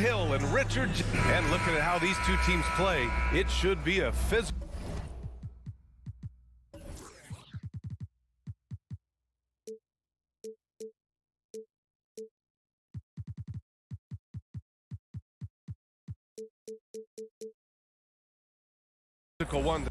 Hill and Richard. And looking at how these two teams play, it should be a physical one.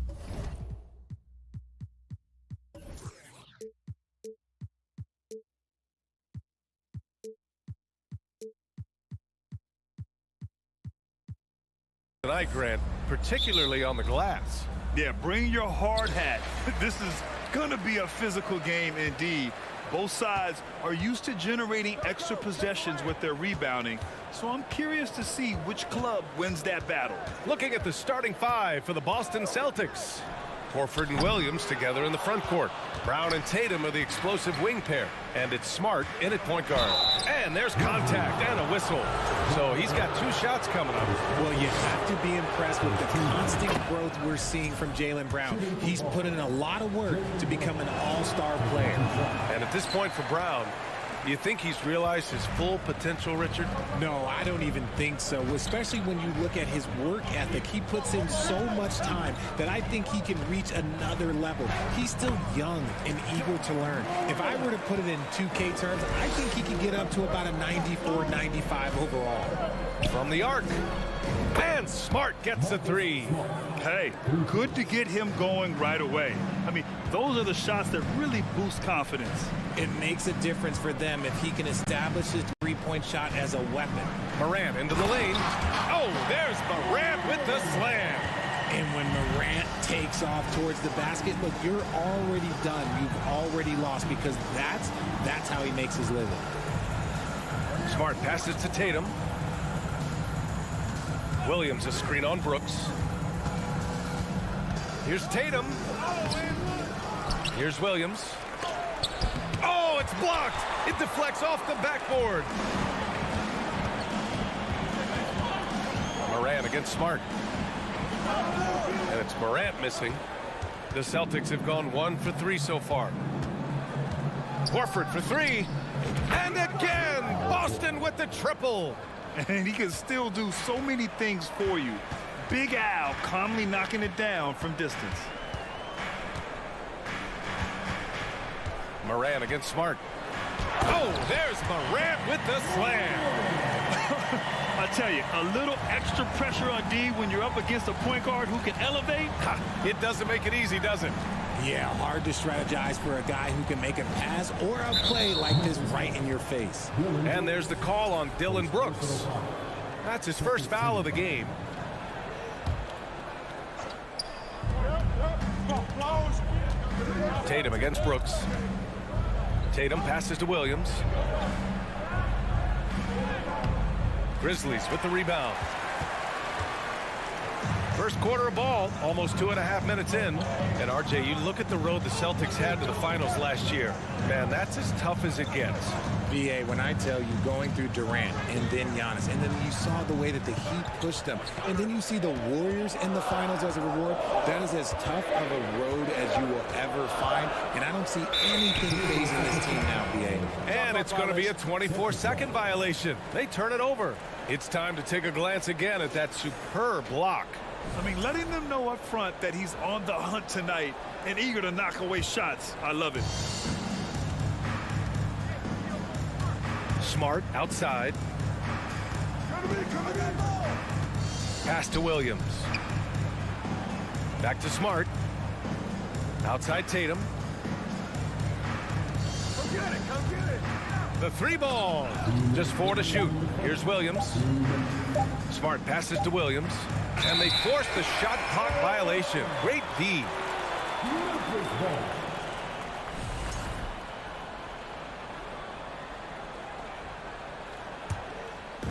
Tonight, Grant, particularly on the glass. Yeah, bring your hard hat. This is going to be a physical game indeed. Both sides are used to generating extra possessions with their rebounding, so I'm curious to see which club wins that battle. Looking at the starting five for the Boston Celtics. Horford and Williams together in the front court. Brown and Tatum are the explosive wing pair. And it's Smart in at point guard. And there's contact and a whistle. So he's got 2 shots coming up. Well, you have to be impressed with the constant growth we're seeing from Jaylen Brown. He's put in a lot of work to become an all-star player. And at this point for Brown, you think he's realized his full potential, Richard? No, I don't even think so, especially when you look at his work ethic. He puts in so much time that I think he can reach another level. He's still young and eager to learn. If I were to put it in 2K terms, I think he could get up to about a 94, 95 overall. From the arc. And Smart gets the 3. Hey, good to get him going right away. I mean, those are the shots that really boost confidence. It makes a difference for them if he can establish his three-point shot as a weapon. Morant into the lane. Oh, there's Morant with the slam. And when Morant takes off towards the basket, look, you're already done. You've already lost because that's how he makes his living. Smart passes to Tatum. Williams a screen on Brooks. Here's Tatum. Here's Williams. Oh, it's blocked. It deflects off the backboard. Morant against Smart. And it's Morant missing. The Celtics have gone 1 for 3 so far. Horford for 3. And again, Boston with the triple. And he can still do so many things for you. Big Al calmly knocking it down from distance. Morant against Smart. Oh, there's Morant with the slam. I tell you, a little extra pressure on D when you're up against a point guard who can elevate. It doesn't make it easy, does it? Yeah, hard to strategize for a guy who can make a pass or a play like this right in your face. And there's the call on Dillon Brooks. That's his first foul of the game. Tatum against Brooks. Tatum passes to Williams. Grizzlies with the rebound. First quarter of ball, almost 2.5 minutes in. And RJ, you look at the road the Celtics had to the finals last year. Man, that's as tough as it gets. BA, when I tell you going through Durant and then Giannis, and then you saw the way that the Heat pushed them, and then you see the Warriors in the finals as a reward, that is as tough of a road as you will ever find. And I don't see anything phasing this team now, BA. And it's going to be a 24-second violation. They turn it over. It's time to take a glance again at that superb block. I mean, letting them know up front that he's on the hunt tonight and eager to knock away shots. I love it. Smart outside. Pass to Williams. Back to Smart. Outside Tatum. Come get it, come get it. The 3 ball. Just 4 to shoot. Here's Williams. Smart passes to Williams. And they force the shot clock violation. Great D.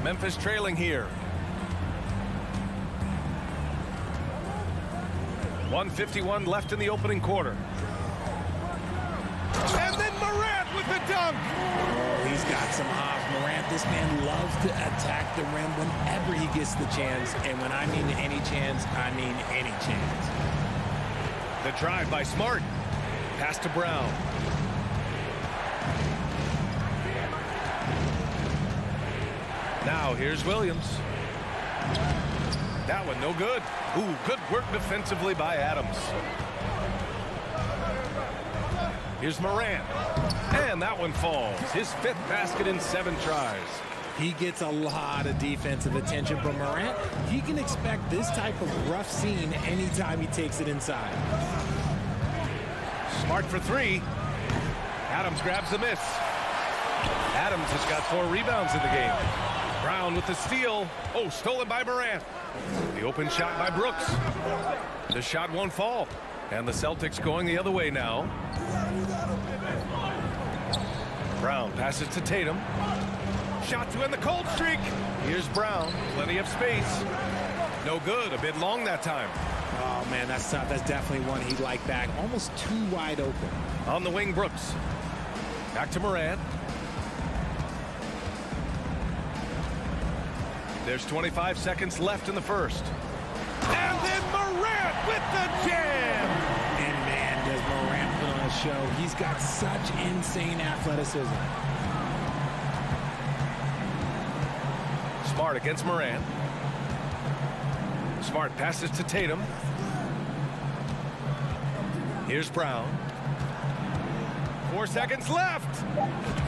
Memphis trailing here. 1:51 left in the opening quarter. And then Morant with the dunk. Oh, he's got some hops. Morant, this man loves to attack the rim whenever he gets the chance. And when I mean any chance, I mean any chance. The drive by Smart. Pass to Brown. Now here's Williams. That one no good. Ooh, good work defensively by Adams. Here's Morant. And that one falls. His 5th basket in 7 tries. He gets a lot of defensive attention from Morant. He can expect this type of rough scene anytime he takes it inside. Smart for 3. Adams grabs the miss. Adams has got 4 rebounds in the game. Brown with the steal. Oh, stolen by Morant. The open shot by Brooks. The shot won't fall. And the Celtics going the other way now. Brown passes to Tatum. Shot to end the cold streak. Here's Brown. Plenty of space. No good. A bit long that time. Oh, man, that's tough. That's definitely one he'd like back. Almost too wide open. On the wing, Brooks. Back to Morant. There's 25 seconds left in the first. And then Morant with the jam! And man, does Morant put on a show. He's got such insane athleticism. Smart against Morant. Smart passes to Tatum. Here's Brown. 4 seconds left.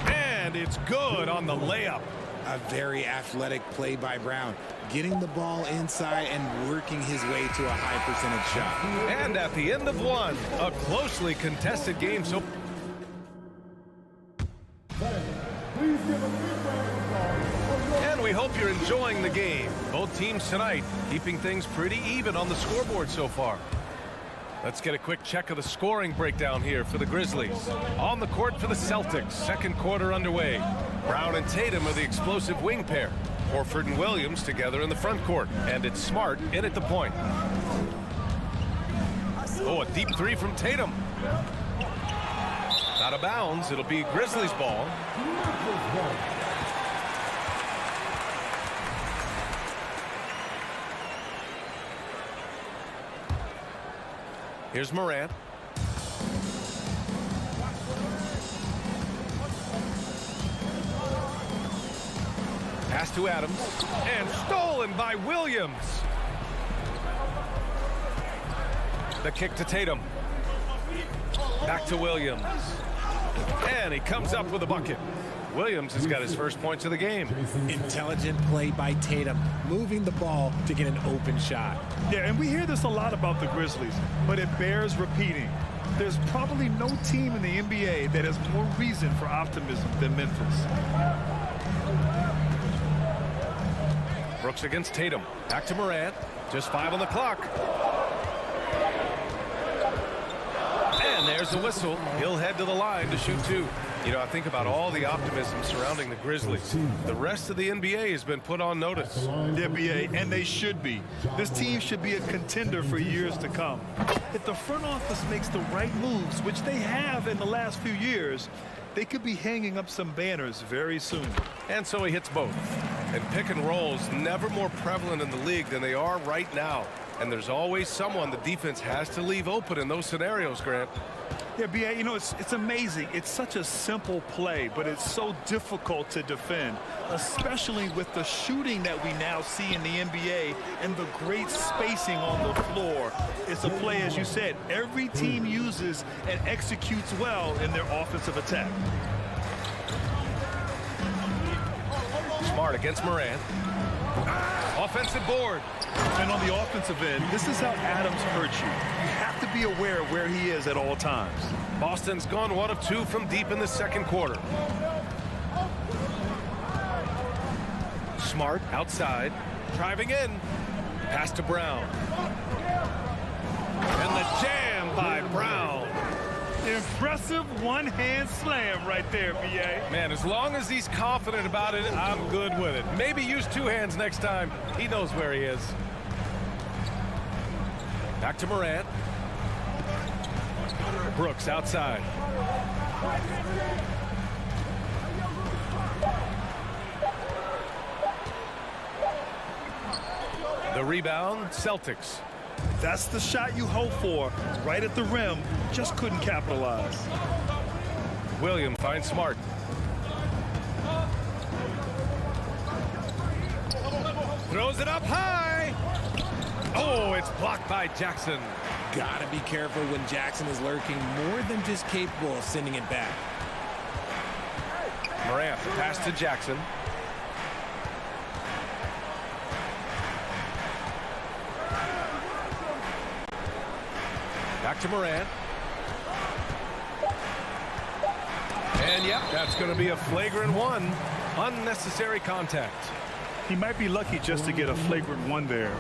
And it's good on the layup. A very athletic play by Brown, getting the ball inside and working his way to a high percentage shot. And at the end of 1, a closely contested game. So and we hope you're enjoying the game. Both teams tonight keeping things pretty even on the scoreboard so far. Let's get a quick check of the scoring breakdown here for the Grizzlies. On the court for the Celtics, second quarter underway. Brown and Tatum are the explosive wing pair. Horford and Williams together in the front court. And it's Smart in at the point. Oh, a deep 3 from Tatum. Out of bounds. It'll be Grizzlies ball. Here's Morant. Pass to Adams. And stolen by Williams. The kick to Tatum. Back to Williams. And he comes up with a bucket. Williams has got his first points of the game. Intelligent play by Tatum, moving the ball to get an open shot. Yeah, and we hear this a lot about the Grizzlies, but it bears repeating. There's probably no team in the NBA that has more reason for optimism than Memphis. Brooks against Tatum. Back to Morant. Just 5 on the clock. And there's the whistle. He'll head to the line to shoot 2. You know, I think about all the optimism surrounding the Grizzlies. The rest of the NBA has been put on notice. The NBA, and they should be. This team should be a contender for years to come. If the front office makes the right moves, which they have in the last few years, they could be hanging up some banners very soon. And so he hits both. And pick and rolls never more prevalent in the league than they are right now. And there's always someone the defense has to leave open in those scenarios, Grant. Yeah, B.A., you know, it's amazing. It's such a simple play, but it's so difficult to defend, especially with the shooting that we now see in the NBA and the great spacing on the floor. It's a play, as you said, every team uses and executes well in their offensive attack. Smart against Morant. Offensive board. And on the offensive end, this is how Adams hurts you. You have to be aware of where he is at all times. Boston's gone 1 of 2 from deep in the second quarter. Smart outside. Driving in. Pass to Brown. And the jam by Brown. Impressive one-hand slam right there, B.A. Man, as long as he's confident about it, I'm good with it. Maybe use 2 hands next time. He knows where he is. Back to Morant. Brooks outside. The rebound, Celtics. That's the shot you hope for. Right at the rim, just couldn't capitalize. Williams finds Smart. Throws it up high. Oh, it's blocked by Jackson. Gotta be careful when Jackson is lurking, more than just capable of sending it back. Morant, pass to Jackson. Back to Morant. And yep, that's going to be a flagrant one. Unnecessary contact. He might be lucky just to get a flagrant one there.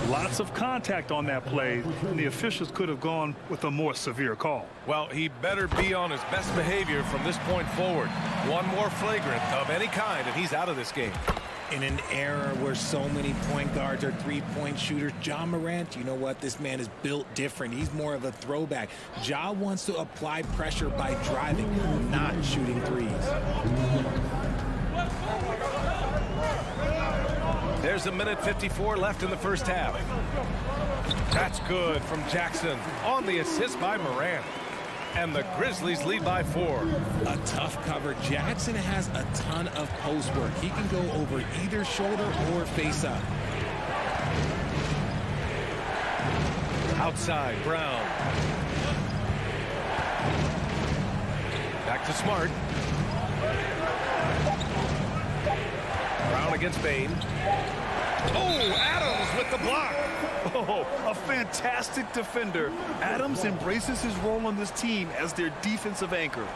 Lots of contact on that play, and the officials could have gone with a more severe call. Well, he better be on his best behavior from this point forward. One more flagrant of any kind, and he's out of this game. In an era where so many point guards are three-point shooters, Ja Morant, you know what? This man is built different. He's more of a throwback. Ja wants to apply pressure by driving, not shooting threes. There's a minute 54 left in the first half. That's good from Jackson on the assist by Morant. And the Grizzlies lead by 4. A tough cover. Jackson has a ton of post work. He can go over either shoulder or face up. Outside, Brown. Back to Smart. Brown against Bain. Oh, Adams with the block. Oh, a fantastic defender. Adams embraces his role on this team as their defensive anchor.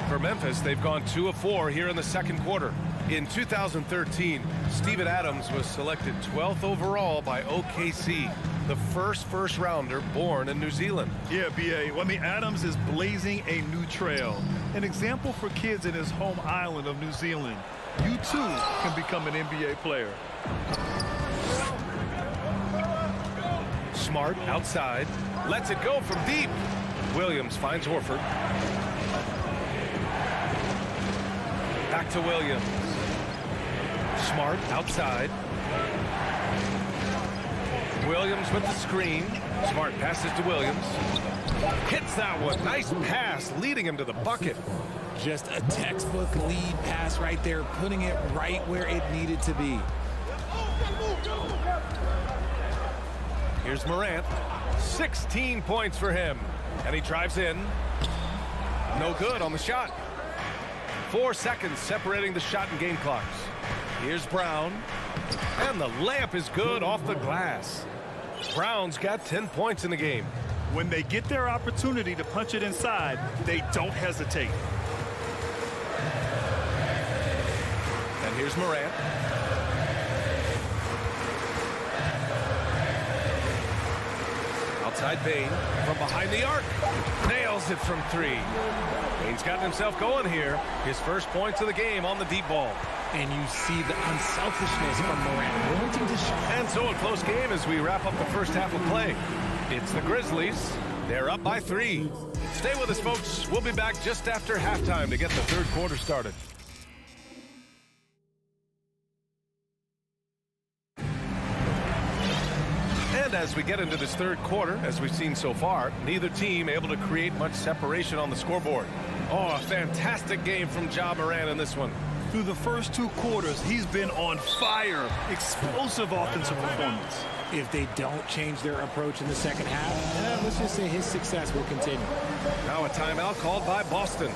For Memphis, they've gone 2 of 4 here in the second quarter. In 2013, Steven Adams was selected 12th overall by OKC, the first rounder born in New Zealand. Yeah, B.A. Well, I mean, Adams is blazing a new trail. An example for kids in his home island of New Zealand. You, too, can become an NBA player. Smart outside. Lets it go from deep. Williams finds Horford. Back to Williams. Smart outside. Williams with the screen. Smart passes to Williams. Hits that one. Nice pass, leading him to the bucket. Just a textbook lead pass right there, putting it right where it needed to be. Here's Morant. 16 points for him. And he drives in. No good on the shot. 4 seconds separating the shot and game clocks. Here's Brown. And the layup is good off the glass. Brown's got 10 points in the game. When they get their opportunity to punch it inside, they don't hesitate. And here's Morant. Outside Bain from behind the arc. Nails it from 3. Bain's gotten himself going here. His first points of the game on the deep ball. And you see the unselfishness from Morant, wanting to shot. And so a close game as we wrap up the first half of play. It's the Grizzlies. They're up by 3. Stay with us, folks. We'll be back just after halftime to get the third quarter started. And as we get into this third quarter, as we've seen so far, neither team able to create much separation on the scoreboard. Oh, a fantastic game from Ja Morant in this one. Through the first 2 quarters, he's been on fire. Explosive offensive performance. If they don't change their approach in the second half, let's just say his success will continue. Now a timeout called by Boston.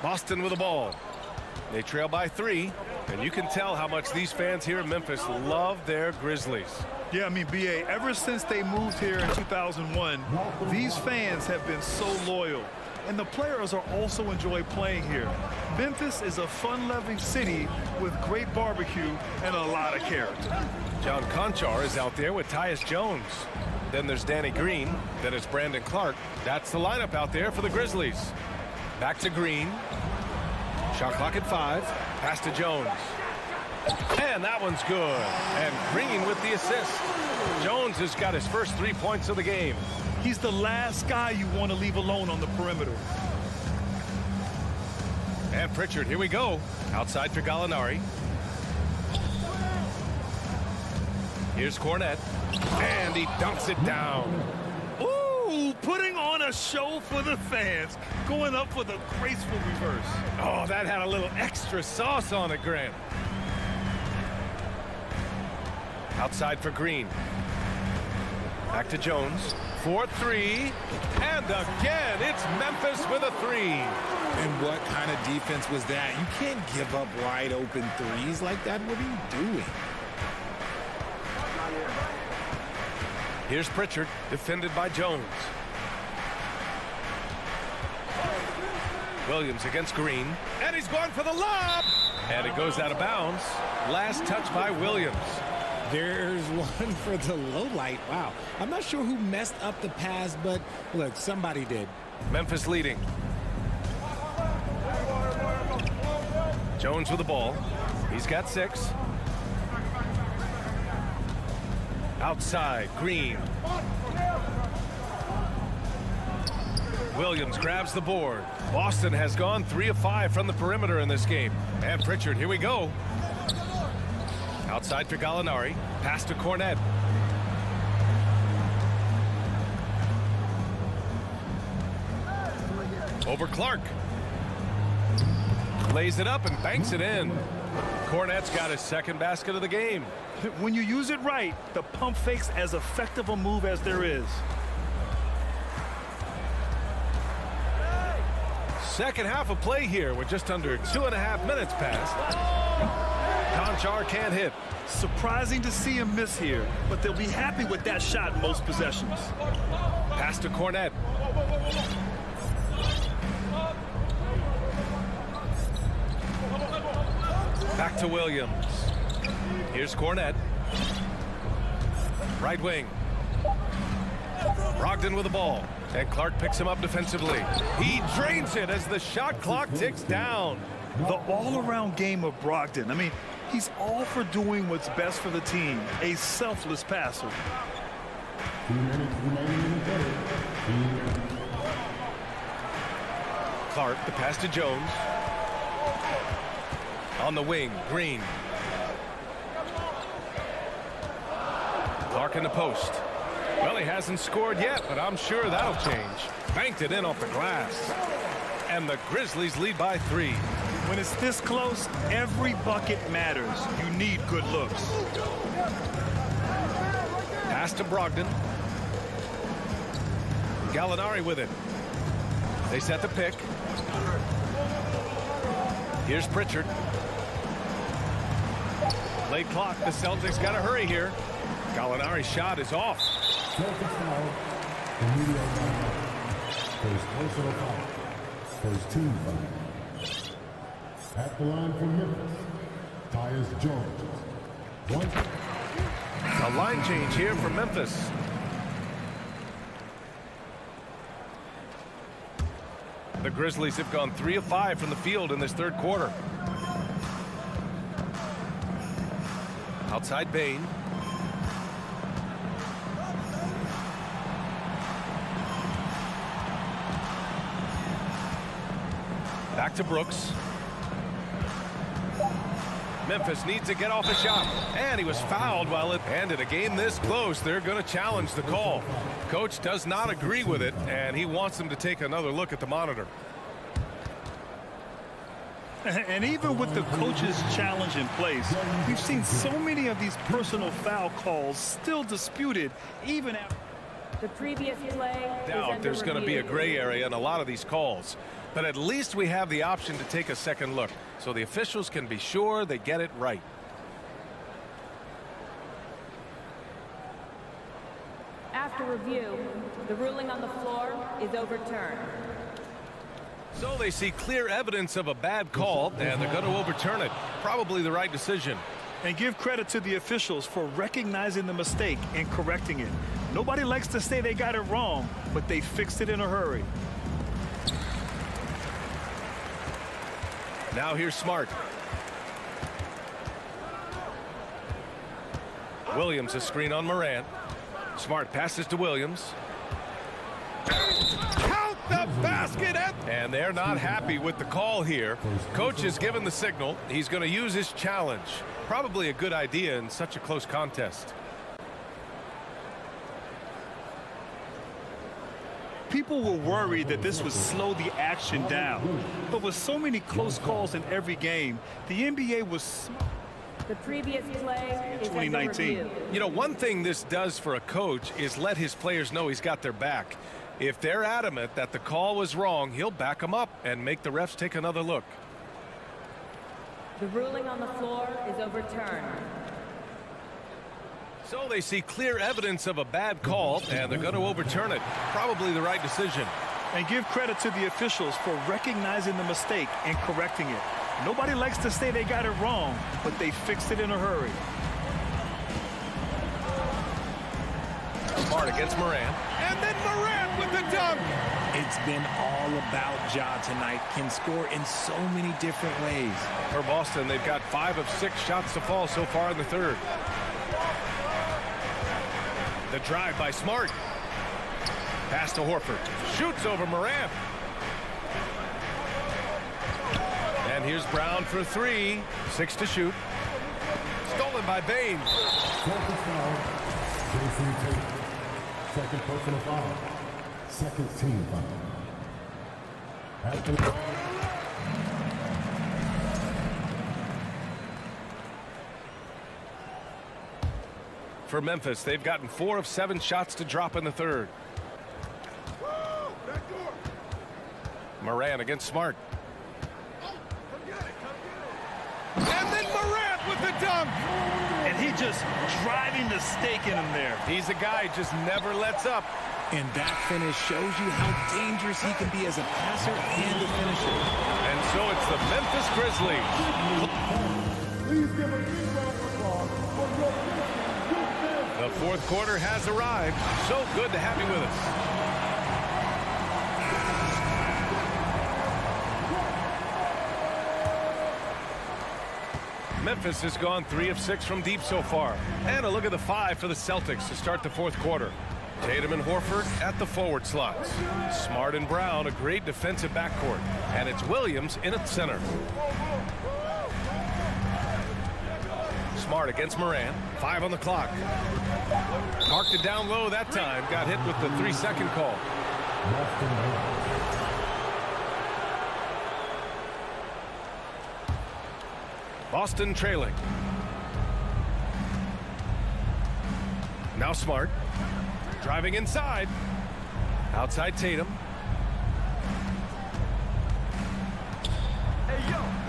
Boston with the ball. They trail by 3, and you can tell how much these fans here in Memphis love their Grizzlies. Yeah, I mean, B.A., ever since they moved here in 2001, these fans have been so loyal. And the players are also enjoy playing here. Memphis is a fun-loving city with great barbecue and a lot of character. John Conchar is out there with Tyus Jones. Then there's Danny Green. Then it's Brandon Clark. That's the lineup out there for the Grizzlies. Back to Green. Shot clock at 5. Pass to Jones. And that one's good. And Green with the assist. Jones has got his first 3 points of the game. He's the last guy you want to leave alone on the perimeter. And Pritchard, here we go. Outside for Gallinari. Here's Cornette. And he dunks it down. Ooh, putting on a show for the fans. Going up with a graceful reverse. Oh, that had a little extra sauce on it, Grant. Outside for Green. Back to Jones. 4-3. And again, it's Memphis with a 3. And what kind of defense was that? You can't give up wide open threes like that. What are you doing? Here's Pritchard, defended by Jones. Williams against Green. And he's going for the lob. And it goes out of bounds. Last touch by Williams. There's one for the low light. Wow. I'm not sure who messed up the pass, but look, somebody did. Memphis leading. Jones with the ball. He's got 6. Outside, Green. Williams grabs the board. Boston has gone 3 of 5 from the perimeter in this game. And Pritchard, here we go. Outside for Gallinari. Pass to Cornette. Over Clark. Lays it up and banks it in. Cornette's got his second basket of the game. When you use it right, the pump fake's as effective a move as there is. Second half of play here with just under 2.5 minutes passed. Conchar can't hit. Surprising to see him miss here, but they'll be happy with that shot most possessions. Pass to Cornette. Back to Williams. Here's Cornette. Right wing. Brogdon with the ball. And Clark picks him up defensively. He drains it as the shot clock ticks down. The all-around game of Brogdon. I mean, he's all for doing what's best for the team. A selfless passer. 2 minutes remaining in the third. Clark, the pass to Jones. On the wing, Green. Clark in the post. Well, he hasn't scored yet, but I'm sure that'll change. Banked it in off the glass. And the Grizzlies lead by 3. When it's this close, every bucket matters. You need good looks. Pass to Brogdon. Gallinari with it. They set the pick. Here's Pritchard. Late clock. The Celtics got to hurry here. Gallinari's shot is off. Celtics foul. Immediate foul. First personal foul. First team foul. At the line for Memphis, Tyus Jones. 1. A line change here for Memphis. The Grizzlies have gone 3 of 5 from the field in this third quarter. Outside Bain. Back to Brooks. Memphis needs to get off a shot. And he was fouled while it ended. A game this close, they're going to challenge the call. Coach does not agree with it, and he wants them to take another look at the monitor. And even with the coach's challenge in place, we've seen so many of these personal foul calls still disputed even after. The previous play Doubt there's going to be a gray area in a lot of these calls. But at least we have the option to take a second look, so the officials can be sure they get it right. After review, the ruling on the floor is overturned. So they see clear evidence of a bad call, and they're going to overturn it. Probably the right decision. And give credit to the officials for recognizing the mistake and correcting it. Nobody likes to say they got it wrong, but they fixed it in a hurry. Now here's Smart. Williams a screen on Morant. Smart passes to Williams. Count the basket, and they're not happy with the call here. Coach has given the signal. He's going to use his challenge. Probably a good idea in such a close contest. People were worried that this would slow the action down. But with so many close calls in every game, the NBA was... The previous play is 2019. You know, one thing this does for a coach is let his players know he's got their back. If they're adamant that the call was wrong, he'll back them up and make the refs take another look. The ruling on the floor is overturned. So they see clear evidence of a bad call, and they're going to overturn it. Probably the right decision. And give credit to the officials for recognizing the mistake and correcting it. Nobody likes to say they got it wrong, but they fixed it in a hurry. Smart against Morant. And then Morant with the dunk. It's been all about Ja tonight. Can score in so many different ways. For Boston, they've got 5 of 6 shots to fall so far in the third. The drive by Smart. Pass to Horford. Shoots over Morant. And here's Brown for 3. 6 to shoot. Stolen by Bain. Second personal foul. Second team foul. For Memphis, they've gotten 4 of 7 shots to drop in the third. Morant against Smart. And then Morant with the dunk. And he just driving the stake in him there. He's a guy just never lets up. And that finish shows you how dangerous he can be as a passer and a finisher. And so it's the Memphis Grizzlies. Please give a big round of applause for your defense. The fourth quarter has arrived. So good to have you with us. Memphis has gone 3 of 6 from deep so far. And a look at the 5 for the Celtics to start the fourth quarter. Tatum and Horford at the forward slots. Smart and Brown, a great defensive backcourt. And it's Williams in at center. Smart against Morant. 5 on the clock. Parked it down low that time. Got hit with the 3-second call. Boston trailing. Now Smart. Driving inside. Outside Tatum.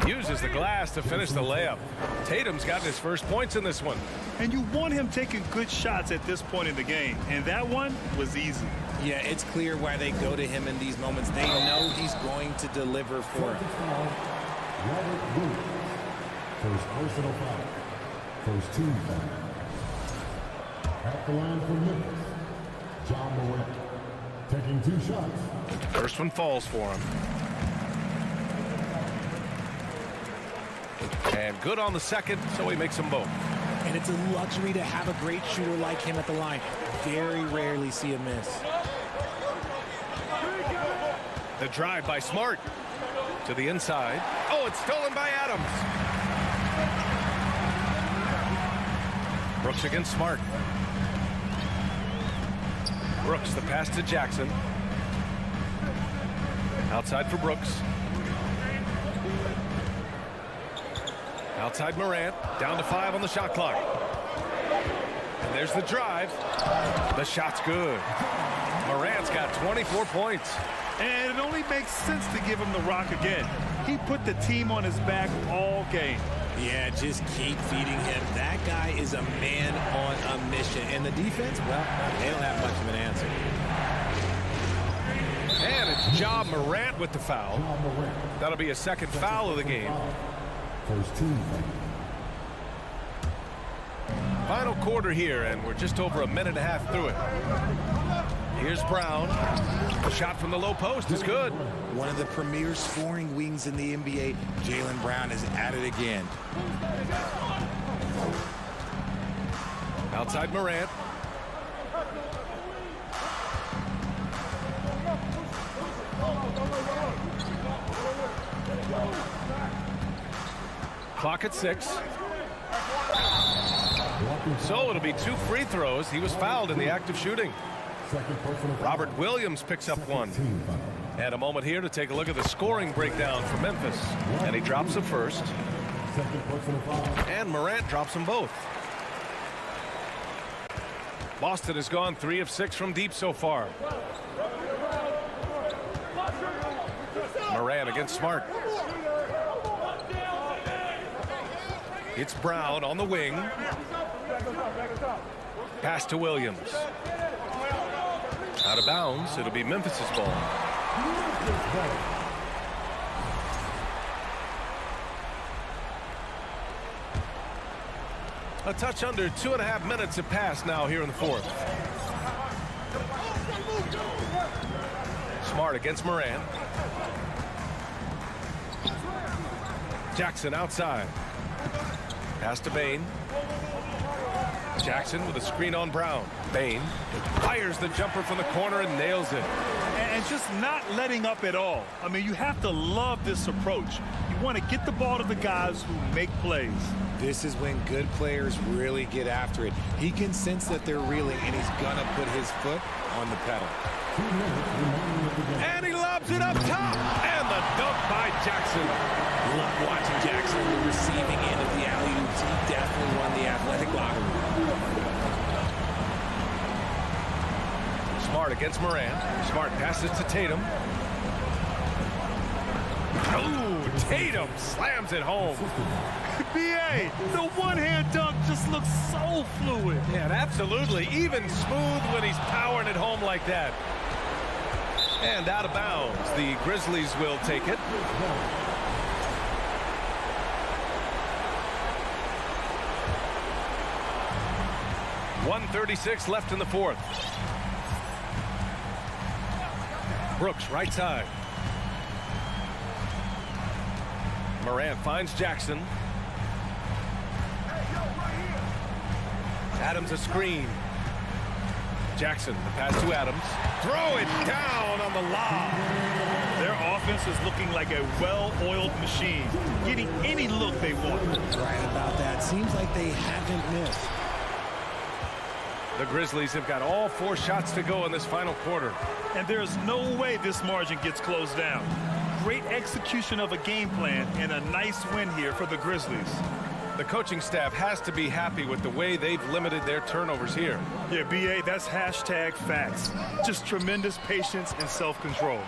Uses the glass to finish the layup. Tatum's gotten his first points in this one. And you want him taking good shots at this point in the game. And that one was easy. Yeah, it's clear why they go to him in these moments. They know he's going to deliver for him. First personal foul. First team foul. At the line for Memphis, John Morant. Taking 2 shots. First one falls for him. And good on the second, so he makes them both. And it's a luxury to have a great shooter like him at the line. Very rarely see a miss. The drive by Smart. To the inside. Oh, it's stolen by Adams. Brooks against Smart. Brooks, the pass to Jackson. Outside for Brooks. Outside Morant. Down to 5 on the shot clock. And there's the drive. The shot's good. Morant's got 24 points. And it only makes sense to give him the rock again. He put the team on his back all game. Yeah, just keep feeding him. That guy is a man on a mission. And the defense, well, they don't have much of an answer. And it's Ja Morant with the foul. That'll be a second foul of the game. First team foul. Final quarter here, and we're just over a minute and a half through it. Here's Brown. The shot from the low post is good. One of the premier scoring wings in the NBA, Jaylen Brown, is at it again. Outside Morant. Clock at 6. So it'll be 2 free throws. He was fouled in the act of shooting. Robert Williams picks up 1. And a moment here to take a look at the scoring breakdown for Memphis. And he drops the first. And Morant drops them both. Boston has gone 3 of 6 from deep so far. Morant against Smart. It's Brown on the wing. Pass to Williams. Out of bounds. It'll be Memphis's ball. A touch under 2.5 minutes have passed now here in the 4th. Smart against Morant. Jackson outside. Pass to Bane. Jackson with a screen on Brown. Bane fires the jumper from the corner and nails it. And just not letting up at all. I mean, you have to love this approach. You want to get the ball to the guys who make plays. This is when good players really get after it. He can sense that they're reeling, and he's gonna put his foot on the pedal. And he lobs it up top. And the dunk by Jackson. Love watching Jackson on the receiving end of the alley-oops. He definitely won the athletic locker room. Smart against Morant. Smart passes to Tatum. Oh, Tatum slams it home. B.A., the one-hand dunk just looks so fluid. Yeah, absolutely. Even smooth when he's powering it home like that. And out of bounds. The Grizzlies will take it. .136 left in the 4th. Brooks, right side. Morant finds Jackson. Adams a screen. Jackson, the pass to Adams. Throw it down on the lob. Their offense is looking like a well-oiled machine, getting any look they want. Right about that. Seems like they haven't missed. The Grizzlies have got all 4 shots to go in this final quarter. And there's no way this margin gets closed down. Great execution of a game plan and a nice win here for the Grizzlies. The coaching staff has to be happy with the way they've limited their turnovers here. Yeah, B.A., that's hashtag facts. Just tremendous patience and self-control.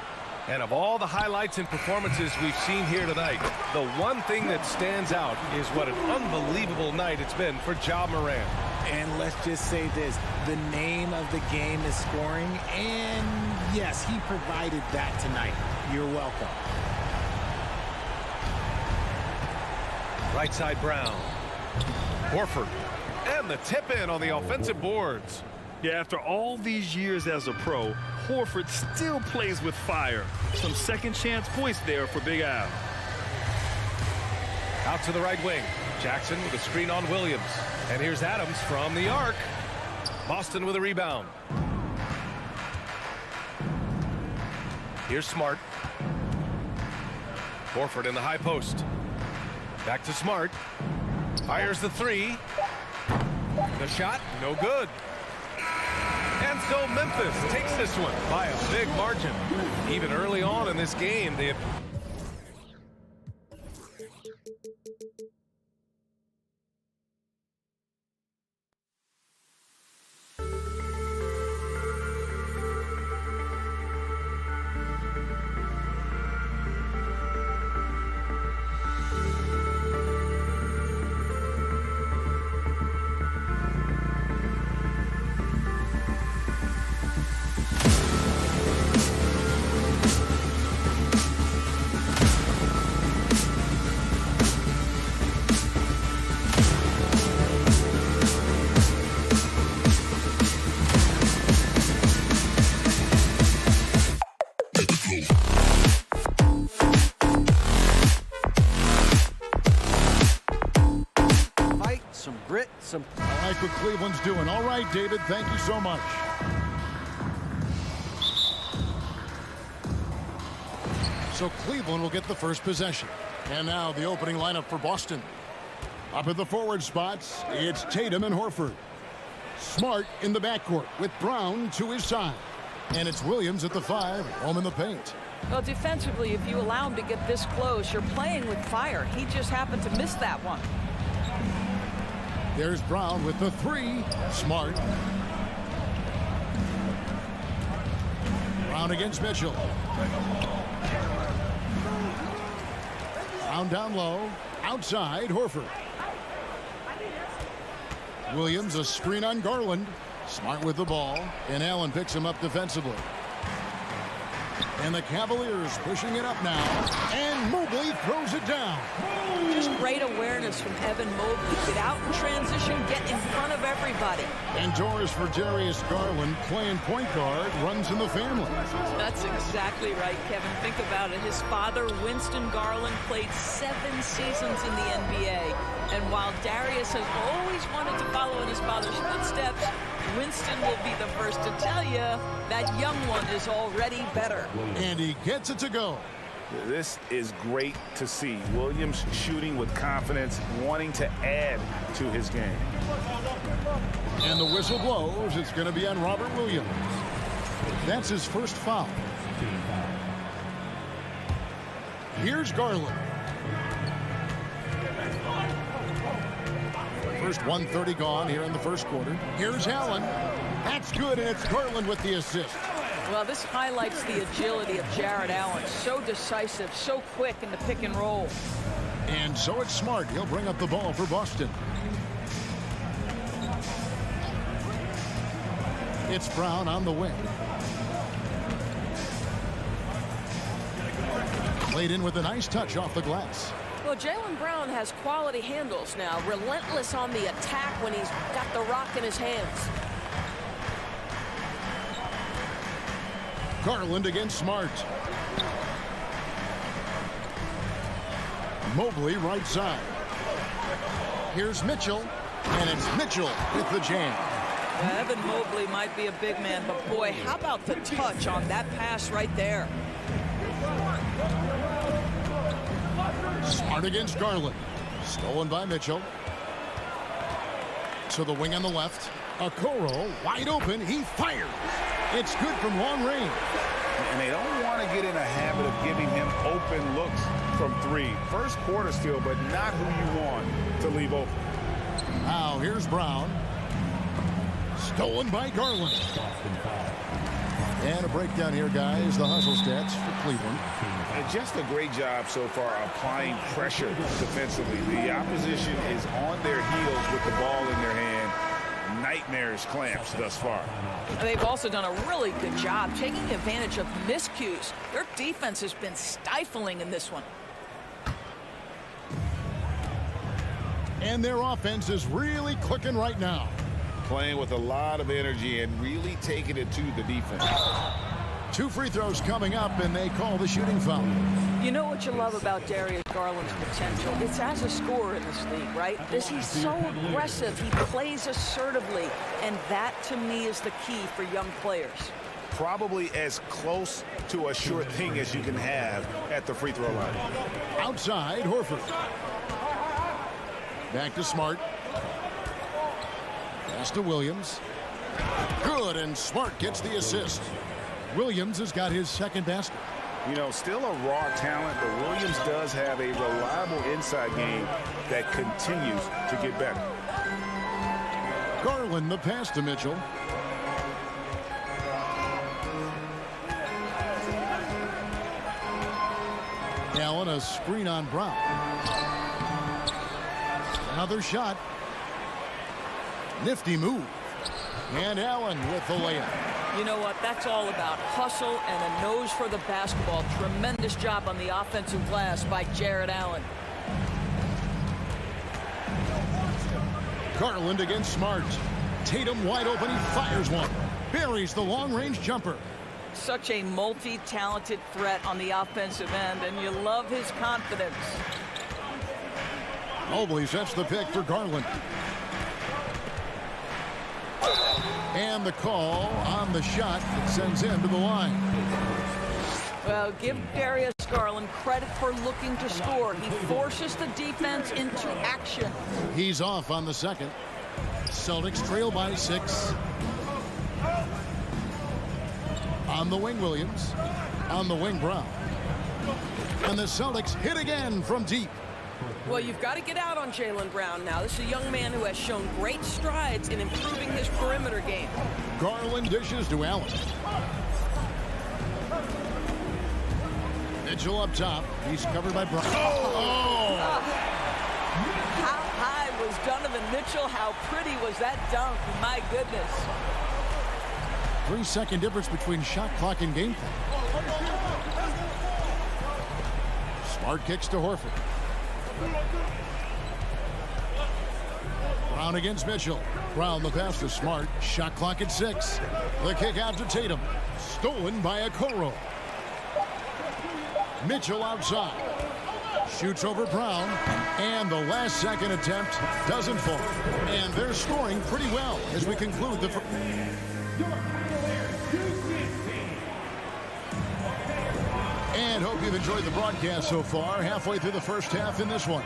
And of all the highlights and performances we've seen here tonight, the one thing that stands out is what an unbelievable night it's been for Ja Morant. And let's just say this, the name of the game is scoring, and yes, he provided that tonight. You're welcome. Right side Brown. Horford. And the tip in on the offensive boards. Yeah, after all these years as a pro, Horford still plays with fire. Some second chance points there for Big Al. Out to the right wing. Jackson with a screen on Williams. And here's Adams from the arc. Boston with a rebound. Here's Smart. Horford in the high post. Back to Smart. Fires the 3. The shot, no good. And so Memphis takes this one by a big margin. Even early on in this game, they awesome. I like what Cleveland's doing. All right, David, thank you so much. So Cleveland will get the first possession. And now the opening lineup for Boston. Up at the forward spots, it's Tatum and Horford. Smart in the backcourt with Brown to his side. And it's Williams at the 5, home in the paint. Well, defensively, if you allow him to get this close, you're playing with fire. He just happened to miss that one. There's Brown with the 3. Smart. Brown against Mitchell. Brown down low. Outside, Horford. Williams, a screen on Garland. Smart with the ball. And Allen picks him up defensively. And the Cavaliers pushing it up now. And Mobley throws it down. Just great awareness from Evan Mobley. Get out in transition, get in front of everybody. And Doris for Darius Garland, playing point guard, runs in the family. That's exactly right, Kevin. Think about it. His father, Winston Garland, played 7 seasons in the NBA. And while Darius has always wanted to follow in his father's footsteps, Winston will be the first to tell you that young one is already better. And he gets it to go. This is great to see. Williams shooting with confidence, wanting to add to his game. And the whistle blows. It's going to be on Robert Williams. That's his first foul. Here's Garland. First 1:30 gone here in the first quarter. Here's Allen. That's good, and it's Garland with the assist. Well, this highlights the agility of Jared Allen. So decisive, so quick in the pick and roll. And so it's Smart. He'll bring up the ball for Boston. It's Brown on the wing. Played in with a nice touch off the glass. Well, Jaylen Brown has quality handles now. Relentless on the attack when he's got the rock in his hands. Garland against Smart. Mobley right side. Here's Mitchell, and it's Mitchell with the jam. Evan Mobley might be a big man, but boy, how about the touch on that pass right there? Smart against Garland. Stolen by Mitchell. To the wing on the left. Okoro wide open. He fires. It's good from long range. And they don't want to get in a habit of giving him open looks from 3. First quarter still, but not who you want to leave open. Now here's Brown. Stolen by Garland. And a breakdown here, guys. The hustle stats for Cleveland. And just a great job so far applying pressure defensively. The opposition is on their heels with the ball in their hand. Nightmares clamps thus far. They've also done a really good job taking advantage of miscues. Their defense has been stifling in this one. And their offense is really clicking right now. Playing with a lot of energy and really taking it to the defense. 2 free throws coming up, and they call the shooting foul. You know what you love about Darius Garland's potential? It's as a scorer in this league, right? He's so aggressive. He plays assertively, and that, to me, is the key for young players. Probably as close to a sure thing as you can have at the free throw line. Outside, Horford. Back to Smart. Pass to Williams. Good, and Smart gets the assist. Williams has got his second basket. You know, still a raw talent, but Williams does have a reliable inside game that continues to get better. Garland the pass to Mitchell. Allen a screen on Brown. Another shot. Nifty move. And Allen with the layup. You know what? That's all about hustle and a nose for the basketball. Tremendous job on the offensive glass by Jared Allen. Garland against Smart. Tatum wide open. He fires one. Buries the long-range jumper. Such a multi-talented threat on the offensive end, and you love his confidence. Mobley sets the pick for Garland. And the call on the shot that sends him to the line. Well, give Darius Garland credit for looking to score. He forces the defense into action. He's off on the second. Celtics trail by 6. On the wing, Williams. On the wing, Brown. And the Celtics hit again from deep. Well, you've got to get out on Jaylen Brown now. This is a young man who has shown great strides in improving his perimeter game. Garland dishes to Allen. Mitchell up top. He's covered by Brown. Oh! How high was Donovan Mitchell? How pretty was that dunk? My goodness. 3-second difference between shot clock and game clock. Smart kicks to Horford. Brown against Mitchell. Brown the pass to Smart. Shot clock at 6. The kick out to Tatum. Stolen by Okoro. Mitchell outside. Shoots over Brown. And the last second attempt doesn't fall. And they're scoring pretty well as we conclude the... And hope you've enjoyed the broadcast so far. Halfway through the first half in this one.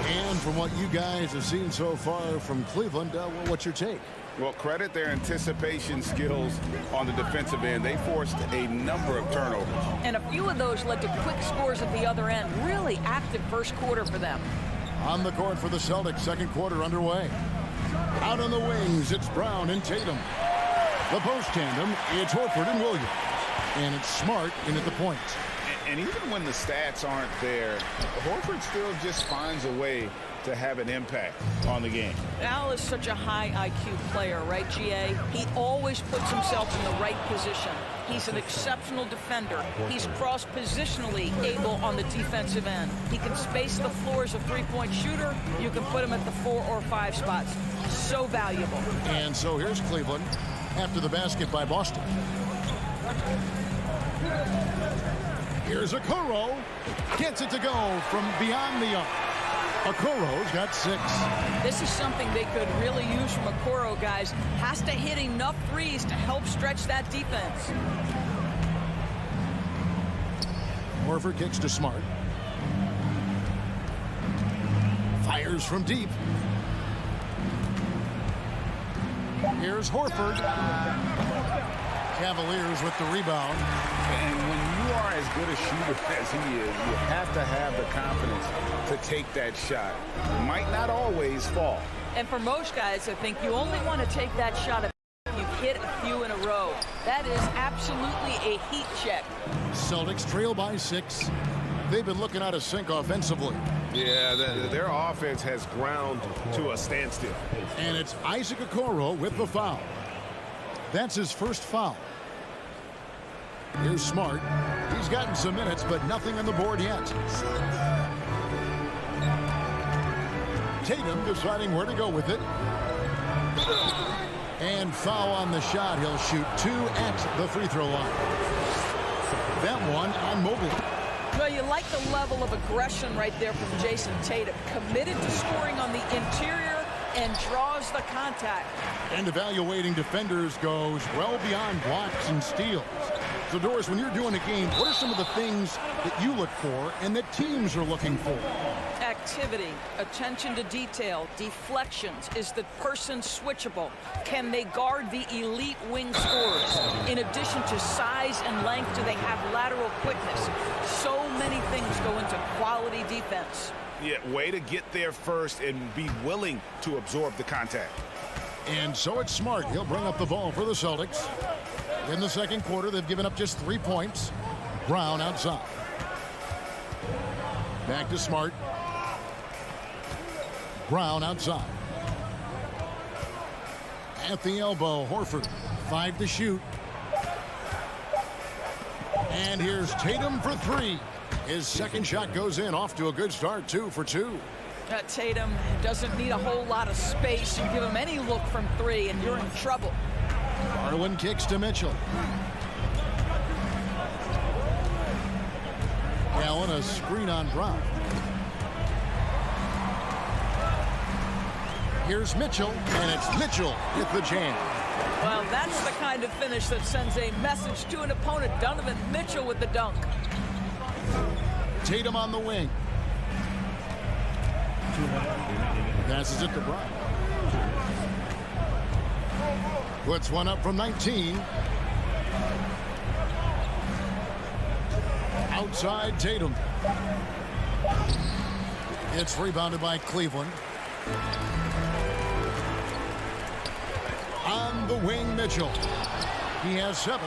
And from what you guys have seen so far from Cleveland, what's your take? Well, credit their anticipation skills on the defensive end. They forced a number of turnovers. And a few of those led to quick scores at the other end. Really active first quarter for them. On the court for the Celtics, second quarter underway. Out on the wings, it's Brown and Tatum. The post tandem, it's Horford and Williams. And it's Smart in at the point. And even when the stats aren't there, Horford still just finds a way to have an impact on the game. Al is such a high IQ player, right, GA? He always puts himself in the right position. He's an exceptional defender. He's cross-positionally able on the defensive end. He can space the floor as a three-point shooter. You can put him at the 4 or 5 spots. So valuable. And so here's Cleveland after the basket by Boston. Here's Okoro. Gets it to go from beyond the arc. Okoro's got 6. This is something they could really use from Okoro, guys. Has to hit enough threes to help stretch that defense. Horford kicks to Smart. Fires from deep. Here's Horford. Cavaliers with the rebound. And when you are as good a shooter as he is, you have to have the confidence to take that shot. It might not always fall. And for most guys, I think you only want to take that shot if you hit a few in a row. That is absolutely a heat check. Celtics trail by 6. They've been looking out of sync offensively. Yeah, their offense has ground to a standstill. And it's Isaac Okoro with the foul. That's his first foul. Here's Smart. He's gotten some minutes, but nothing on the board yet. Tatum deciding where to go with it. And foul on the shot. He'll shoot 2 at the free throw line. That one on Mobley. Well, you like the level of aggression right there from Jason Tatum. Committed to scoring on the interior and draws the contact. And evaluating defenders goes well beyond blocks and steals. So, Doris, when you're doing a game, what are some of the things that you look for and that teams are looking for? Activity, attention to detail, deflections. Is the person switchable? Can they guard the elite wing scorers? In addition to size and length, do they have lateral quickness? So many things go into quality defense. Yeah, way to get there first and be willing to absorb the contact. And so it's Smart. He'll bring up the ball for the Celtics. In the second quarter, they've given up just 3 points. Brown outside. Back to Smart. Brown outside. At the elbow, Horford. 5 to shoot. And here's Tatum for 3. His second shot goes in, off to a good start, 2 for 2. Tatum doesn't need a whole lot of space. You give him any look from 3 and you're in trouble. Garland kicks to Mitchell. Allen, a screen on Brown. Here's Mitchell, and it's Mitchell with the jam. Well, that's the kind of finish that sends a message to an opponent. Donovan Mitchell with the dunk. Tatum on the wing. Passes it to Brown. Puts one up from 19. Outside Tatum. It's rebounded by Cleveland. On the wing, Mitchell. He has 7.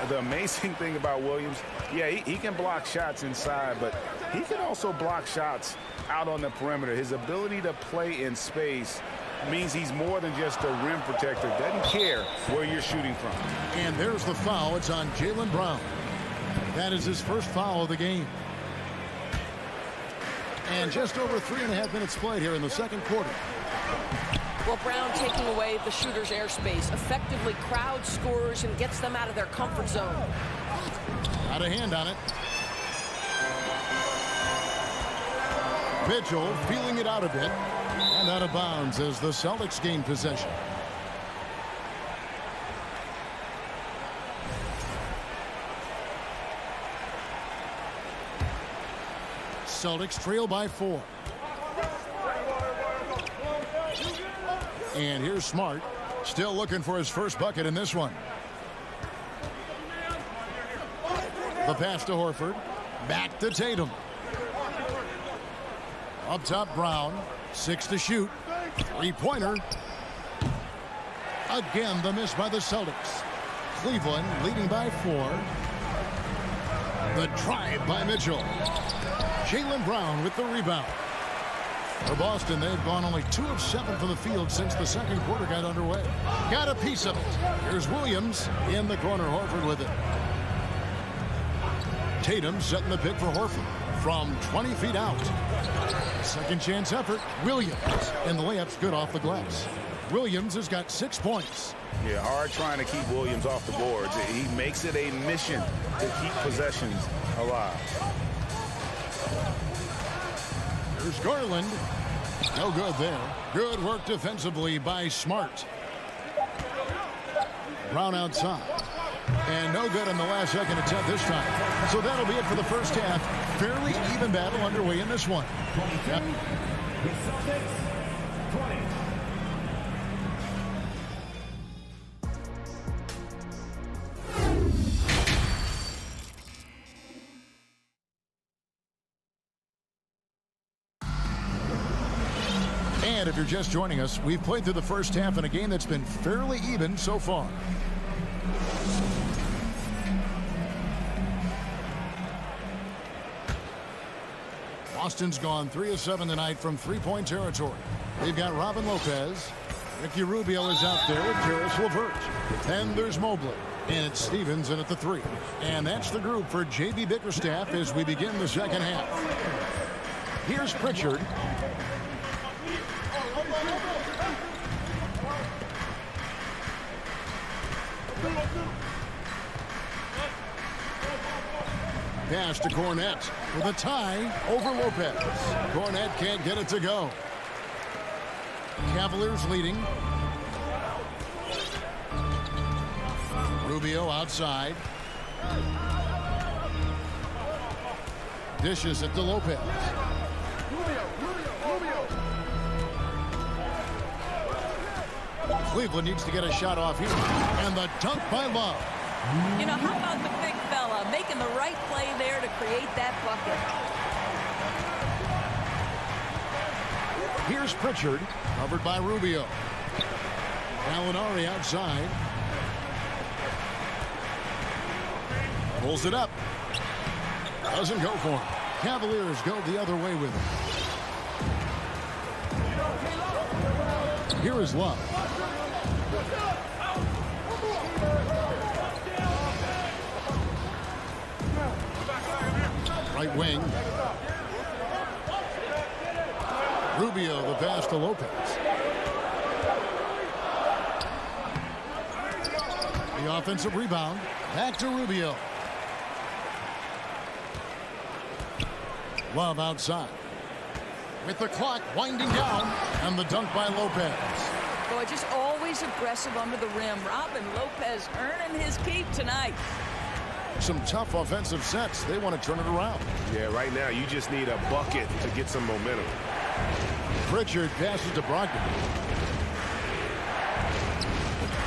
The amazing thing about Williams, yeah, he can block shots inside, but he can also block shots out on the perimeter. His ability to play in space means he's more than just a rim protector. Doesn't care where you're shooting from. And there's the foul. It's on Jaylen Brown. That is his first foul of the game. And just over 3.5 minutes played here in the second quarter. Well, Brown taking away the shooter's airspace effectively crowds scorers and gets them out of their comfort zone. Got a hand on it. Mitchell feeling it out a bit and out of bounds as the Celtics gain possession. Celtics trail by 4. And here's Smart, still looking for his first bucket in this one. The pass to Horford. Back to Tatum. Up top, Brown. 6 to shoot. 3-pointer. Again, the miss by the Celtics. Cleveland leading by 4. The drive by Mitchell. Jaylen Brown with the rebound. For Boston, they've gone only 2 of 7 from the field since the second quarter got underway. Got a piece of it. Here's Williams in the corner. Horford with it. Tatum setting the pick for Horford from 20 feet out. Second chance effort. Williams. And the layup's good off the glass. Williams has got 6 points. Yeah, hard trying to keep Williams off the boards. He makes it a mission to keep possessions alive. Here's Garland. No good there. Good work defensively by Smart. Brown outside. And no good in the last second attempt this time. So that'll be it for the first half. Fairly even battle underway in this one. Yep. And if you're just joining us, we've played through the first half in a game that's been fairly even so far. Boston's gone 3 of 7 tonight from 3-point territory. They've got Robin Lopez. Ricky Rubio is out there with Karis LeVert. Then there's Mobley. And it's Stevens in at the 3. And that's the group for J.B. Bickerstaff as we begin the second half. Here's Pritchard. Pass to Cornette with a tie over Lopez. Cornette can't get it to go. Cavaliers leading. Rubio outside. Dishes it to Lopez. Cleveland needs to get a shot off here. And the dunk by Love. You know, how about the big fella making the right play there to create that bucket? Here's Pritchard, covered by Rubio. Gallinari outside. Pulls it up. Doesn't go for him. Cavaliers go the other way with it. Here is Love. Right wing. Rubio, the pass to Lopez. The offensive rebound. Back to Rubio. Love outside. With the clock winding down. And the dunk by Lopez. So I just always always aggressive under the rim. Robin Lopez earning his keep tonight. Some tough offensive sets. They want to turn it around. Yeah, right now you just need a bucket to get some momentum. Pritchard passes to Brogdon.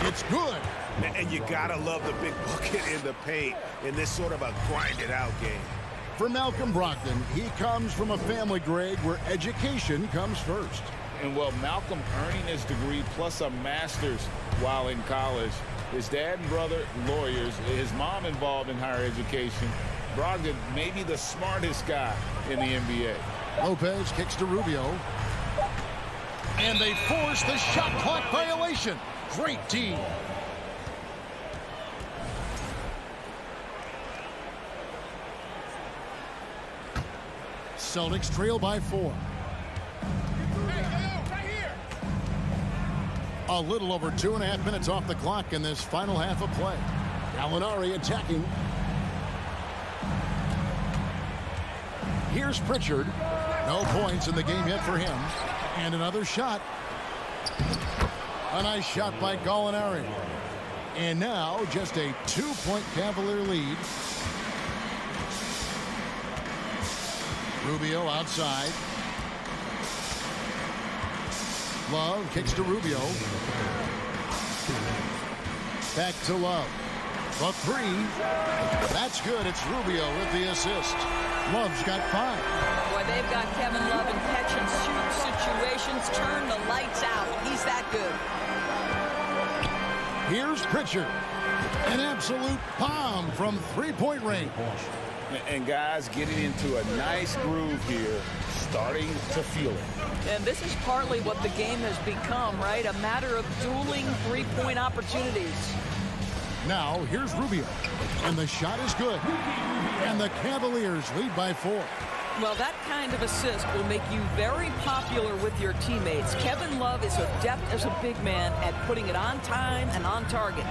It's good. And you gotta love the big bucket in the paint in this sort of a grind-it-out game. For Malcolm Brogdon, he comes from a family, Greg, where education comes first. And well, Malcolm earning his degree plus a master's while in college. His dad and brother, lawyers. His mom involved in higher education. Brogdon may be the smartest guy in the NBA. Lopez kicks to Rubio. And they force the shot clock violation. Great team. Celtics trail by 4. A little over 2.5 minutes off the clock in this final half of play. Gallinari attacking. Here's Pritchard. No points in the game yet for him. And another shot. A nice shot by Gallinari. And now just a 2-point Cavalier lead. Rubio outside. Love kicks to Rubio. Back to Love. The 3. That's good. It's Rubio with the assist. Love's got 5. Boy, they've got Kevin Love in catch-and-shoot situations. Turn the lights out. He's that good. Here's Pritchard. An absolute bomb from 3-point range. And guys getting into a nice groove here, starting to feel it. And this is partly what the game has become, right? A matter of dueling three-point opportunities. Now, here's Rubio. And the shot is good. And the Cavaliers lead by 4. Well, that kind of assist will make you very popular with your teammates. Kevin Love is adept as a big man at putting it on time and on target.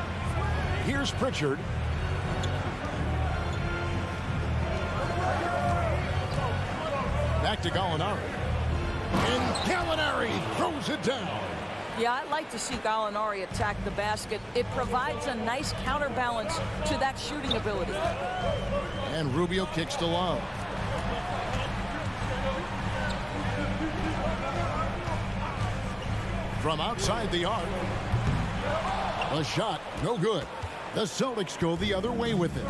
Here's Pritchard. Back to Gallinari. And Gallinari throws it down. Yeah, I'd like to see Gallinari attack the basket. It provides a nice counterbalance to that shooting ability. And Rubio kicks to Love. From outside the arc. A shot, no good. The Celtics go the other way with it.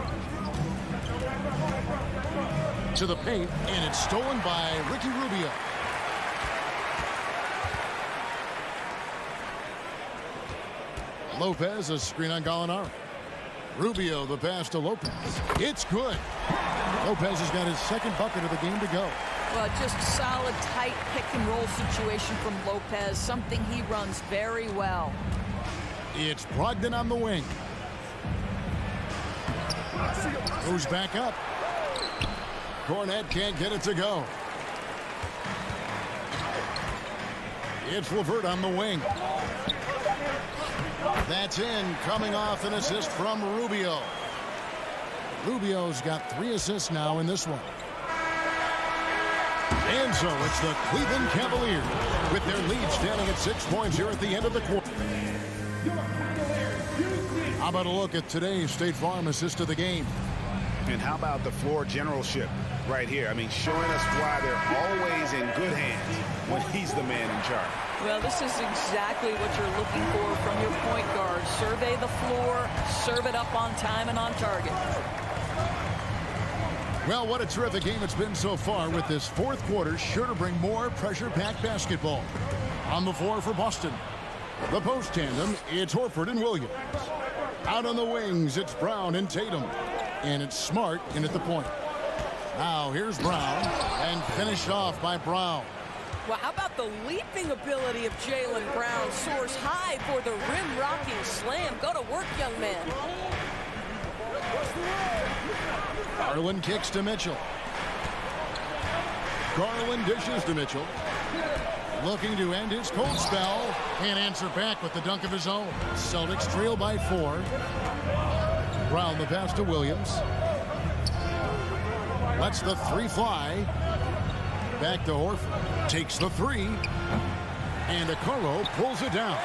To the paint, and it's stolen by Ricky Rubio. Lopez, a screen on Gallinari. Rubio, the pass to Lopez. It's good. Lopez has got his second bucket of the game to go. Well, just solid, tight pick-and-roll situation from Lopez, something he runs very well. It's Brogdon on the wing. Goes back up. Cornet can't get it to go. It's LeVert on the wing. That's in, coming off an assist from Rubio. Rubio's got 3 assists now in this one. And so it's the Cleveland Cavaliers with their lead standing at 6 points here at the end of the quarter. How about a look at today's State Farm assist of the game? And how about the floor generalship right here? I mean, showing us why they're always in good hands when he's the man in charge. Well, this is exactly what you're looking for from your point guard. Survey the floor, serve it up on time and on target. Well, what a terrific game it's been so far, with this fourth quarter sure to bring more pressure-packed basketball. On the floor for Boston, the post tandem, it's Horford and Williams. Out on the wings, it's Brown and Tatum. And it's Smart in at the point. Now here's Brown, and finished off by Brown. Well, how about the leaping ability of Jaylen Brown? Soars high for the rim-rocking slam. Go to work, young man. Garland kicks to Mitchell. Garland dishes to Mitchell. Looking to end his cold spell and answer back with the dunk of his own. Celtics trail by 4. Brown the pass to Williams. Lets the 3 fly. Back to Horford. Takes the 3. And Okoro pulls it down.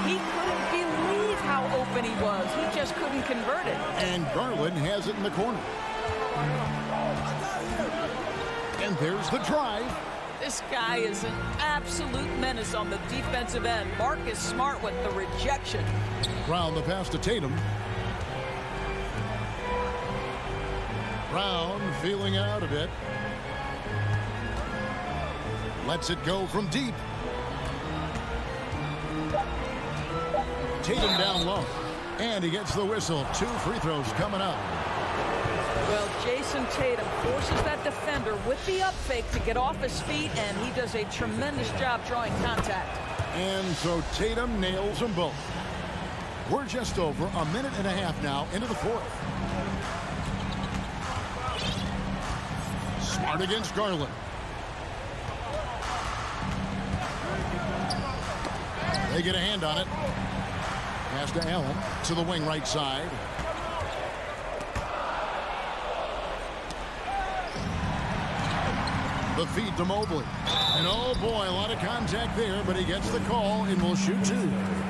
He couldn't believe how open he was. He just couldn't convert it. And Garland has it in the corner. And there's the drive. This guy is an absolute menace on the defensive end. Marcus Smart with the rejection. Brown the pass to Tatum. Brown feeling out a bit. Lets it go from deep. Tatum down low. And he gets the whistle. 2 free throws coming up. Well, Jason Tatum forces that defender with the up fake to get off his feet, and he does a tremendous job drawing contact. And so Tatum nails them both. We're just over a minute and a half now into the fourth. Smart against Garland. They get a hand on it. Pass to Allen to the wing right side. The feed to Mobley. And oh boy, a lot of contact there, but he gets the call and will shoot 2.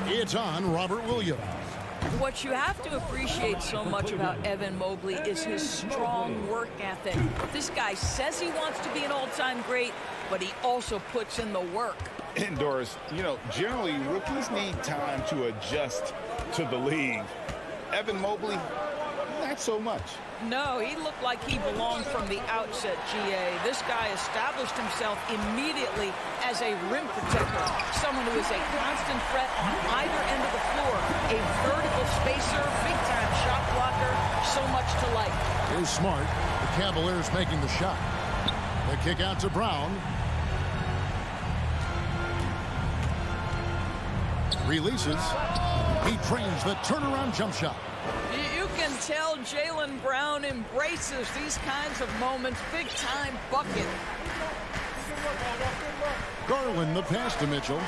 It's on Robert Williams. What you have to appreciate so much about Evan Mobley is his strong work ethic. This guy says he wants to be an all-time great, but he also puts in the work. And Doris, you know, generally rookies need time to adjust to the league. Evan Mobley, not so much. No, he looked like he belonged from the outset, GA. This guy established himself immediately as a rim protector, someone who is a constant threat on either end of the floor, a vertical spacer, big-time shot blocker, so much to like. Here's Smart. The Cavaliers making the shot. The kick out to Brown. Releases. He trains the turnaround jump shot. You can tell Jaylen Brown embraces these kinds of moments. Big-time bucket. Garland the pass to Mitchell.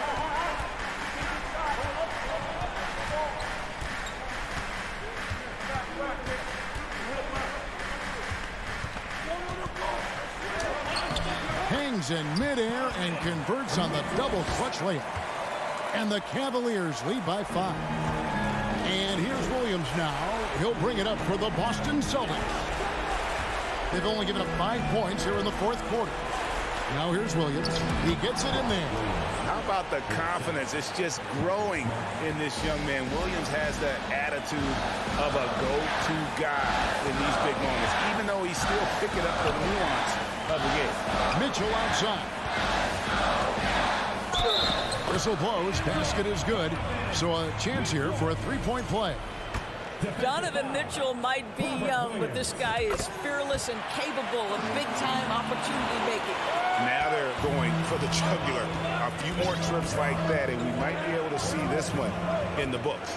Hangs in midair and converts on the double clutch layup. And the Cavaliers lead by 5. And here's Williams now. He'll bring it up for the Boston Celtics. They've only given up 5 points here in the fourth quarter. Now here's Williams. He gets it in there. How about the confidence? It's just growing in this young man. Williams has that attitude of a go-to guy in these big moments, even though he's still picking up the nuance of the game. Mitchell outside. Whistle blows. Basket is good. So a chance here for a 3-point play. Donovan Mitchell might be young, but this guy is fearless and capable of big-time opportunity making. Now they're going for the jugular. A few more trips like that, and we might be able to see this one in the books.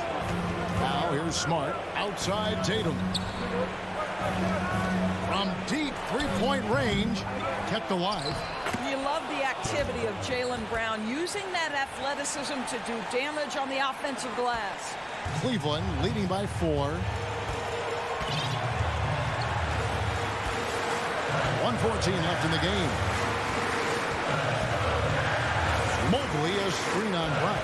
Now here's Smart. Outside Tatum. From deep 3-point range. Kept alive. You love the activity of Jaylen Brown, using that athleticism to do damage on the offensive glass. Cleveland leading by 4. 1:14 left in the game. Mobley a screen on Brown.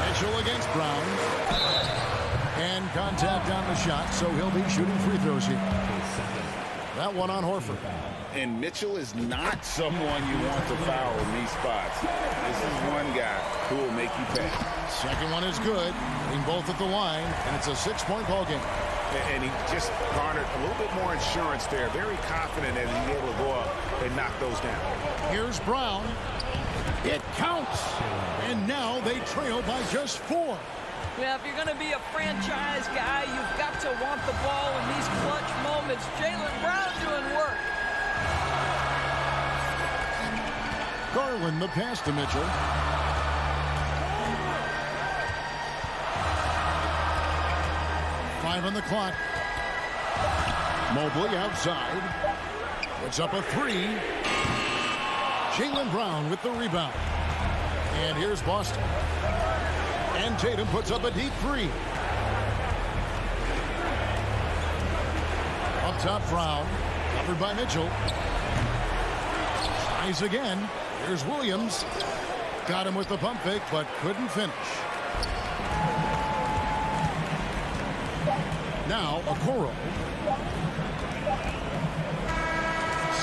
Mitchell against Brown. And contact on the shot, so he'll be shooting free throws here. That one on Horford. And Mitchell is not someone you want to foul in these spots. This is one guy who will make you pay. Second one is good. Hitting both at the line, and it's a 6-point ball game. And he just garnered a little bit more insurance there. Very confident that he's able to go up and knock those down. Here's Brown. It counts. And now they trail by just 4. Yeah, if you're going to be a franchise guy, you've got to want the ball in these clutch moments. Jaylen Brown doing work. Garland the pass to Mitchell. Five on the clock. Mobley outside. Puts up a 3. Jaylen Brown with the rebound. And here's Boston. And Tatum puts up a deep 3. Up top, Brown. Covered by Mitchell. Tries again. Here's Williams. Got him with the pump fake, but couldn't finish. Now, Okoro.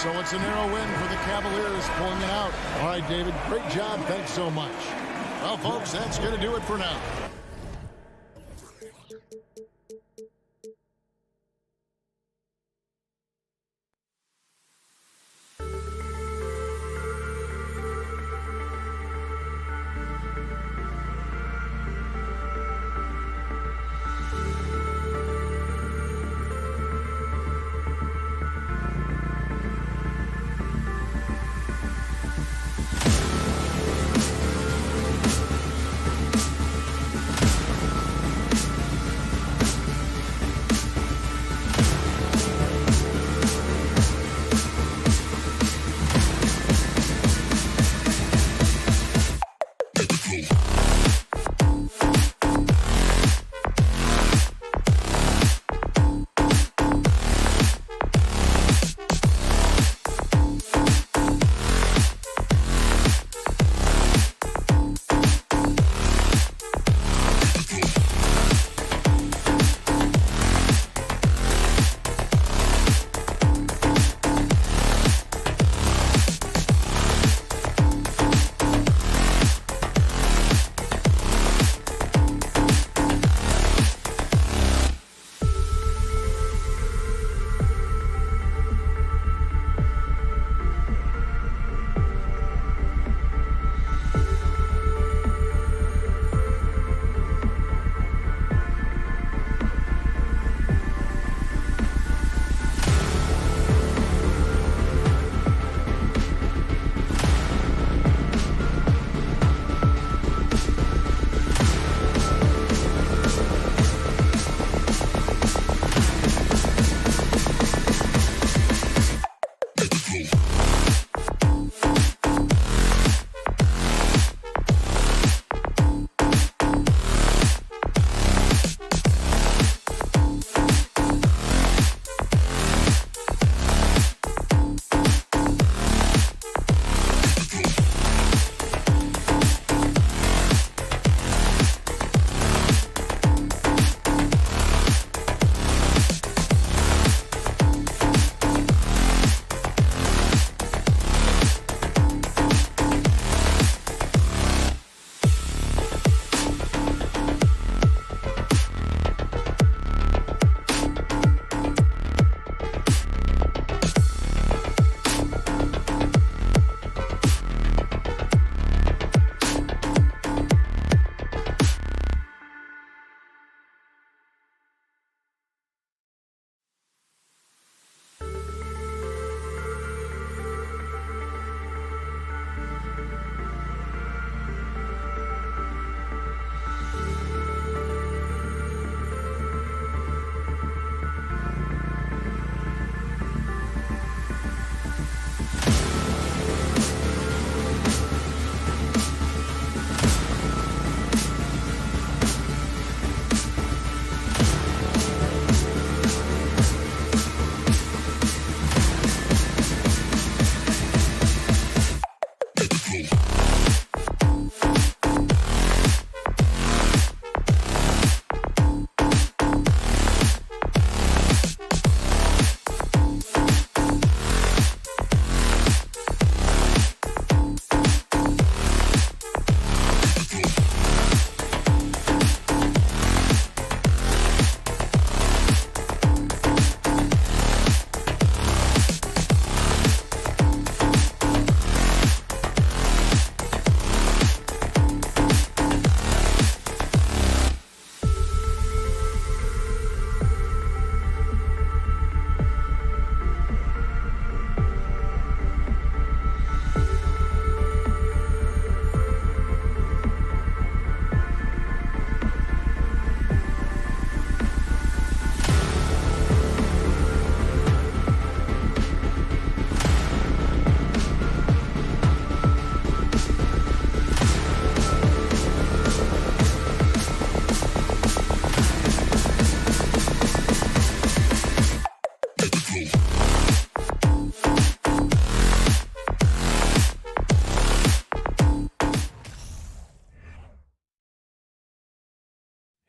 So it's a narrow win for the Cavaliers, pulling it out. All right, David, great job. Thanks so much. Well, folks, that's going to do it for now.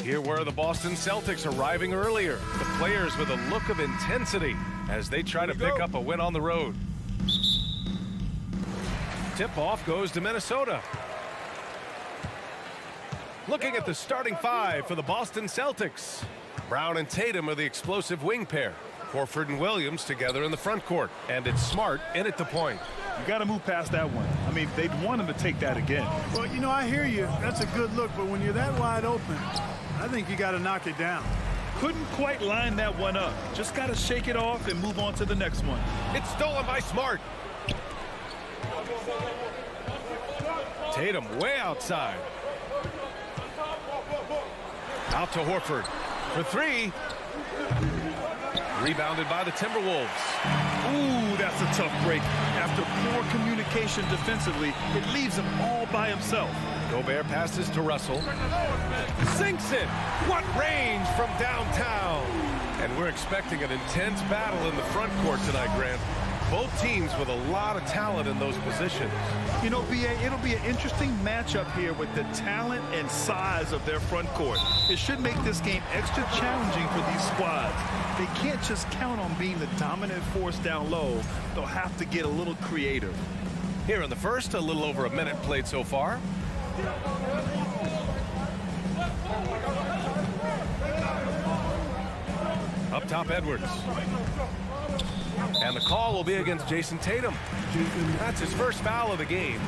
Here were the Boston Celtics arriving earlier. The players with a look of intensity as they try to pick up a win on the road. Tip-off goes to Minnesota. Looking at the starting five for the Boston Celtics. Brown and Tatum are the explosive wing pair. Horford and Williams together in the front court. And it's Smart in at the point. You got to move past that one. I mean, they'd want him to take that again. Well, you know, I hear you. That's a good look, but when you're that wide open, I think you got to knock it down. Couldn't quite line that one up. Just got to shake it off and move on to the next one. It's stolen by Smart. Tatum way outside. Out to Horford for three. Rebounded by the Timberwolves. Ooh, that's a tough break. After poor communication defensively, it leaves him all by himself. Gobert passes to Russell. Sinks it. What range from downtown. And we're expecting an intense battle in the front court tonight, Grant. Both teams with a lot of talent in those positions. You know, B.A., it'll be an interesting matchup here with the talent and size of their front court. It should make this game extra challenging for these squads. They can't just count on being the dominant force down low. They'll have to get a little creative. Here in the first, a little over a minute played so far. Up top, Edwards. And the call will be against Jason Tatum. That's his first foul of the game.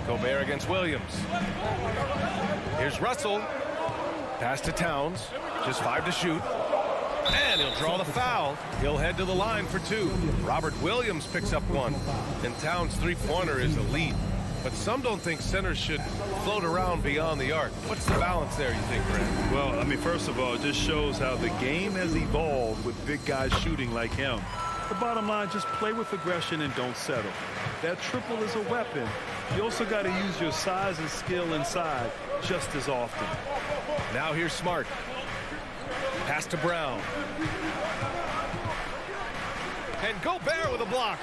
Gobert against Williams. Here's Russell. Pass to Towns. Just 5 to shoot. And he'll draw the foul. He'll head to the line for 2. Robert Williams picks up 1. And Towns' three-pointer is elite. But some don't think centers should float around beyond the arc. What's the balance there, you think, Grant? Well, I mean, first of all, it just shows how the game has evolved with big guys shooting like him. The bottom line, just play with aggression and don't settle. That triple is a weapon. You also got to use your size and skill inside just as often. Now here's Smart. Pass to Brown. And Gobert with a block.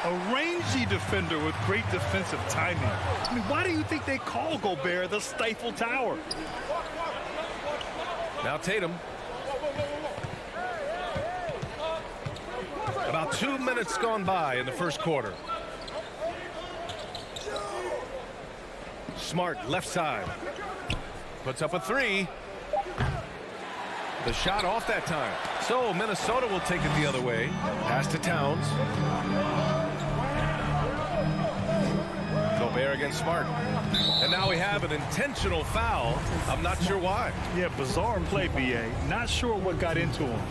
A rangy defender with great defensive timing. I mean, why do you think they call Gobert the Stifle Tower? Now Tatum. About 2 minutes gone by in the first quarter. Smart left side. Puts up a 3. The shot off that time. So Minnesota will take it the other way. Pass to Towns. Gobert against Smart. And now we have an intentional foul. I'm not sure why. Yeah, bizarre play, B.A. Not sure what got into him.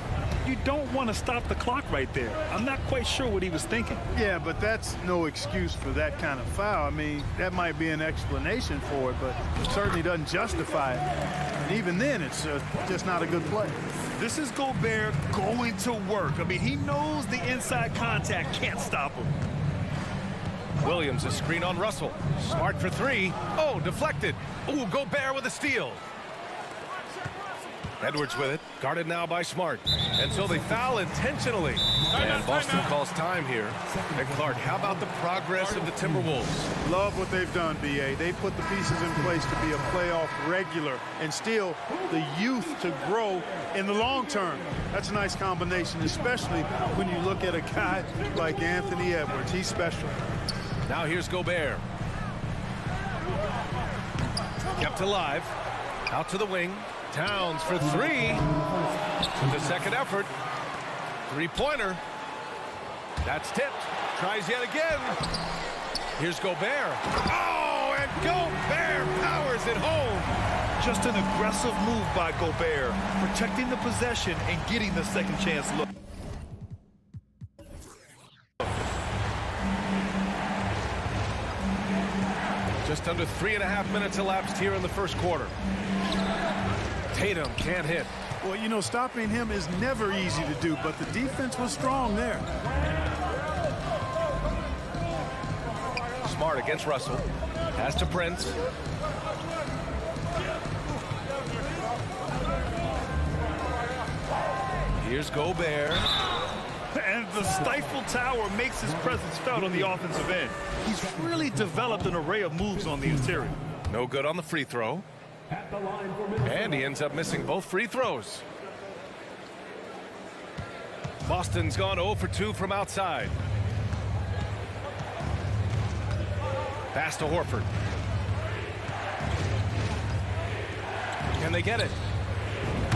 You don't want to stop the clock right there. I'm not quite sure what he was thinking. Yeah, but that's no excuse for that kind of foul. I mean, that might be an explanation for it, but it certainly doesn't justify it. And even then, it's just not a good play. This is Gobert going to work. I mean, he knows the inside contact can't stop him. Williams, a screen on Russell. Smart for 3. Oh, deflected. Ooh, Gobert with a steal. Edwards with it, guarded now by Smart. And so they foul intentionally. And Boston calls time here. And Clark, how about the progress of the Timberwolves? Love what they've done, B.A. They put the pieces in place to be a playoff regular and still the youth to grow in the long term. That's a nice combination, especially when you look at a guy like Anthony Edwards. He's special. Now here's Gobert. Kept alive. Out to the wing. Towns for 3. The second effort. 3-pointer. That's tipped. Tries yet again. Here's Gobert. Oh, and Gobert powers it home. Just an aggressive move by Gobert, protecting the possession and getting the second chance look. Just under 3.5 minutes elapsed here in the first quarter. Tatum can't hit. Well, you know, stopping him is never easy to do, but the defense was strong there. Smart against Russell. Pass to Prince. Here's Gobert. And the stifle tower makes his presence felt on the offensive end. He's really developed an array of moves on the interior. No good on the free throw. And he ends up missing both free throws. Boston's gone 0 for 2 from outside. Pass to Horford. Can they get it?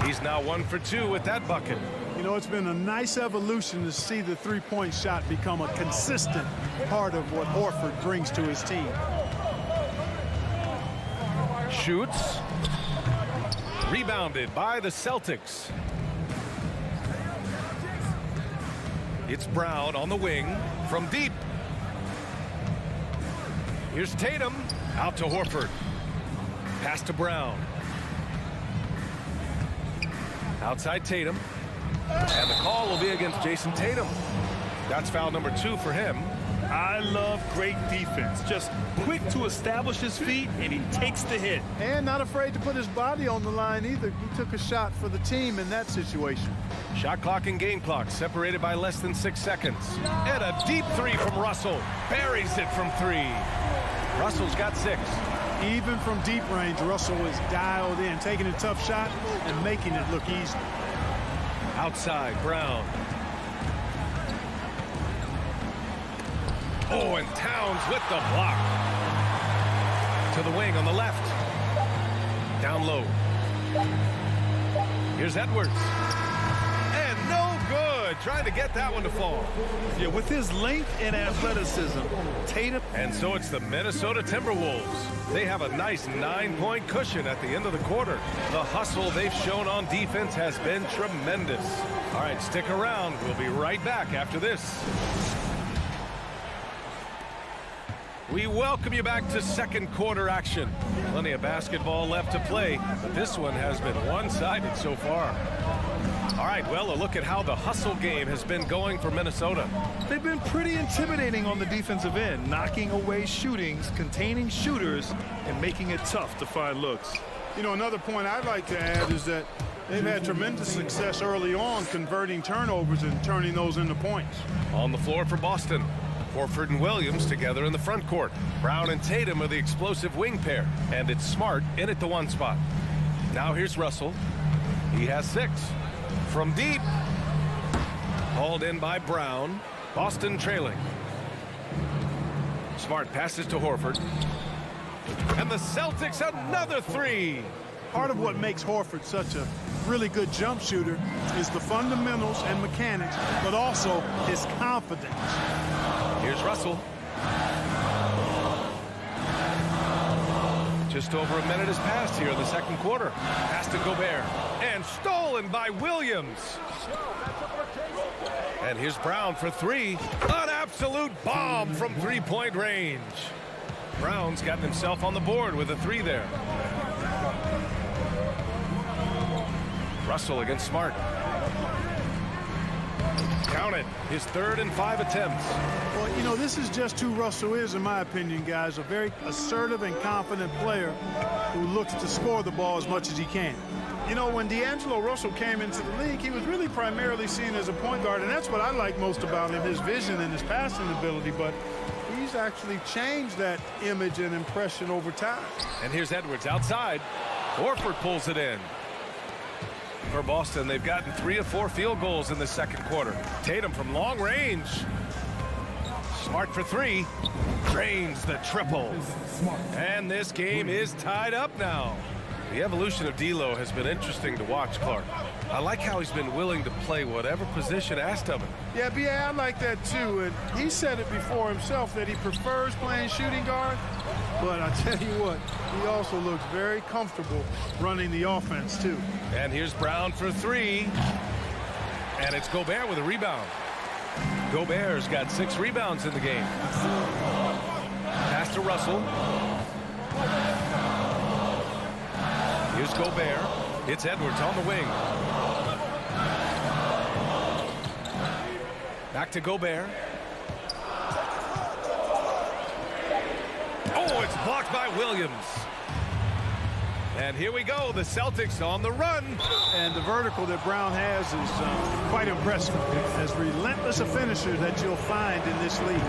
He's now 1 for 2 with that bucket. You know, it's been a nice evolution to see the three-point shot become a consistent part of what Horford brings to his team. Shoots. Rebounded by the Celtics. It's Brown on the wing from deep. Here's Tatum. Out to Horford. Pass to Brown. Outside Tatum. And the call will be against Jason Tatum. That's foul number 2 for him. I love great defense. Just quick to establish his feet, and he takes the hit. And not afraid to put his body on the line either. He took a shot for the team in that situation. Shot clock and game clock separated by less than 6 seconds. And a deep 3 from Russell. Buries it from 3. Russell's got 6. Even from deep range, Russell is dialed in, taking a tough shot and making it look easy. Outside, Brown. Oh, and Towns with the block. To the wing on the left. Down low. Here's Edwards. And no good. Trying to get that one to fall. Yeah, with his length and athleticism, Tatum. And so it's the Minnesota Timberwolves. They have a nice 9-point cushion at the end of the quarter. The hustle they've shown on defense has been tremendous. All right, stick around. We'll be right back after this. We welcome you back to second quarter action. Plenty of basketball left to play, but this one has been one-sided so far. All right, well, a look at how the hustle game has been going for Minnesota. They've been pretty intimidating on the defensive end, knocking away shootings, containing shooters, and making it tough to find looks. You know, another point I'd like to add is that they've had tremendous success early on converting turnovers and turning those into points. On the floor for Boston, Horford and Williams together in the front court. Brown and Tatum are the explosive wing pair, and it's Smart in at the 1 spot. Now here's Russell. He has 6. From deep. Hauled in by Brown. Boston trailing. Smart passes to Horford. And the Celtics another 3. Part of what makes Horford such a really good jump shooter is the fundamentals and mechanics, but also his confidence. Here's Russell. Just over a minute has passed here in the second quarter. Pass to Gobert. And stolen by Williams. And here's Brown for 3. An absolute bomb from 3-point range. Brown's gotten himself on the board with a 3 there. Russell against Smart. Count it. His 3rd and 5 attempts. Well, you know, this is just who Russell is, in my opinion, guys. A very assertive and confident player who looks to score the ball as much as he can. You know, when D'Angelo Russell came into the league, he was really primarily seen as a point guard, and that's what I like most about him, his vision and his passing ability. But he's actually changed that image and impression over time. And here's Edwards outside. Horford pulls it in. For Boston, they've gotten 3 of 4 field goals in the second quarter. Tatum from long range. Smart for 3. Drains the triple. And this game is tied up now. The evolution of D'Lo has been interesting to watch, Clark. I like how he's been willing to play whatever position asked of him. Yeah, B.A., I like that too. And he said it before himself that he prefers playing shooting guard. But I tell you what, he also looks very comfortable running the offense too. And here's Brown for 3. And it's Gobert with a rebound. Gobert's got 6 rebounds in the game. Pass to Russell. Here's Gobert. It's Edwards on the wing. Back to Gobert. Oh, it's blocked by Williams. And here we go, the Celtics on the run. And the vertical that Brown has is quite impressive. As relentless a finisher that you'll find in this league.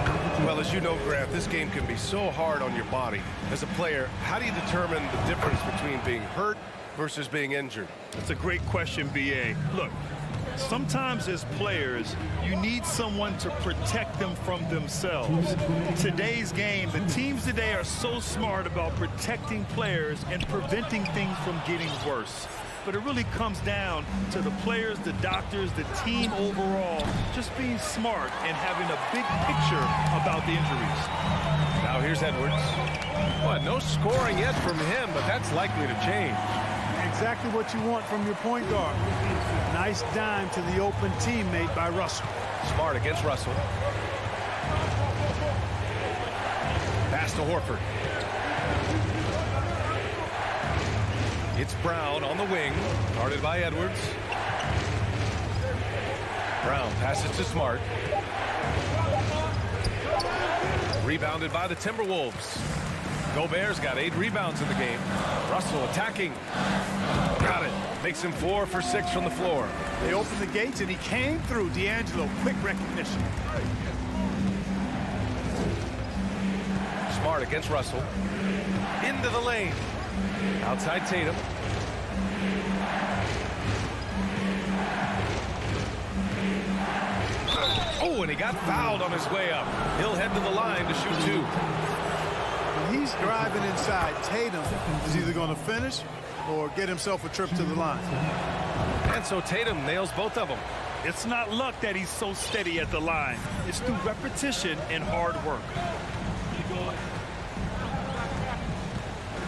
Well, as you know, Grant, this game can be so hard on your body. As a player, how do you determine the difference between being hurt versus being injured? That's a great question, B.A. Look, sometimes as players, you need someone to protect them from themselves. Today's game, the teams today are so smart about protecting players and preventing things from getting worse. But it really comes down to the players, the doctors, the team overall, just being smart and having a big picture about the injuries. Now here's Edwards. Well, no scoring yet from him, but that's likely to change. Exactly what you want from your point guard. Nice dime to the open teammate by Russell. Smart against Russell. Pass to Horford. It's Brown on the wing, guarded by Edwards. Brown passes to Smart. Rebounded by the Timberwolves. Gobert's got 8 rebounds in the game. Russell attacking. Got it. Makes him 4 for 6 from the floor. They opened the gates and he came through. D'Angelo, quick recognition. Smart against Russell. Into the lane. Outside Tatum. Oh, and he got fouled on his way up. He'll head to the line to shoot 2. When he's driving inside, Tatum is either going to finish or get himself a trip to the line. And so Tatum nails both of them. It's not luck that he's so steady at the line. It's through repetition and hard work.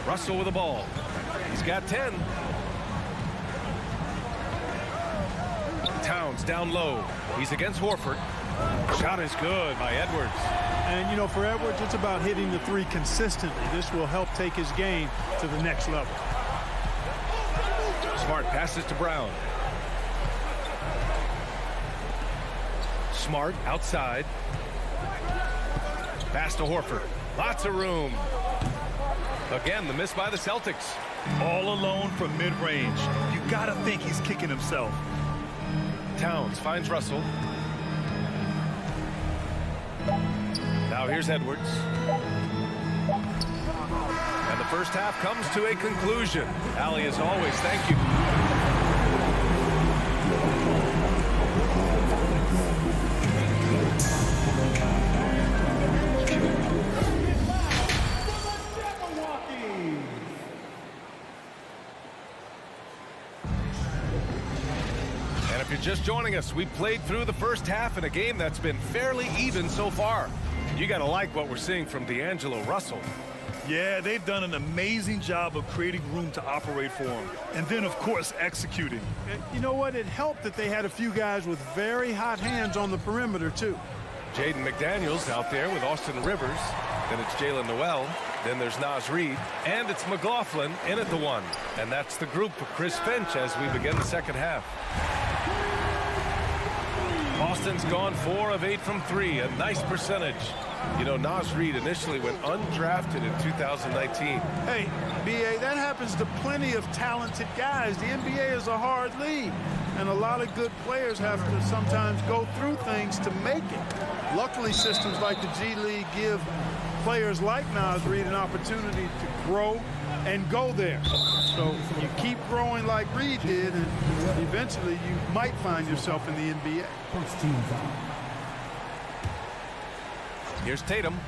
Russell with the ball. He's got 10. Towns down low. He's against Horford. Shot is good by Edwards. And, you know, for Edwards, it's about hitting the 3 consistently. This will help take his game to the next level. Smart passes to Brown. Smart outside. Pass to Horford. Lots of room. Again, the miss by the Celtics. All alone from mid-range. You gotta think he's kicking himself. Towns finds Russell. Now here's Edwards. And the first half comes to a conclusion. Allie, as always, thank you. And if you're just joining us, we played through the first half in a game that's been fairly even so far. You got to like what we're seeing from D'Angelo Russell. Yeah, they've done an amazing job of creating room to operate for him. And then, of course, executing. You know what? It helped that they had a few guys with very hot hands on the perimeter, too. Jaden McDaniels out there with Austin Rivers. Then it's Jalen Noel. Then there's Naz Reid. And it's McLaughlin in at the 1. And that's the group for Chris Finch as we begin the second half. Boston's gone 4 of 8 from 3, a nice percentage. You know, Naz Reid initially went undrafted in 2019. Hey, B.A., that happens to plenty of talented guys. The NBA is a hard league, and a lot of good players have to sometimes go through things to make it. Luckily, systems like the G League give players like Naz Reid an opportunity to grow and go there. So you keep growing like Reid did, and eventually you might find yourself in the NBA. First team foul. Here's Tatum.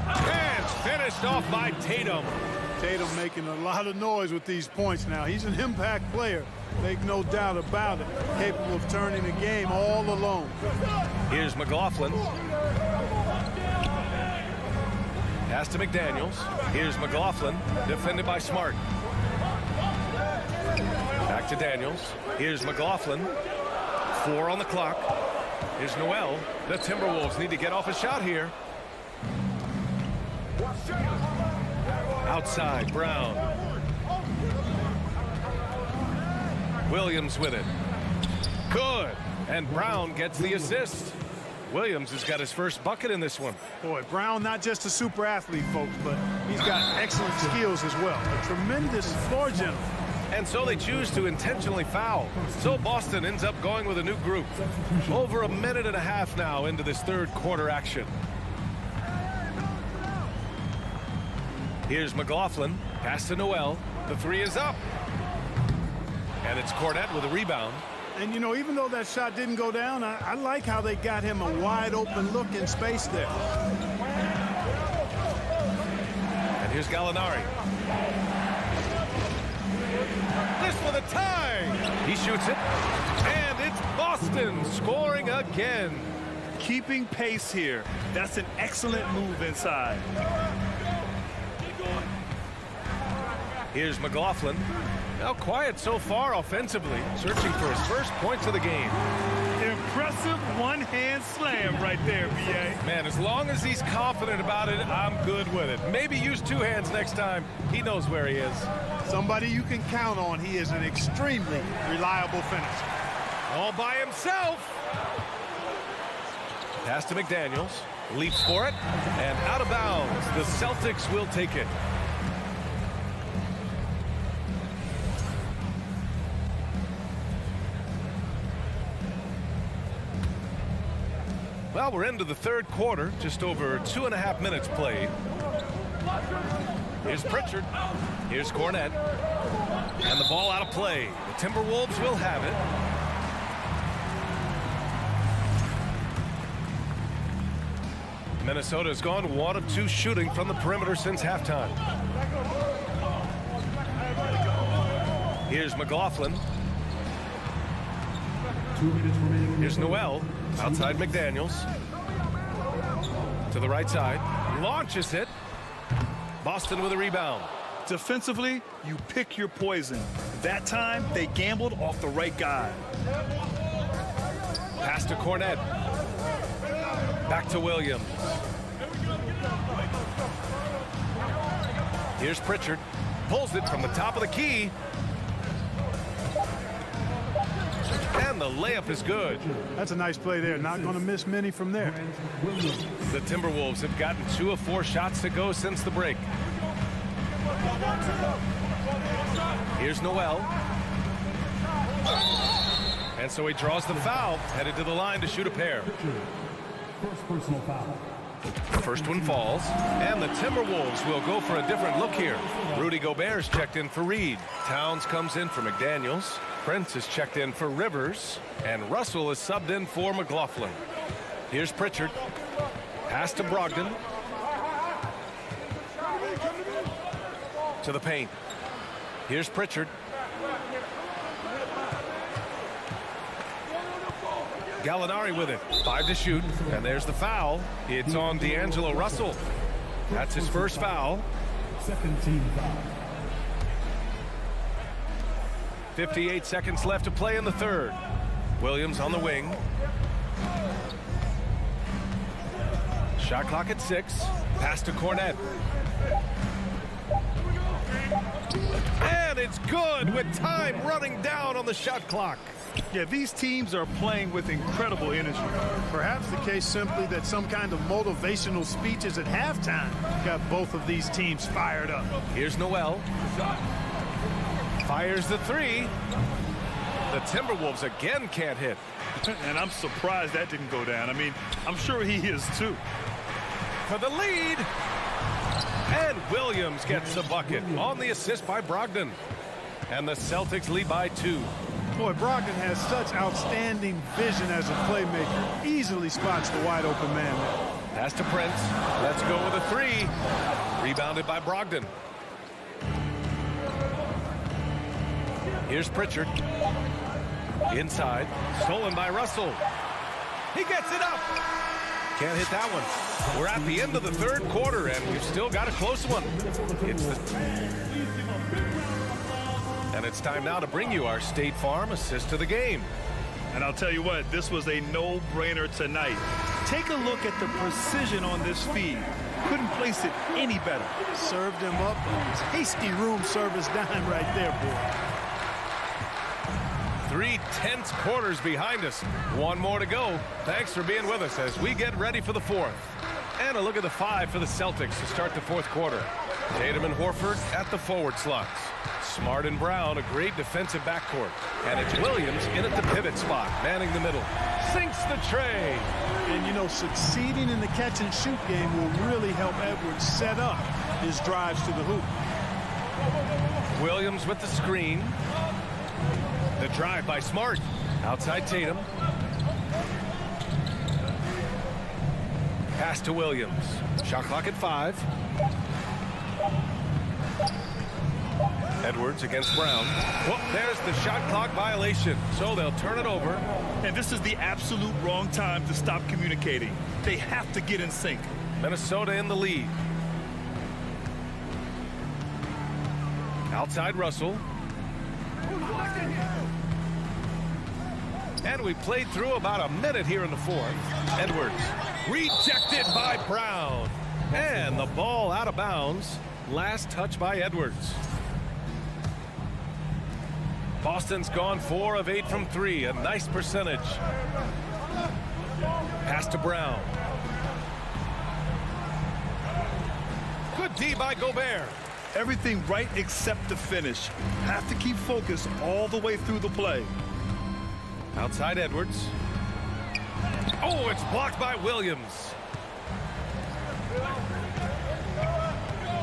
And finished off by Tatum. Tatum making a lot of noise with these points now. He's an impact player. Make no doubt about it. Capable of turning a game all alone. Here's McLaughlin. Pass to McDaniels. Here's McLaughlin, defended by Smart. Back to Daniels. Here's McLaughlin. 4 on the clock. Here's Noel. The Timberwolves need to get off a shot here. Outside, Brown. Williams with it. Good. And Brown gets the assist. Williams has got his first bucket in this one. Boy, Brown, not just a super athlete, folks, but he's got excellent skills as well. A tremendous floor general. And so they choose to intentionally foul. So Boston ends up going with a new group. Over a minute and a half now into this third quarter action. Here's McLaughlin. Pass to Noel. The three is up. And it's Cornette with a rebound. And, you know, even though that shot didn't go down, I like how they got him a wide open look in space there. And here's Gallinari. This for the tie. He shoots it. And it's Boston scoring again. Keeping pace here. That's an excellent move inside. Here's McLaughlin. Now quiet so far offensively, searching for his first points of the game. Impressive one-hand slam right there, B.A. Man, as long as he's confident about it, I'm good with it. Maybe use two hands next time. He knows where he is. Somebody you can count on. He is an extremely reliable finisher. All by himself. Pass to McDaniels. Leaps for it. And out of bounds. The Celtics will take it. Well, we're into the third quarter, just over 2.5 minutes played. Here's Pritchard. Here's Cornette. And the ball out of play. The Timberwolves will have it. Minnesota's gone 1 of 2 shooting from the perimeter since halftime. Here's McLaughlin. Here's Noel. Outside McDaniels. To the right side. Launches it. Boston with a rebound. Defensively, you pick your poison. That time, they gambled off the right guy. Pass to Cornette. Back to Williams. Here's Pritchard. Pulls it from the top of the key. And the layup is good. That's a nice play there. Not going to miss many from there. The Timberwolves have gotten 2 of 4 shots to go since the break. Here's Noel. And so he draws the foul, headed to the line to shoot a pair. First personal foul. The first one falls, and the Timberwolves will go for a different look here. Rudy Gobert's checked in for Reed. Towns comes in for McDaniels. Prince is checked in for Rivers, and Russell is subbed in for McLaughlin. Here's Pritchard. Pass to Brogdon. To the paint. Here's Pritchard. Gallinari with it. 5 to shoot, and there's the foul. It's on D'Angelo Russell. That's his first foul. Second team foul. 58 seconds left to play in the third. Williams on the wing. Shot clock at 6. Pass to Cornette. And it's good with time running down on the shot clock. Yeah, these teams are playing with incredible energy. Perhaps the case simply that some kind of motivational speeches at halftime got both of these teams fired up. Here's Noel. Fires the 3. The Timberwolves again can't hit. And I'm surprised that didn't go down. I mean, I'm sure he is too. For the lead. And Williams gets the bucket on the assist by Brogdon. And the Celtics lead by 2. Boy, Brogdon has such outstanding vision as a playmaker. Easily spots the wide open man there. Pass to Prince. Let's go with a 3. Rebounded by Brogdon. Here's Pritchard. Inside. Stolen by Russell. He gets it up. Can't hit that one. We're at the end of the third quarter, and we've still got a close one. And it's time now to bring you our State Farm assist to the game. And I'll tell you what, this was a no-brainer tonight. Take a look at the precision on this feed. Couldn't place it any better. Served him up a tasty room service dime right there, boy. 3 tense quarters behind us. One more to go. Thanks for being with us as we get ready for the fourth. And a look at the 5 for the Celtics to start the fourth quarter. Tatum and Horford at the forward slots. Smart and Brown, a great defensive backcourt. And it's Williams in at the pivot spot, manning the middle. Sinks the tray. And, you know, succeeding in the catch-and-shoot game will really help Edwards set up his drives to the hoop. Williams with the screen. The drive by Smart. Outside Tatum. Pass to Williams. Shot clock at 5. Edwards against Brown. Well, there's the shot clock violation, so they'll turn it over. And this is the absolute wrong time to stop communicating. They have to get in sync. Minnesota in the lead. Outside Russell. And we played through about a minute here in the fourth. Edwards rejected by Brown. And the ball out of bounds. Last touch by Edwards. Boston's gone 4 of 8 from 3. A nice percentage. Pass to Brown. Good D by Gobert. Everything right except the finish. Have to keep focused all the way through the play. Outside Edwards. Oh, it's blocked by Williams.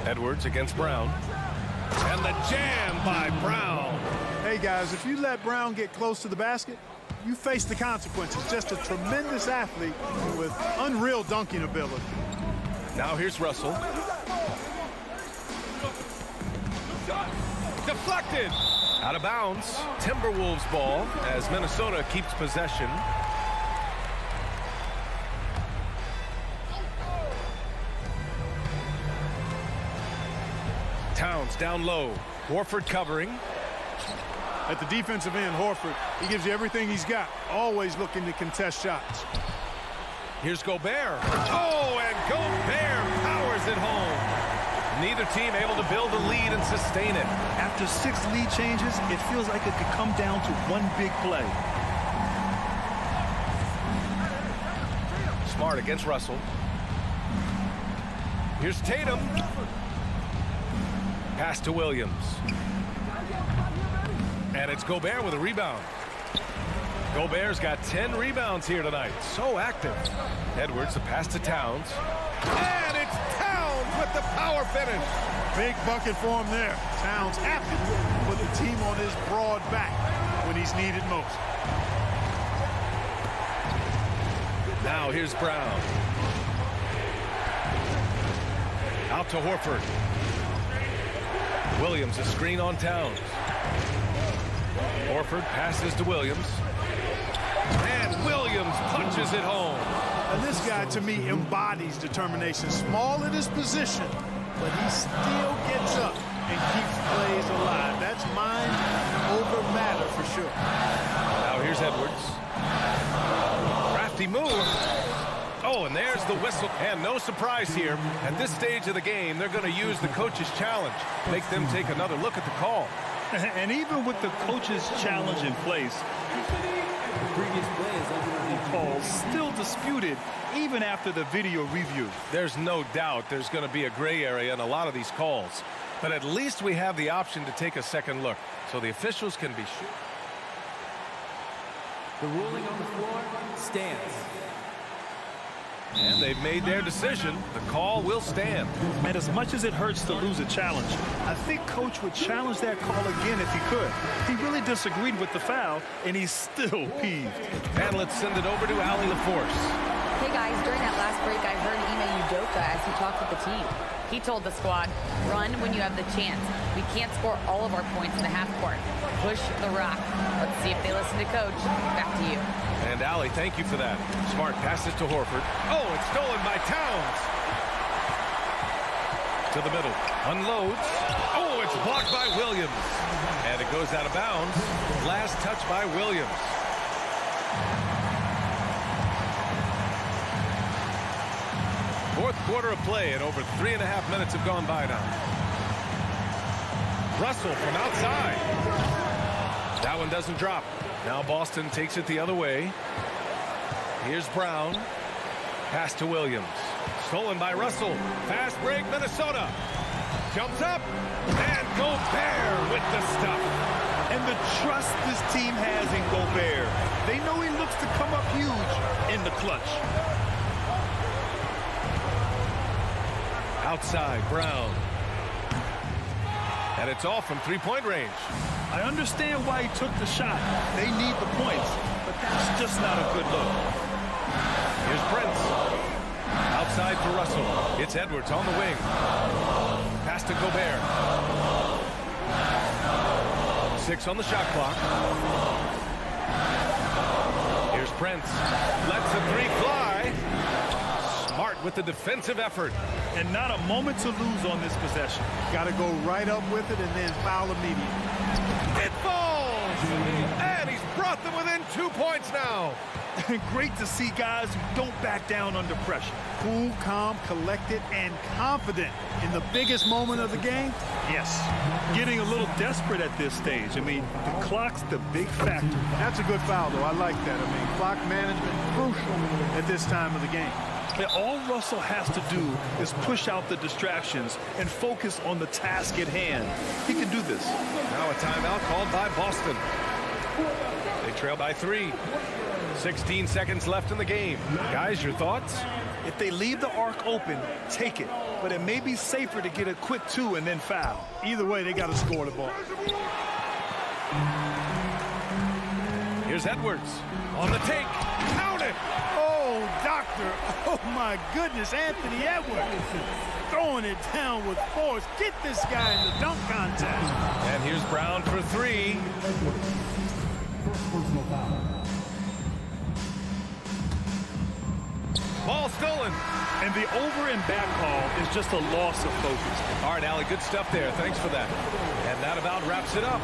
Edwards against Brown. And the jam by Brown. Hey, guys, if you let Brown get close to the basket, you face the consequences. Just a tremendous athlete with unreal dunking ability. Now here's Russell. Deflected. Out of bounds. Timberwolves ball as Minnesota keeps possession. Towns down low. Horford covering. At the defensive end, Horford, he gives you everything he's got. Always looking to contest shots. Here's Gobert. Oh, and Gobert powers it home. Neither team able to build a lead and sustain it. After 6 lead changes, it feels like it could come down to one big play. Smart against Russell. Here's Tatum. Pass to Williams. And it's Gobert with a rebound. Gobert's got 10 rebounds here tonight. So active. Edwards, the pass to Towns. And it's Towns with the power finish. Big bucket for him there. Towns happy to put the team on his broad back when he's needed most. Now here's Brown. Out to Horford. Williams, a screen on Towns. Horford passes to Williams. And Williams punches it home. And this guy, to me, embodies determination. Small in his position, but he still gets up and keeps plays alive. That's mind over matter for sure. Now here's Edwards. Crafty move. Oh, and there's the whistle. And no surprise here. At this stage of the game, they're going to use the coach's challenge. Make them take another look at the call. And even with the coach's challenge in place, the previous play is ultimately called, still disputed even after the video review. There's no doubt there's going to be a gray area in a lot of these calls. But at least we have the option to take a second look so the officials can be sure. The ruling on the floor stands. And they've made their decision. The call will stand. And as much as it hurts to lose a challenge, I think Coach would challenge that call again if he could. He really disagreed with the foul, and he's still peeved. And let's send it over to Allie LaForce. Hey guys, during that last break, I heard Ime Udoka as he talked with the team. He told the squad, run when you have the chance. We can't score all of our points in the half court. Push the rock. Let's see if they listen to Coach. Back to you. And Allie, thank you for that. Smart passes to Horford. Oh, it's stolen by Towns. To the middle. Unloads. Oh, it's blocked by Williams. And it goes out of bounds. Last touch by Williams. Fourth quarter of play, and over 3.5 minutes have gone by now. Russell from outside. That one doesn't drop. Now Boston takes it the other way. Here's Brown. Pass to Williams. Stolen by Russell. Fast break, Minnesota. Jumps up. And Gobert with the stuff. And the trust this team has in Gobert. They know he looks to come up huge in the clutch. Outside, Brown. And it's off from three-point range. I understand why he took the shot. They need the points, but that's just not a good look. Here's Prince. Outside for Russell. It's Edwards on the wing. Pass to Gobert. 6 on the shot clock. Here's Prince. Lets the three fly. Smart with the defensive effort. And not a moment to lose on this possession. Got to go right up with it and then foul immediately. It falls! And he's brought them within 2 points now. Great to see guys who don't back down under pressure. Cool, calm, collected, and confident in the biggest moment of the game. Yes, getting a little desperate at this stage. I mean, the clock's the big factor. That's a good foul, though. I like that. I mean, clock management crucial at this time of the game. And all Russell has to do is push out the distractions and focus on the task at hand. He can do this. Now a timeout called by Boston. They trail by 3. 16 seconds left in the game. Guys, your thoughts? If they leave the arc open, take it. But it may be safer to get a quick 2 and then foul. Either way, they got to score the ball. Here's Edwards on the take. Count it! Oh, doctor. Oh, my goodness. Anthony Edwards throwing it down with force. Get this guy in the dunk contest. And here's Brown for 3. Ball stolen. And the over and back call is just a loss of focus. All right, Allie, good stuff there. Thanks for that. And that about wraps it up.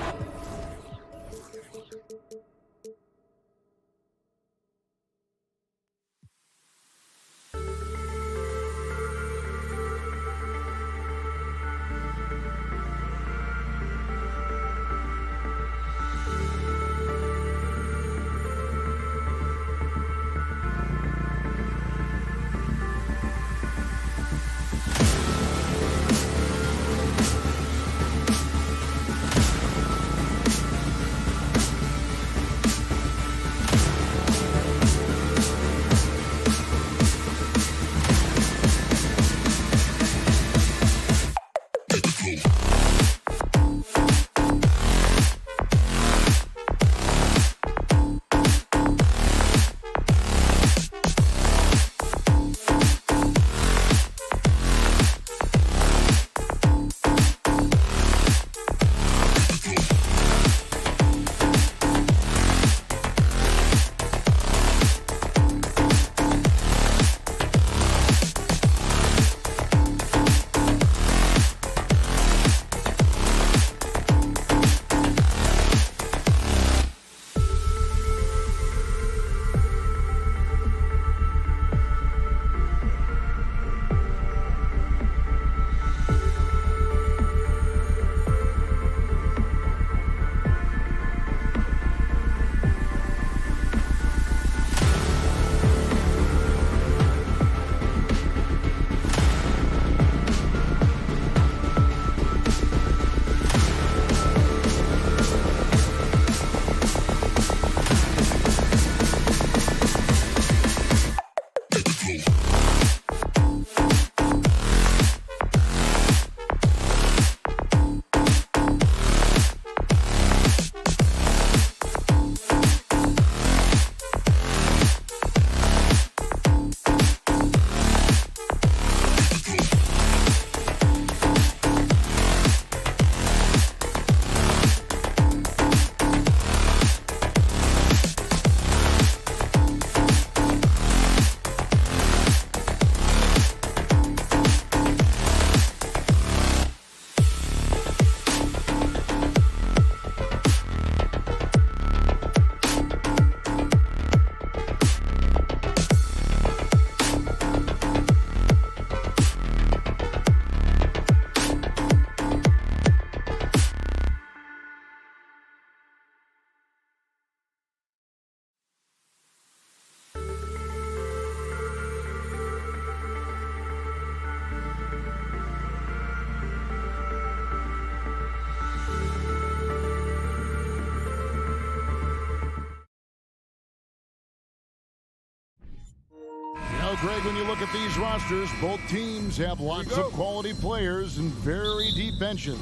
Greg, when you look at these rosters, both teams have lots of quality players and very deep benches.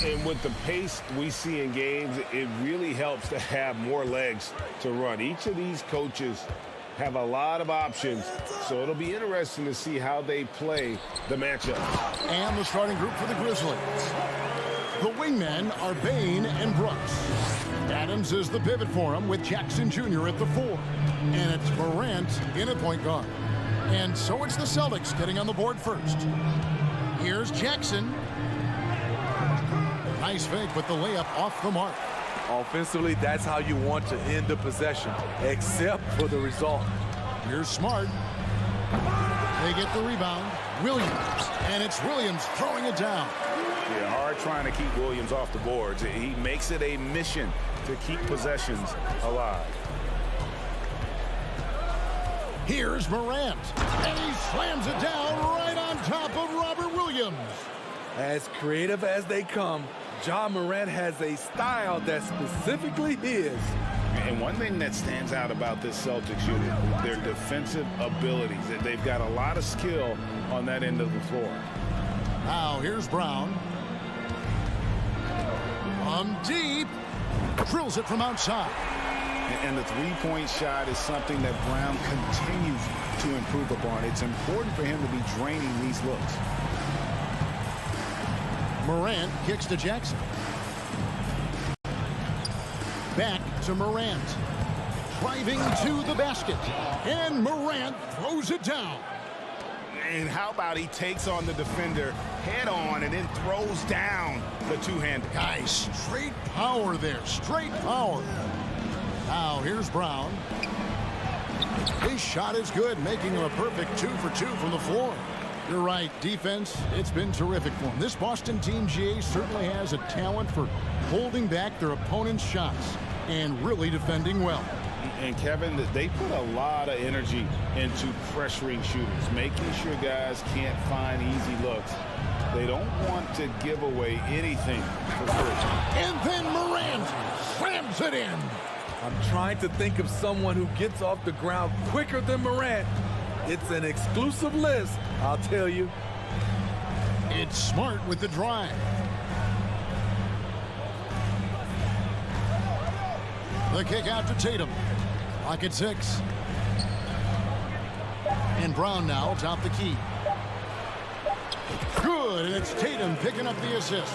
And with the pace we see in games, it really helps to have more legs to run. Each of these coaches have a lot of options, so it'll be interesting to see how they play the matchup. And the starting group for the Grizzlies. The wingmen are Bain and Brooks. Adams is the pivot for him with Jackson Jr. at the 4. And it's Morant in at point guard. And so it's the Celtics getting on the board first. Here's Jackson. Nice fake, but the layup off the mark. Offensively, that's how you want to end the possession, except for the result. Here's Smart. They get the rebound. Williams. And it's Williams throwing it down. Yeah, hard trying to keep Williams off the boards. He makes it a mission to keep possessions alive. Here's Morant. And he slams it down right on top of Robert Williams. As creative as they come, Ja Morant has a style that's specifically his. And one thing that stands out about this Celtics unit, their defensive abilities. They've got a lot of skill on that end of the floor. Now here's Brown. Deep. Drills it from outside. And the three-point shot is something that Brown continues to improve upon. It's important for him to be draining these looks. Morant kicks to Jackson. Back to Morant. Driving to the basket. And Morant throws it down. And how about he takes on the defender head on and then throws down the two-hander. Guys, straight power there. Straight power. Now here's Brown. His shot is good, making him a perfect 2 for 2 from the floor. You're right, defense, it's been terrific for him. This Boston team, GA, certainly has a talent for holding back their opponent's shots and really defending well. And Kevin, they put a lot of energy into pressuring shooters, making sure guys can't find easy looks. They don't want to give away anything for free. And then Morant slams it in. I'm trying to think of someone who gets off the ground quicker than Morant. It's an exclusive list, I'll tell you. It's Smart with the drive. The kick out to Tatum. Lock at 6. And Brown now top the key. Good, and it's Tatum picking up the assist.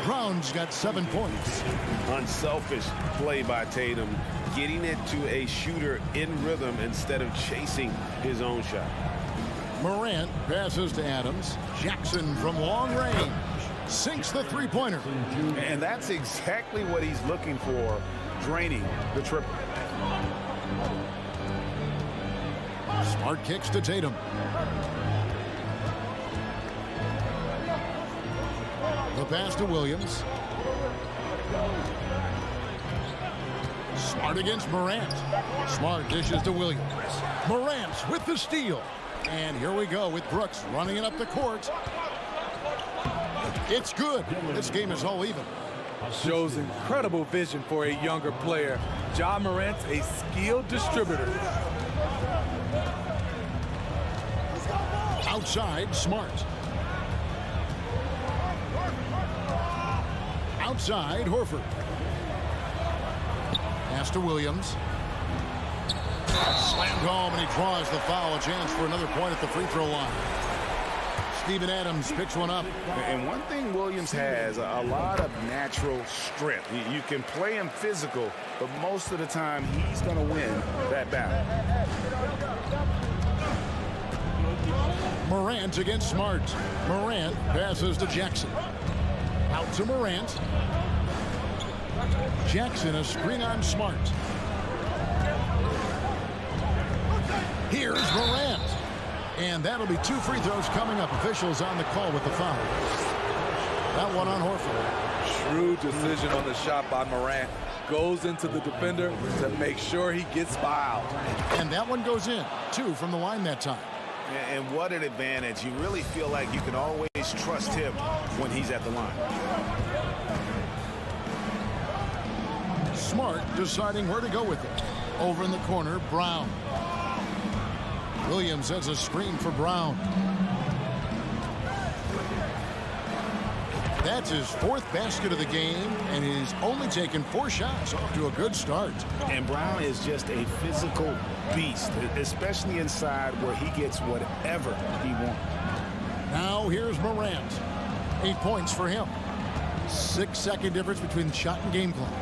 Brown's got 7 points. Unselfish play by Tatum, getting it to a shooter in rhythm instead of chasing his own shot. Morant passes to Adams. Jackson from long range sinks the three-pointer. And that's exactly what he's looking for, draining the triple. Smart kicks to Tatum. The pass to Williams. Smart against Morant. Smart dishes to Williams. Morant with the steal. And here we go with Brooks running it up the court. It's good. This game is all even. Shows incredible vision for a younger player. Ja Morant's a skilled distributor. Outside, Smart. Outside, Horford. Pass to Williams. Slammed home, and he draws the foul. A chance for another point at the free throw line. Steven Adams picks one up. And one thing Williams has, a lot of natural strength. You can play him physical, but most of the time he's going to win that battle. Morant against Smart. Morant passes to Jackson. Out to Morant. Jackson, a screen on Smart. Here's Morant. And that'll be 2 free throws coming up. Officials on the call with the foul. That one on Horford. Shrewd decision on the shot by Morant. Goes into the defender to make sure he gets fouled. And that one goes in. 2 from the line that time. And what an advantage. You really feel like you can always trust him when he's at the line. Smart deciding where to go with it. Over in the corner, Brown. Williams sets a screen for Brown. That's his 4th basket of the game, and he's only taken 4 shots. Off to a good start. And Brown is just a physical beast, especially inside where he gets whatever he wants. Now here's Morant. 8 points for him. 6-second difference between shot and game clock.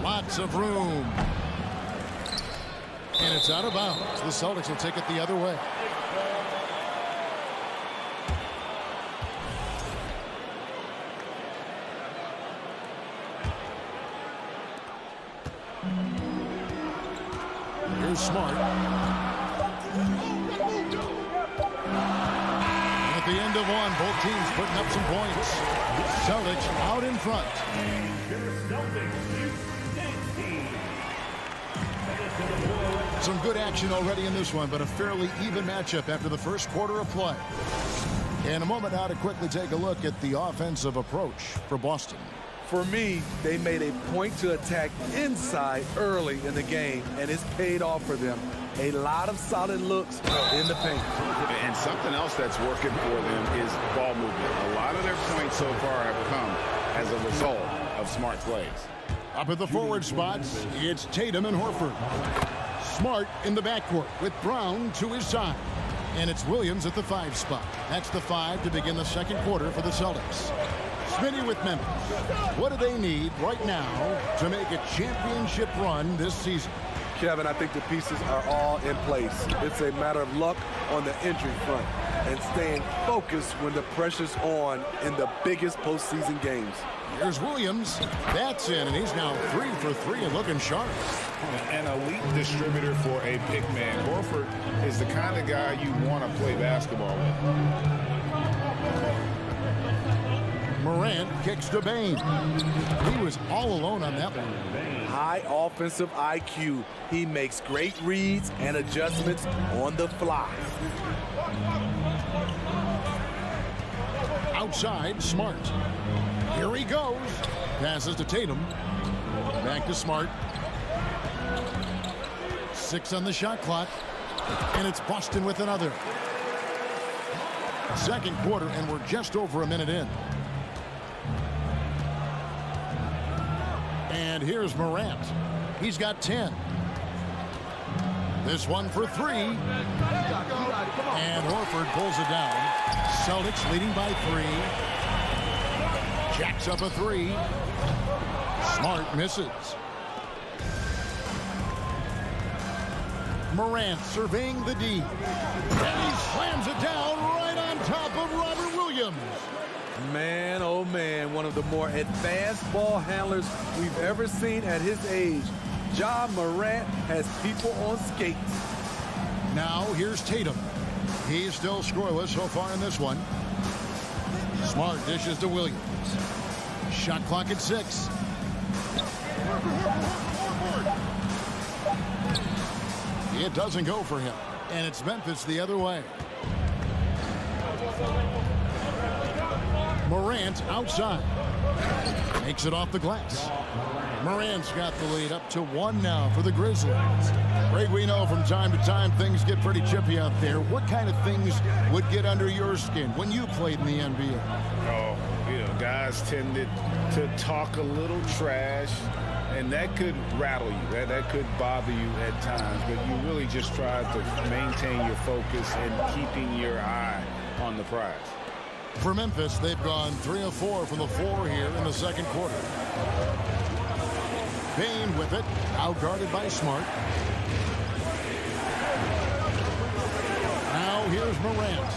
Lots of room. And it's out of bounds. The Celtics will take it the other way. Here's Smart. At the end of one, both teams putting up some points. Celtics out in front. Some good action already in this one, but a fairly even matchup after the first quarter of play. In a moment now to quickly take a look at the offensive approach for Boston. For me, they made a point to attack inside early in the game, and it's paid off for them. A lot of solid looks in the paint. And something else that's working for them is ball movement. A lot of their points so far have come as a result of smart plays. Up at the forward spots, it's Tatum and Horford. Smart in the backcourt with Brown to his side. And it's Williams at the 5 spot. That's the 5 to begin the second quarter for the Celtics. Smitty with Memphis. What do they need right now to make a championship run this season? Kevin, I think the pieces are all in place. It's a matter of luck on the injury front and staying focused when the pressure's on in the biggest postseason games. Here's Williams. That's in, and he's now 3 for 3 and looking sharp. An elite distributor for a big man. Horford is the kind of guy you want to play basketball with. Morant kicks to Bain. He was all alone on that one. High offensive IQ. He makes great reads and adjustments on the fly. Outside, Smart. Here he goes. Passes to Tatum. Back to Smart. 6 on the shot clock. And it's Boston with another. Second quarter, and we're just over a minute in. And here's Morant. He's got 10. This one for 3. And Horford pulls it down. Celtics leading by 3. Jacks up a 3. Smart misses. Morant surveying the D. And he slams it down right on top of Robert Williams. Man, oh man, one of the more advanced ball handlers we've ever seen at his age. Ja Morant has people on skates. Now here's Tatum. He's still scoreless so far in this one. Smart dishes to Williams. Shot clock at 6. It doesn't go for him. And it's Memphis the other way. Morant outside. Makes it off the glass. Morant's got the lead up to 1 now for the Grizzlies. Greg, we know from time to time things get pretty chippy out there. What kind of things would get under your skin when you played in the NBA? Oh, guys tended to talk a little trash, and that could rattle you. That could bother you at times, but you really just try to maintain your focus and keeping your eye on the prize. For Memphis, they've gone 3 of 4 from the floor here in the second quarter. Bain with it, outguarded by Smart. Now here's Morant.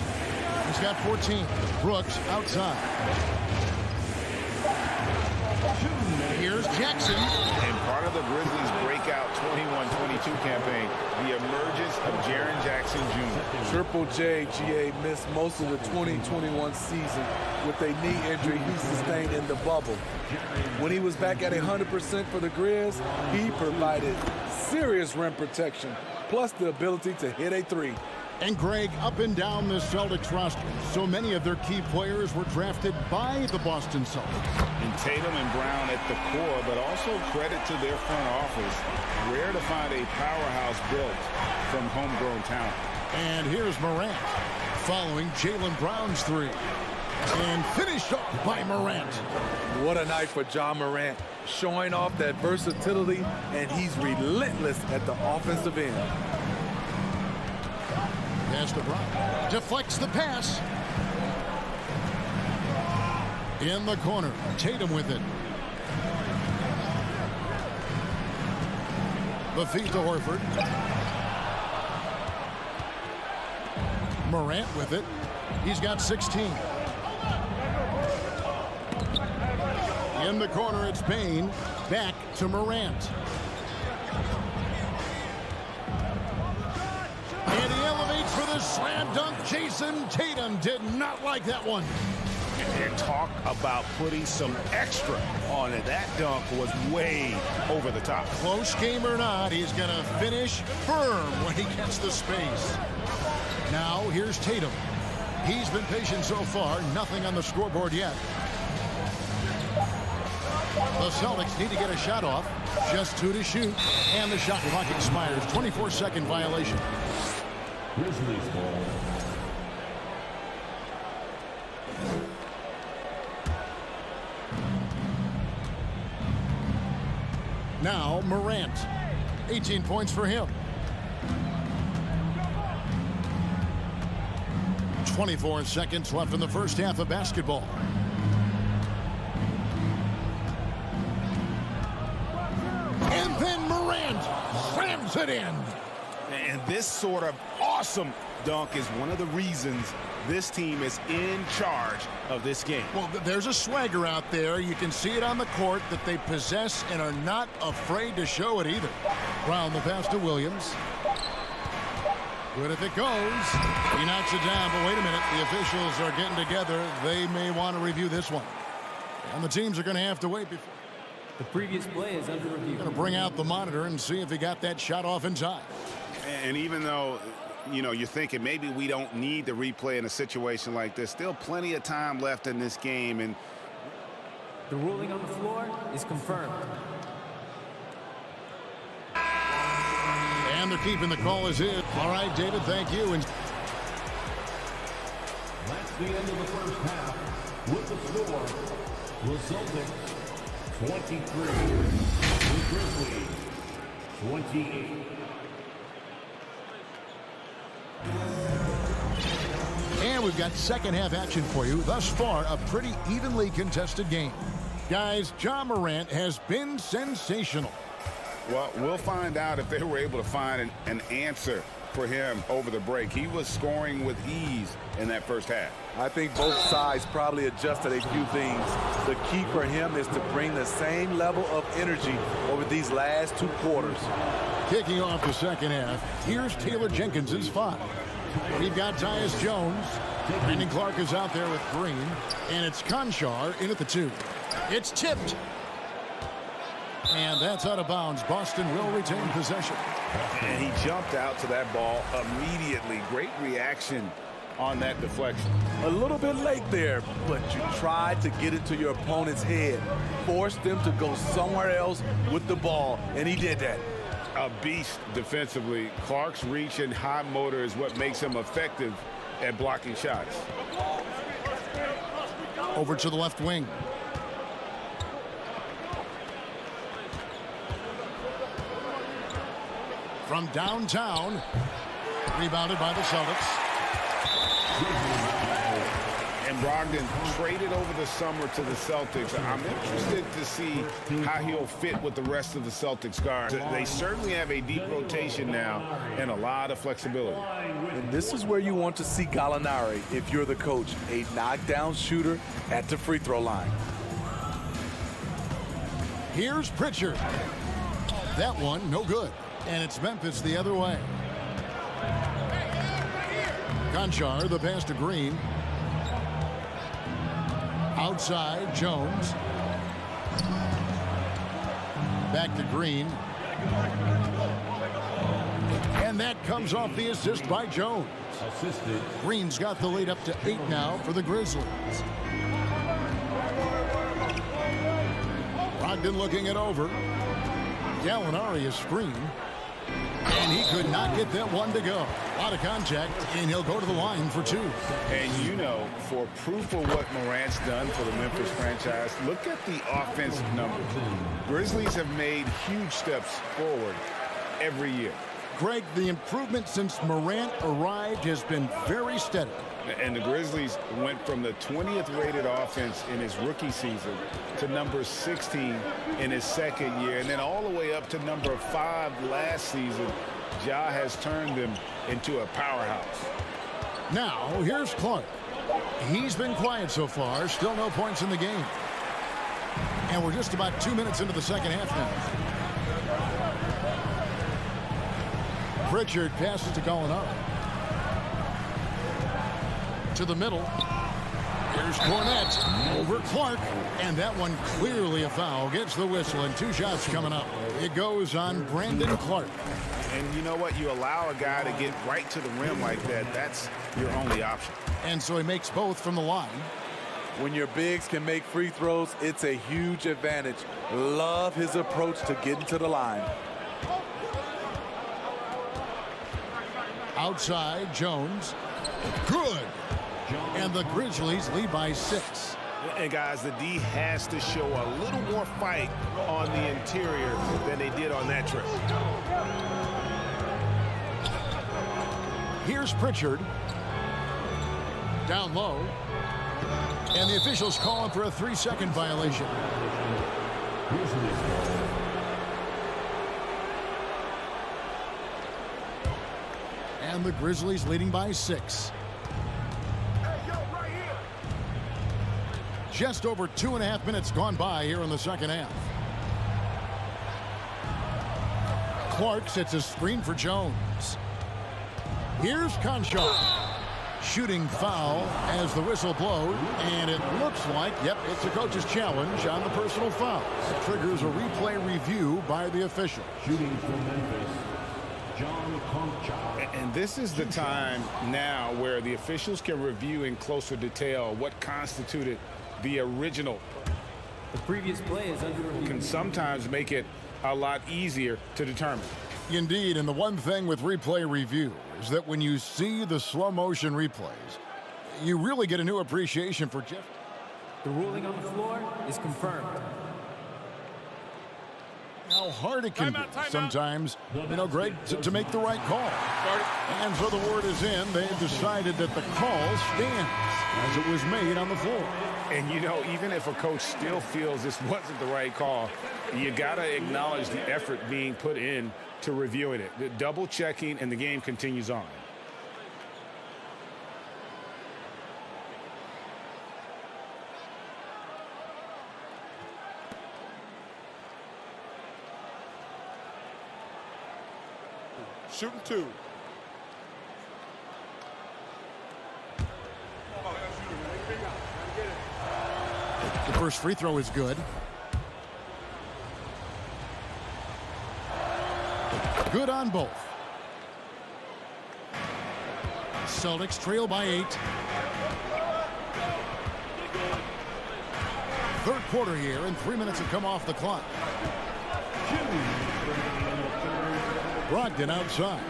He's got 14. Brooks outside. Here's Jackson. And part of the Grizzlies' breakout 21-22 campaign, the emergence of Jaren Jackson Jr. Triple J, GA, missed most of the 2021 season with a knee injury he sustained in the bubble. When he was back at 100% for the Grizz, he provided serious rim protection, plus the ability to hit a 3. And Greg, up and down the Celtics roster, so many of their key players were drafted by the Boston Celtics. And Tatum and Brown at the core, but also credit to their front office. Rare to find a powerhouse built from homegrown talent. And here's Morant, following Jaylen Brown's three. And finished off by Morant. What a night for John Morant, showing off that versatility, and he's relentless at the offensive end. Pass to Brown. Deflects the pass. In the corner, Tatum with it. The feed to Horford. Morant with it. He's got 16. In the corner, it's Payne. Back to Morant. And he elevates for the slam dunk. Jason Tatum did not like that one. And talk about putting some extra on it. That dunk was way over the top. Close game or not, he's going to finish firm when he gets the space. Now, here's Tatum. He's been patient so far. Nothing on the scoreboard yet. The Celtics need to get a shot off. Just 2 to shoot. And the shot clock expires. 24-second violation. Grizzlies ball. Now Morant. 18 points for him. 24 seconds left in the first half of basketball. And then Morant slams it in. And this sort of awesome dunk is one of the reasons this team is in charge of this game. Well, there's a swagger out there. You can see it on the court that they possess and are not afraid to show it either. Brown the pass to Williams. Good if it goes. He knocks it down, but wait a minute. The officials are getting together. They may want to review this one. And the teams are going to have to wait before. The previous play is under review. Going to bring out the monitor and see if he got that shot off in time. And even though, you know, you're thinking maybe we don't need the replay in a situation like this, still plenty of time left in this game. And the ruling on the floor is confirmed. And they're keeping the call as is. All right, David, thank you. And That's the end of the first half. With the score, the Celtics 23, the Grizzlies 28. And we've got second half action for you. Thus far, a pretty evenly contested game. Guys, John Morant has been sensational. well, we'll find out if they were able to find an answer for him over the break. He was scoring with ease in that first half. I think both sides probably adjusted a few things. The key for him is to bring the same level of energy over these last 2 quarters. Kicking off the second half, here's Taylor Jenkins's 5. We've got Tyus Jones. Brandon Clark is out there with Green. And it's Conchar in at the 2. It's tipped. And that's out of bounds. Boston will retain possession. And he jumped out to that ball immediately. Great reaction on that deflection. A little bit late there, but you tried to get it to your opponent's head. Forced them to go somewhere else with the ball, and he did that. A beast defensively. Clark's reach and high motor is what makes him effective at blocking shots. Over to the left wing. From downtown, rebounded by the Celtics. And Brogdon traded over the summer to the Celtics. I'm interested to see how he'll fit with the rest of the Celtics guards. They certainly have a deep rotation now and a lot of flexibility. And this is where you want to see Gallinari if you're the coach, a knockdown shooter at the free throw line. Here's Pritchard. That one, no good. And it's Memphis the other way. Conchar, the pass to Green. Outside, Jones. Back to Green. And that comes off the assist by Jones. Green's got the lead up to 8 now for the Grizzlies. Brogdon looking it over. Gallinari is screen. And he could not get that one to go. A lot of contact, and he'll go to the line for 2. And you know, for proof of what Morant's done for the Memphis franchise, look at the offensive numbers. Grizzlies have made huge steps forward every year. Greg, the improvement since Morant arrived has been very steady. And the Grizzlies went from the 20th rated offense in his rookie season to number 16 in his second year, and then all the way up to number 5 last season. Ja has turned them into a powerhouse. Now, here's Clark. He's been quiet so far, still no points in the game. And we're just about 2 minutes into the second half now. Pritchard passes to Gallinari. To the middle. Here's Cornette over Clark, and that one clearly a foul. Gets the whistle, and 2 shots coming up. It goes on Brandon Clark. And you know what? You allow a guy to get right to the rim like that. That's your only option. And so he makes both from the line. When your bigs can make free throws, it's a huge advantage. Love his approach to getting to the line. Outside, Jones. Good. And the Grizzlies lead by 6. And guys, the D has to show a little more fight on the interior than they did on that trip. Here's Pritchard. Down low. And the officials calling for a 3-second violation. And the Grizzlies leading by 6. Just over 2.5 minutes gone by here in the second half. Clark sets a screen for Jones. Here's Conchar. Shooting foul as the whistle blows, and it looks like, yep, it's a coach's challenge on the personal foul. It triggers a replay review by the official. Shooting from Memphis, John Conchar. And this is the time now where the officials can review in closer detail what constituted the original. The previous play is under review. Can sometimes make it a lot easier to determine. Indeed, and the one thing with replay review is that when you see the slow motion replays, you really get a new appreciation for Jeff. The ruling on the floor is confirmed. How hard it can be sometimes, you know, Greg, to make the right call. And so the word is in. They've decided that the call stands as it was made on the floor. And, you know, even if a coach still feels this wasn't the right call, you got to acknowledge the effort being put in to reviewing it. The double checking, and the game continues on. Shooting 2. The first free throw is good. Good on both. Celtics trail by 8. Third quarter here, and 3 minutes have come off the clock. Brogdon outside.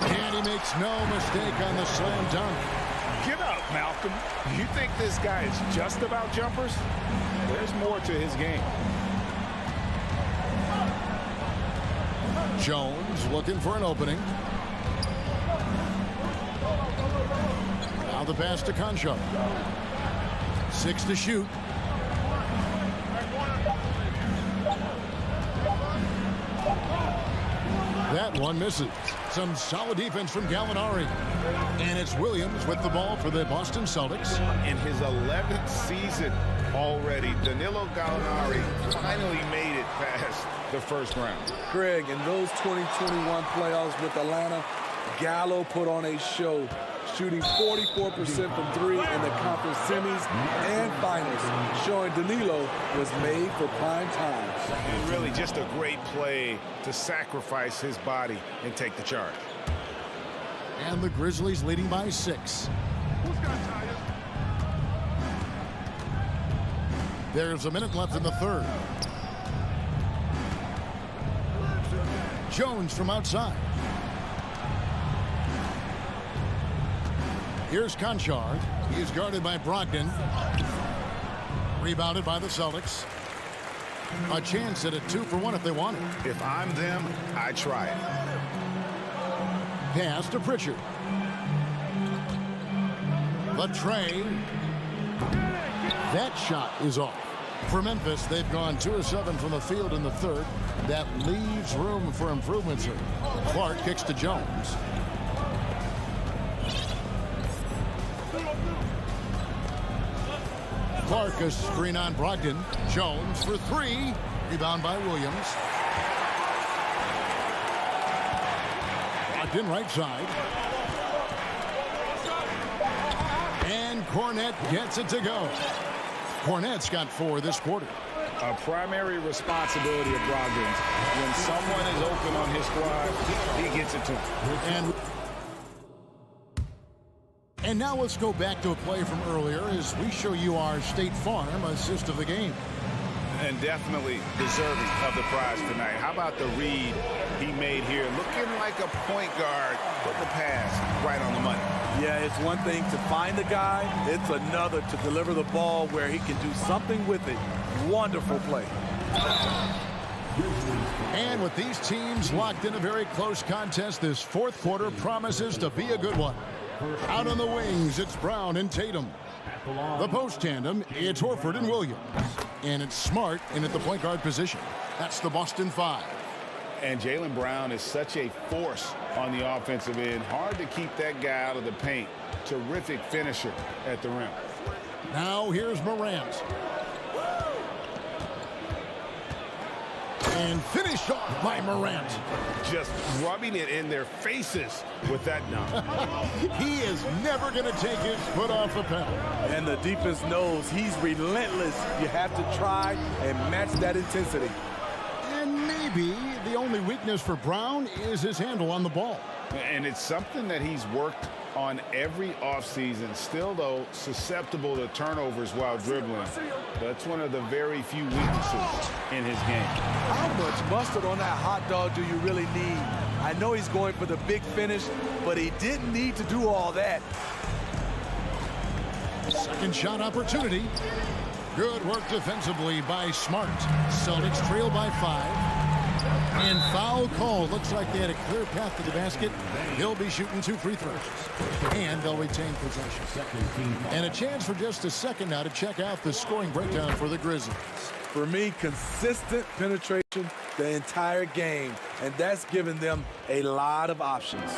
And he makes no mistake on the slam dunk. Get up, Malcolm. You think this guy is just about jumpers? There's more to his game. Jones looking for an opening. Now the pass to Conchar. 6 to shoot. That one misses. Some solid defense from Gallinari. And it's Williams with the ball for the Boston Celtics. In his 11th season already, Danilo Gallinari finally made it past the first round. Greg, in those 2021 playoffs with Atlanta, Gallo put on a show, shooting 44% from three in the conference semis and finals, showing Danilo was made for prime time. And really just a great play to sacrifice his body and take the charge. And the Grizzlies leading by 6. There's a minute left in the third. Jones from outside. Here's Conchard. He is guarded by Brogdon. Rebounded by the Celtics. A chance at a 2-for-1 if they want it. If I'm them, I try it. Pass to Pritchard. The tray. That shot is off. For Memphis, they've gone 2 of 7 from the field in the third. That leaves room for improvements here. Clark kicks to Jones. Clark a screen on Brogdon. Jones for 3. Rebound by Williams. Brogdon right side. And Cornette gets it to go. Cornette's got 4 this quarter. A primary responsibility of Brogdon's. When someone is open on his squad, he gets it to him. And now let's go back to a play from earlier as we show you our State Farm assist of the game. And definitely deserving of the prize tonight. How about the read he made here? Looking like a point guard, put the pass right on the money. Yeah, it's one thing to find the guy. It's another to deliver the ball where he can do something with it. Wonderful play. And with these teams locked in a very close contest, this fourth quarter promises to be a good one. Out on the wings, it's Brown and Tatum. The post tandem, it's Horford and Williams. And it's Smart in at the point guard position. That's the Boston 5. And Jaylen Brown is such a force on the offensive end. Hard to keep that guy out of the paint. Terrific finisher at the rim. Now here's Morant. And finished off by Morant. Just rubbing it in their faces with that dunk. He is never going to take his foot off the pedal. And the defense knows he's relentless. You have to try and match that intensity. And maybe the only weakness for Brown is his handle on the ball. And it's something that he's worked on every offseason. Still, though, susceptible to turnovers while dribbling. That's one of the very few weaknesses in his game. How much mustard on that hot dog do you really need? I know he's going for the big finish, but he didn't need to do all that. Second shot opportunity. Good work defensively by Smart. Celtics trail by 5. And foul call. Looks like they had a clear path to the basket. He'll be shooting 2 free throws. And they'll retain possession. And a chance for just a second now to check out the scoring breakdown for the Grizzlies. For me, consistent penetration the entire game. And that's given them a lot of options.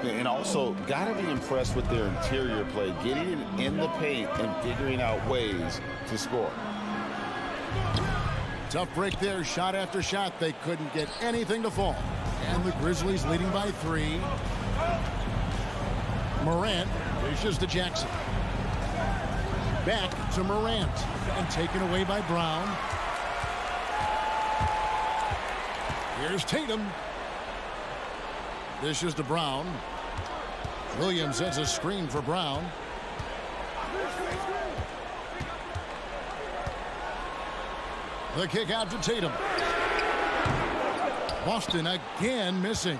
And also, got to be impressed with their interior play. Getting it in the paint and figuring out ways to score. Tough break there, shot after shot. They couldn't get anything to fall. And the Grizzlies leading by 3. Morant dishes to Jackson. Back to Morant. And taken away by Brown. Here's Tatum. Dishes to Brown. Williams sets a screen for Brown. The kick out to Tatum. Boston again missing.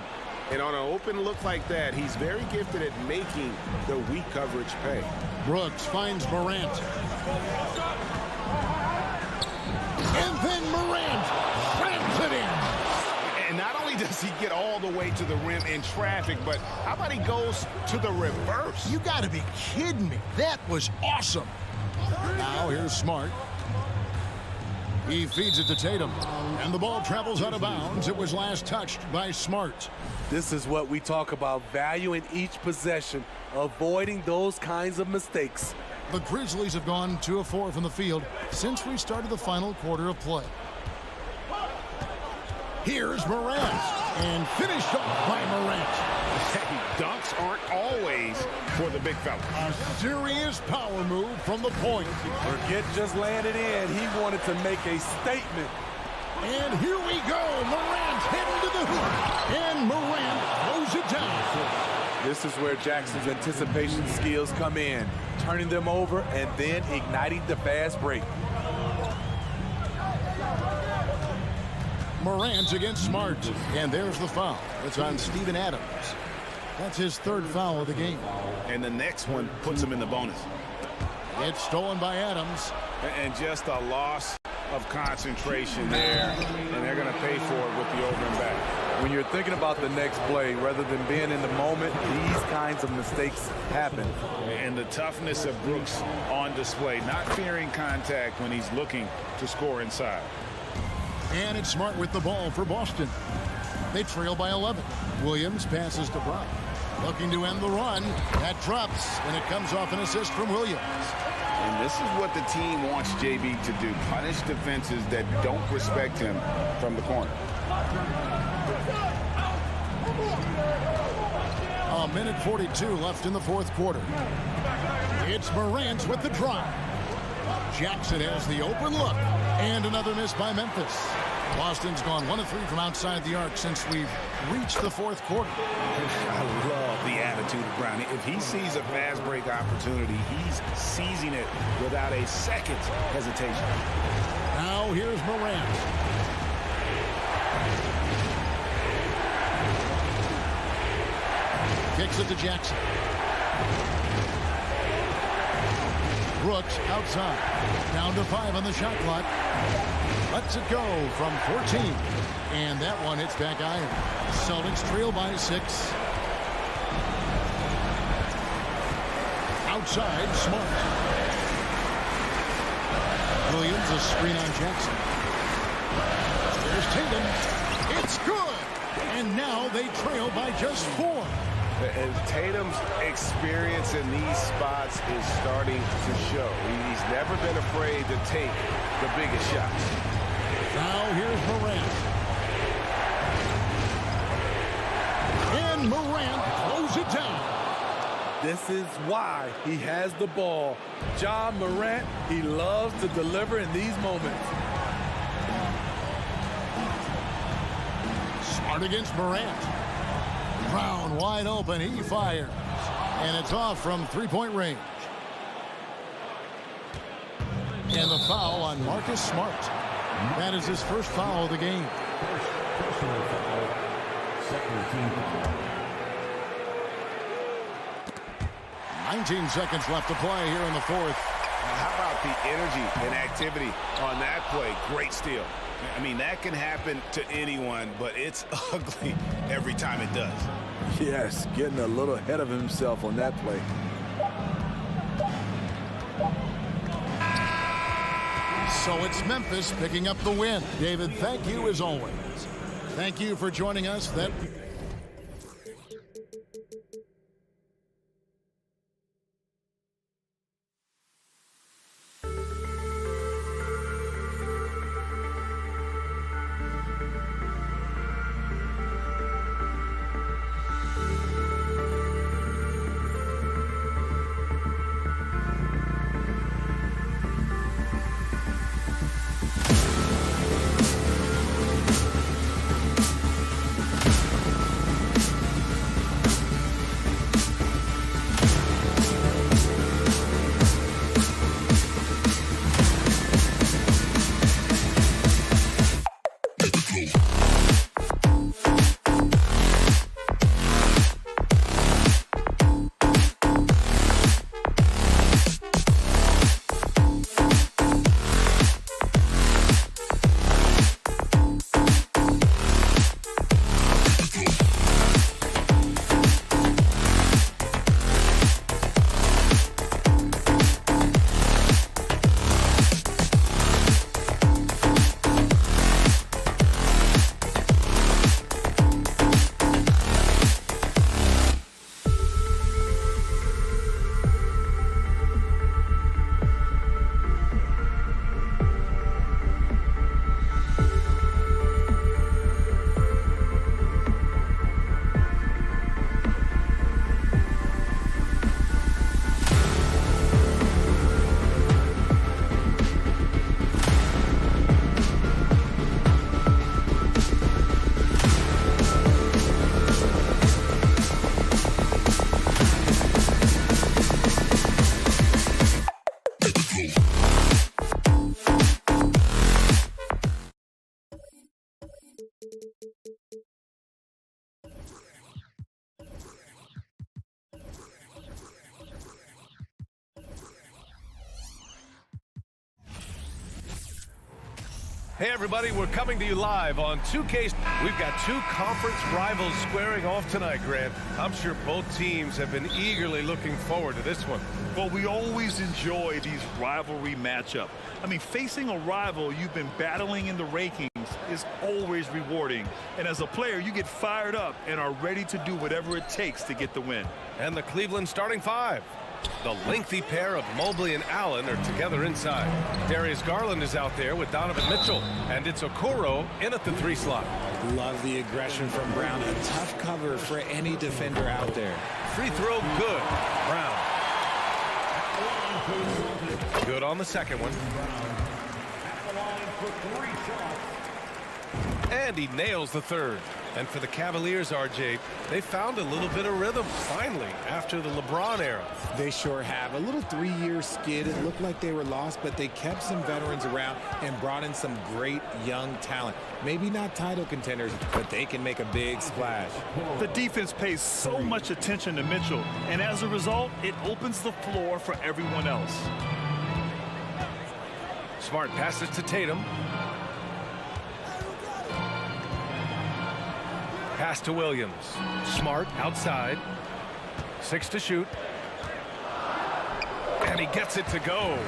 And on an open look like that, he's very gifted at making the weak coverage pay. Brooks finds Morant. And then Morant slams it in. And not only does he get all the way to the rim in traffic, but how about he goes to the reverse? You got to be kidding me. That was awesome. Now here's Smart. He feeds it to Tatum, and the ball travels out of bounds. It was last touched by Smart. This is what we talk about, valuing each possession, avoiding those kinds of mistakes. The Grizzlies have gone 2 of 4 from the field since we started the final quarter of play. Here's Morant, and finished off by Morant. Hey, dunks aren't always for the big fella. A serious power move from the point. Forget just laying it in. He wanted to make a statement. And here we go. Morant heading to the hoop. And Morant throws it down. This is where Jackson's anticipation skills come in, turning them over and then igniting the fast break. Morant against Smart. And there's the foul. It's on Steven Adams. That's his third foul of the game. And the next one puts him in the bonus. It's stolen by Adams. And just a loss of concentration there. And they're going to pay for it with the over and back. When you're thinking about the next play, rather than being in the moment, these kinds of mistakes happen. And the toughness of Brooks on display, not fearing contact when he's looking to score inside. And it's Smart with the ball for Boston. They trail by 11. Williams passes to Brown. Looking to end the run. That drops, and it comes off an assist from Williams. And this is what the team wants JB to do. Punish defenses that don't respect him from the corner. A minute 42 left in the fourth quarter. It's Morant with the drive. Jackson has the open look. And another miss by Memphis. Boston's gone 1 of 3 from outside the arc since we've reached the fourth quarter. I love the attitude of Brown. If he sees a fast break opportunity, he's seizing it without a second's hesitation. Now here's Morant. Kicks it to Jackson. Brooks outside. Down to 5 on the shot clock. Lets it go from 14. And that one hits back iron. Celtics trail by 6. Outside, Smart. Williams, a screen on Jackson. There's Tatum. It's good. And now they trail by just 4. And Tatum's experience in these spots is starting to show. He's never been afraid to take the biggest shots. Now here's Morant. And Morant throws it down. This is why he has the ball. Ja Morant, he loves to deliver in these moments. Smart against Morant. Brown wide open. He fires. And it's off from three-point range. And the foul on Marcus Smart. That is his first foul of the game. Personal foul. Second team foul. 19 seconds left to play here in the fourth. How about the energy and activity on that play? Great steal. I mean, that can happen to anyone, but it's ugly every time it does. Yes, getting a little ahead of himself on that play. So it's Memphis picking up the win. David, thank you as always. Thank you for joining us. Hey everybody, we're coming to you live on 2K. We've got two conference rivals squaring off tonight, Grant. I'm sure both teams have been eagerly looking forward to this one. Well, we always enjoy these rivalry matchups. I mean, facing a rival you've been battling in the rankings is always rewarding. And as a player, you get fired up and are ready to do whatever it takes to get the win. And the Cleveland starting five. The lengthy pair of Mobley and Allen are together inside. Darius Garland is out there with Donovan Mitchell. And it's Okoro in at the 3 slot. Love the aggression from Brown. A tough cover for any defender out there. Free throw good. Brown. Good on the second one. And he nails the third. And for the Cavaliers, RJ, they found a little bit of rhythm, finally, after the LeBron era. They sure have. A little 3-year skid. It looked like they were lost, but they kept some veterans around and brought in some great young talent. Maybe not title contenders, but they can make a big splash. The defense pays so much attention to Mitchell, and as a result, it opens the floor for everyone else. Smart passes to Tatum. Pass to Williams. Smart outside. 6 to shoot. And he gets it to go.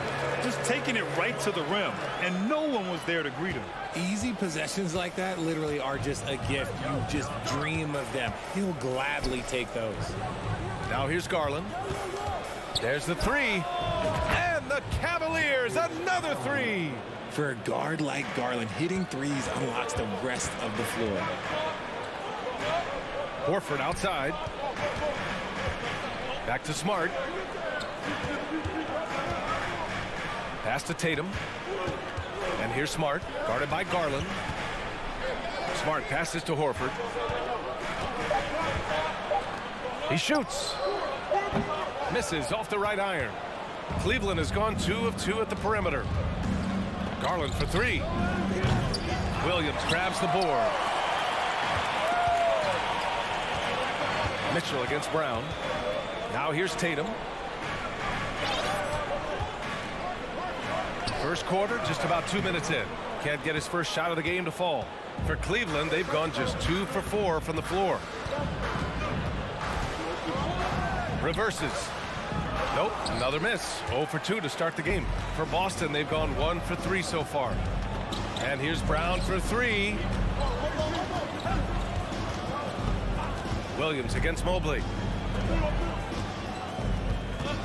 Just taking it right to the rim, and no one was there to greet him. Easy possessions like that literally are just a gift. You just dream of them. He'll gladly take those. Now here's Garland. There's the 3. And the Cavaliers, another 3. For a guard like Garland, hitting threes unlocks the rest of the floor. Horford outside. Back to Smart. Pass to Tatum. And here's Smart, guarded by Garland. Smart passes to Horford. He shoots. Misses off the right iron. Cleveland has gone 2 of 2 at the perimeter. Garland for 3. Williams grabs the board. Mitchell against Brown. Now here's Tatum. First quarter, just about 2 minutes in. Can't get his first shot of the game to fall. For Cleveland, they've gone just 2 for 4 from the floor. Reverses. Nope, another miss. 0 for 2 to start the game. For Boston, they've gone 1 for 3 so far. And here's Brown for 3. Williams against Mobley.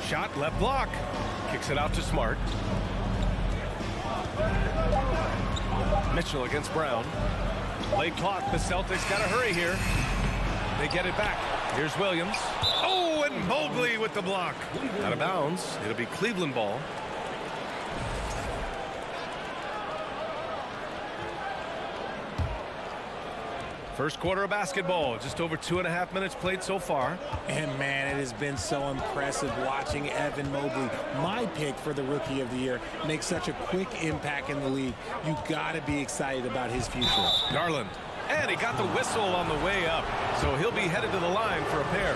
Shot, left block. Kicks it out to Smart. Mitchell against Brown. Late clock, the Celtics got to hurry here. They get it back. Here's Williams. Oh, and Mobley with the block. Out of bounds. It'll be Cleveland ball. First quarter of basketball, just over 2.5 minutes played so far. And man, it has been so impressive watching Evan Mobley, my pick for the Rookie of the Year, make such a quick impact in the league. You got to be excited about his future. Garland, and he got the whistle on the way up, so he'll be headed to the line for a pair.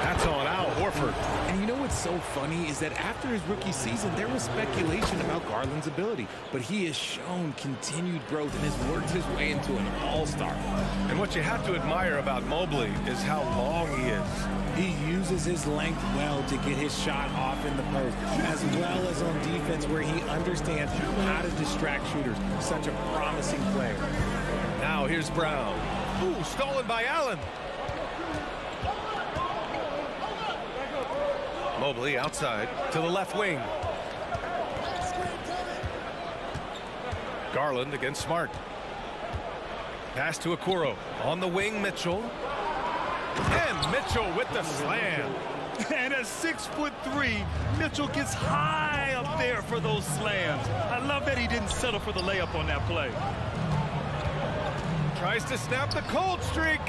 That's on Al Horford. And you know what's so funny is that after his rookie season, there was speculation about Garland's ability, but he has shown continued growth and has worked his way into an all-star. And what you have to admire about Mobley is how long he is. He uses his length well to get his shot off in the post, as well as on defense where he understands how to distract shooters. Such a promising player. Now here's Brown. Ooh, stolen by Allen. Mobley outside to the left wing. Garland against Smart. Pass to Okoro. On the wing, Mitchell. And Mitchell with the slam. And at 6'3", Mitchell gets high up there for those slams. I love that he didn't settle for the layup on that play. Tries to snap the cold streak.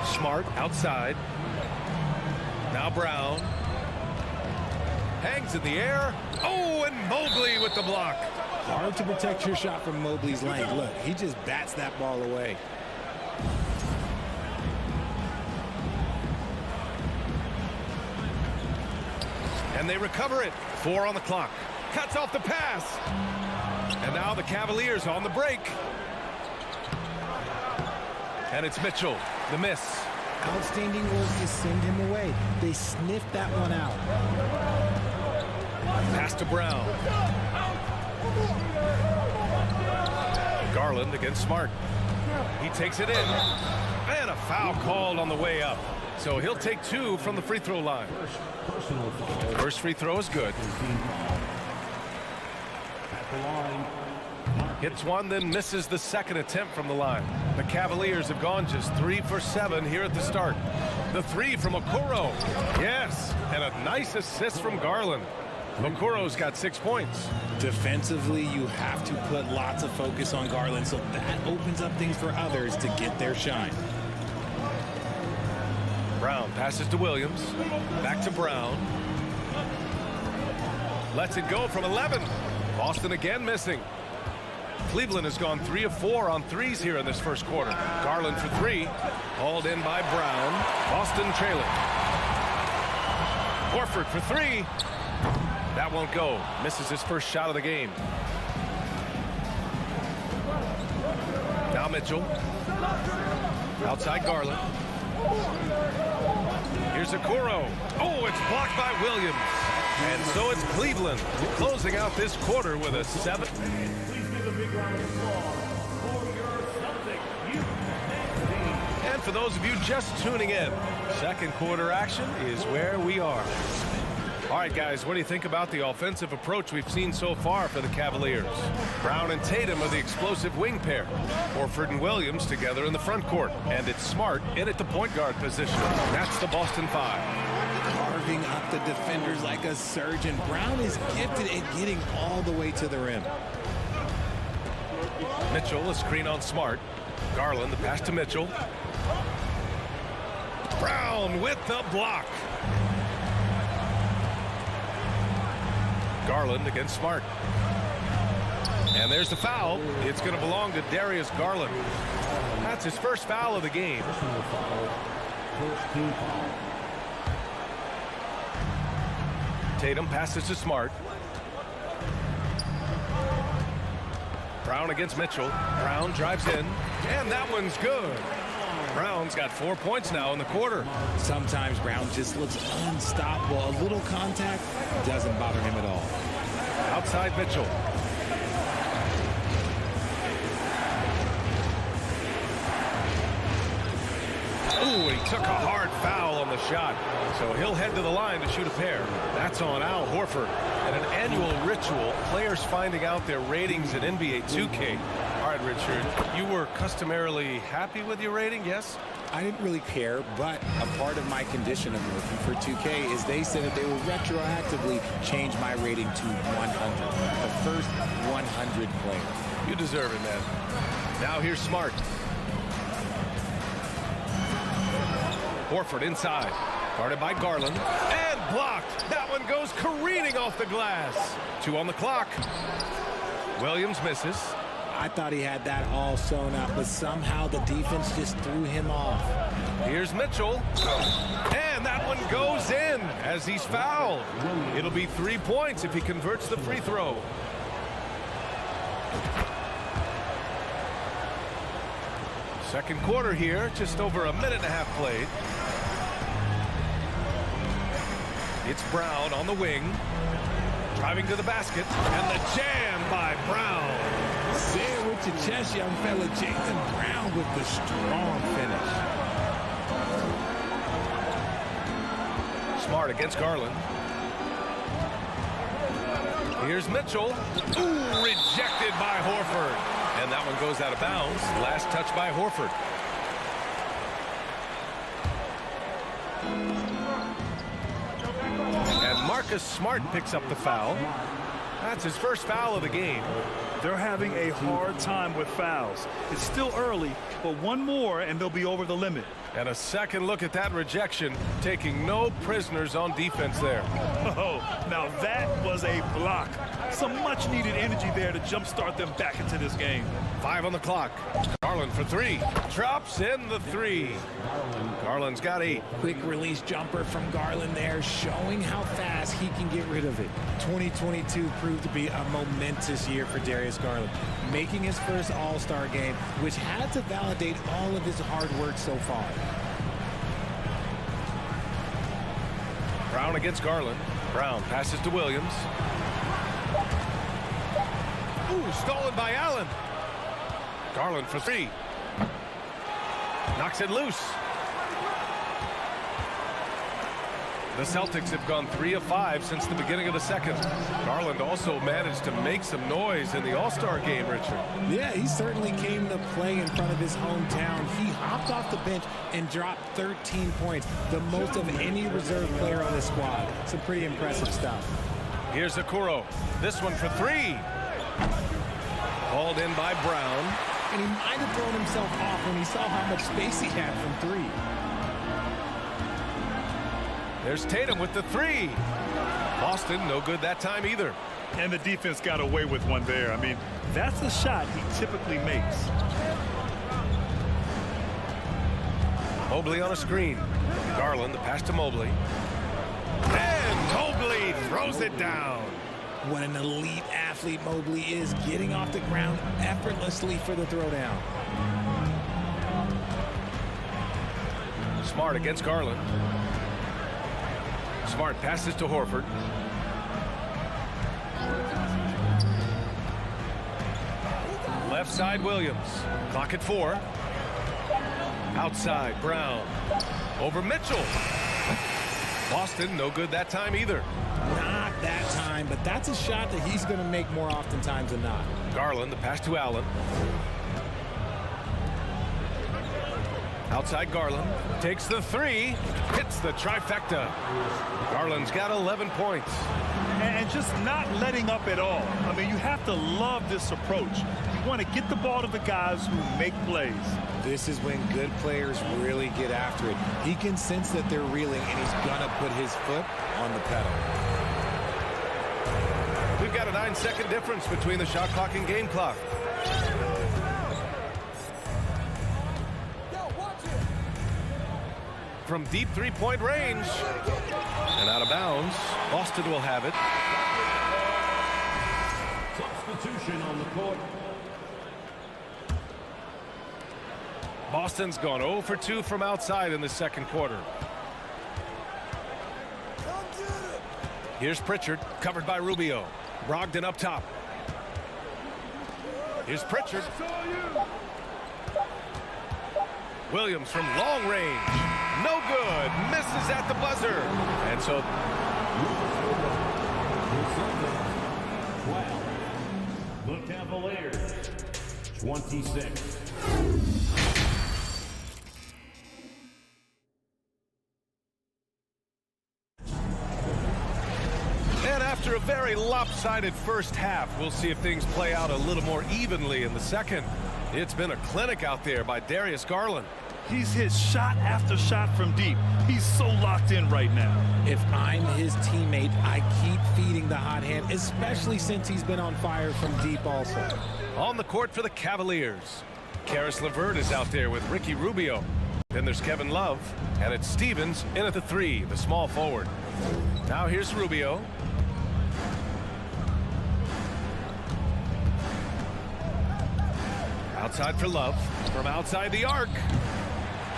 Smart outside. Now Brown. Hangs in the air. Oh, and Mobley with the block. Hard to protect your shot from Mobley's length. Look, he just bats that ball away. And they recover it. 4 on the clock. Cuts off the pass. And now the Cavaliers on the break. And it's Mitchell, the miss. Outstanding work to send him away. They sniffed that one out. Pass to Brown. Garland against Smart. He takes it in. And a foul called on the way up. So he'll take 2 from the free throw line. First free throw is good. Hits one, then misses the second attempt from the line. The Cavaliers have gone just 3 for 7 here at the start. The 3 from Okoro. Yes, and a nice assist from Garland. Okoro's got 6 points. Defensively, you have to put lots of focus on Garland, so that opens up things for others to get their shine. Brown passes to Williams. Back to Brown. Lets it go from 11. Boston again missing. Cleveland has gone 3 of 4 on threes here in this first quarter. Garland for 3. Hauled in by Brown. Boston trailing. Horford for 3. That won't go. Misses his first shot of the game. Now Mitchell. Outside Garland. Here's Okoro. Oh, it's blocked by Williams. And so it's Cleveland closing out this quarter with a 7. And for those of you just tuning in, second quarter action is where we are. All right, guys, what do you think about the offensive approach we've seen so far for the Cavaliers? Brown and Tatum are the explosive wing pair. Horford and Williams together in the front court. And it's Smart in at the point guard position. That's the Boston 5. Carving up the defenders like a surgeon. Brown is gifted at getting all the way to the rim. Mitchell, a screen on Smart. Garland, the pass to Mitchell. Brown with the block. Garland against Smart. And there's the foul. It's going to belong to Darius Garland. That's his first foul of the game. Tatum passes to Smart. Brown against Mitchell. Brown drives in. And that one's good. Brown's got 4 points now in the quarter. Sometimes Brown just looks unstoppable. A little contact doesn't bother him at all. Outside Mitchell. Ooh, he took a hard foul on the shot. So he'll head to the line to shoot a pair. That's on Al Horford. And an annual ritual, players finding out their ratings in NBA 2K. All right, Richard, you were customarily happy with your rating, yes? I didn't really care, but a part of my condition of working for 2K is they said that they will retroactively change my rating to 100. The first 100 player. You deserve it, man. Now here's Smart. Horford inside. Guarded by Garland. And blocked. That one goes careening off the glass. 2 on the clock. Williams misses. I thought he had that all sewn up, but somehow the defense just threw him off. Here's Mitchell. And that one goes in as he's fouled. It'll be 3 points if he converts the free throw. Second quarter here, just over a minute and a half played. It's Brown on the wing. Driving to the basket. And the jam by Brown. Say it with your chest, young fella. Jaylen Brown with the strong finish. Smart against Garland. Here's Mitchell. Ooh, rejected by Horford. And that one goes out of bounds. Last touch by Horford. And Marcus Smart picks up the foul. That's his first foul of the game. They're having a hard time with fouls. It's still early, but one more and they'll be over the limit. And a second look at that rejection, taking no prisoners on defense there. Oh, now that was a block. Some much-needed energy there to jumpstart them back into this game. 5 on the clock. Garland for 3. Drops in the 3. Garland's got 8. Quick release jumper from Garland there, showing how fast he can get rid of it. 2022 proved to be a momentous year for Darius Garland, making his first All-Star game, which had to validate all of his hard work so far. Brown against Garland. Brown passes to Williams. Ooh, stolen by Allen. Garland for 3. Knocks it loose. The Celtics have gone 3 of 5 since the beginning of the second. Garland also managed to make some noise in the All-Star game, Richard. Yeah, he certainly came to play in front of his hometown. He hopped off the bench and dropped 13 points, the most of any reserve player on the squad. Some pretty impressive stuff. Here's Okoro. This one for 3. Hauled in by Brown. And he might have thrown himself off when he saw how much space he had from 3. There's Tatum with the 3. Boston, no good that time either. And the defense got away with one there. I mean, that's a shot he typically makes. Mobley on a screen. Garland, the pass to Mobley. And Mobley throws it down. What an elite athlete Mobley is, getting off the ground effortlessly for the throwdown. Smart against Garland. Smart passes to Horford. Left side Williams. Clock at 4. Outside Brown. Over Mitchell. Boston, no good that time either. Not that time, but that's a shot that he's going to make more oftentimes than not. Garland, the pass to Allen. Outside Garland. Takes the 3. Hits the trifecta. Garland's got 11 points. And just not letting up at all. I mean, you have to love this approach. You want to get the ball to the guys who make plays. This is when good players really get after it. He can sense that they're reeling, and he's going to put his foot on the pedal. We've got a 9-second difference between the shot clock and game clock. From deep 3-point range. And out of bounds. Boston will have it. Substitution on the court. Boston's gone 0 for 2 from outside in the second quarter. Here's Pritchard, covered by Rubio. Brogdon up top. Here's Pritchard. Williams from long range. No good. Misses at the buzzer. And so... 12. The Cavaliers. 26. And after a very lopsided first half, we'll see if things play out a little more evenly in the second. It's been a clinic out there by Darius Garland. He's hit shot after shot from deep. He's so locked in right now. If I'm his teammate, I keep feeding the hot hand, especially since he's been on fire from deep also. On the court for the Cavaliers. Karis LeVert is out there with Ricky Rubio. Then there's Kevin Love, and it's Stevens in at the 3, the small forward. Now here's Rubio. Outside for Love. From outside the arc.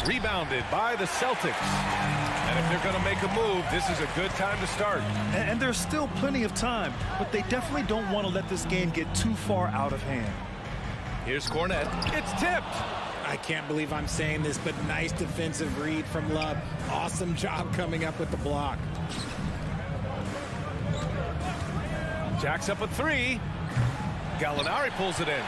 Rebounded by the Celtics. And if they're going to make a move, this is a good time to start. And there's still plenty of time, but they definitely don't want to let this game get too far out of hand. Here's Cornette. It's tipped. I can't believe I'm saying this, but nice defensive read from Love. Awesome job coming up with the block. Jacks up a 3. Gallinari pulls it in.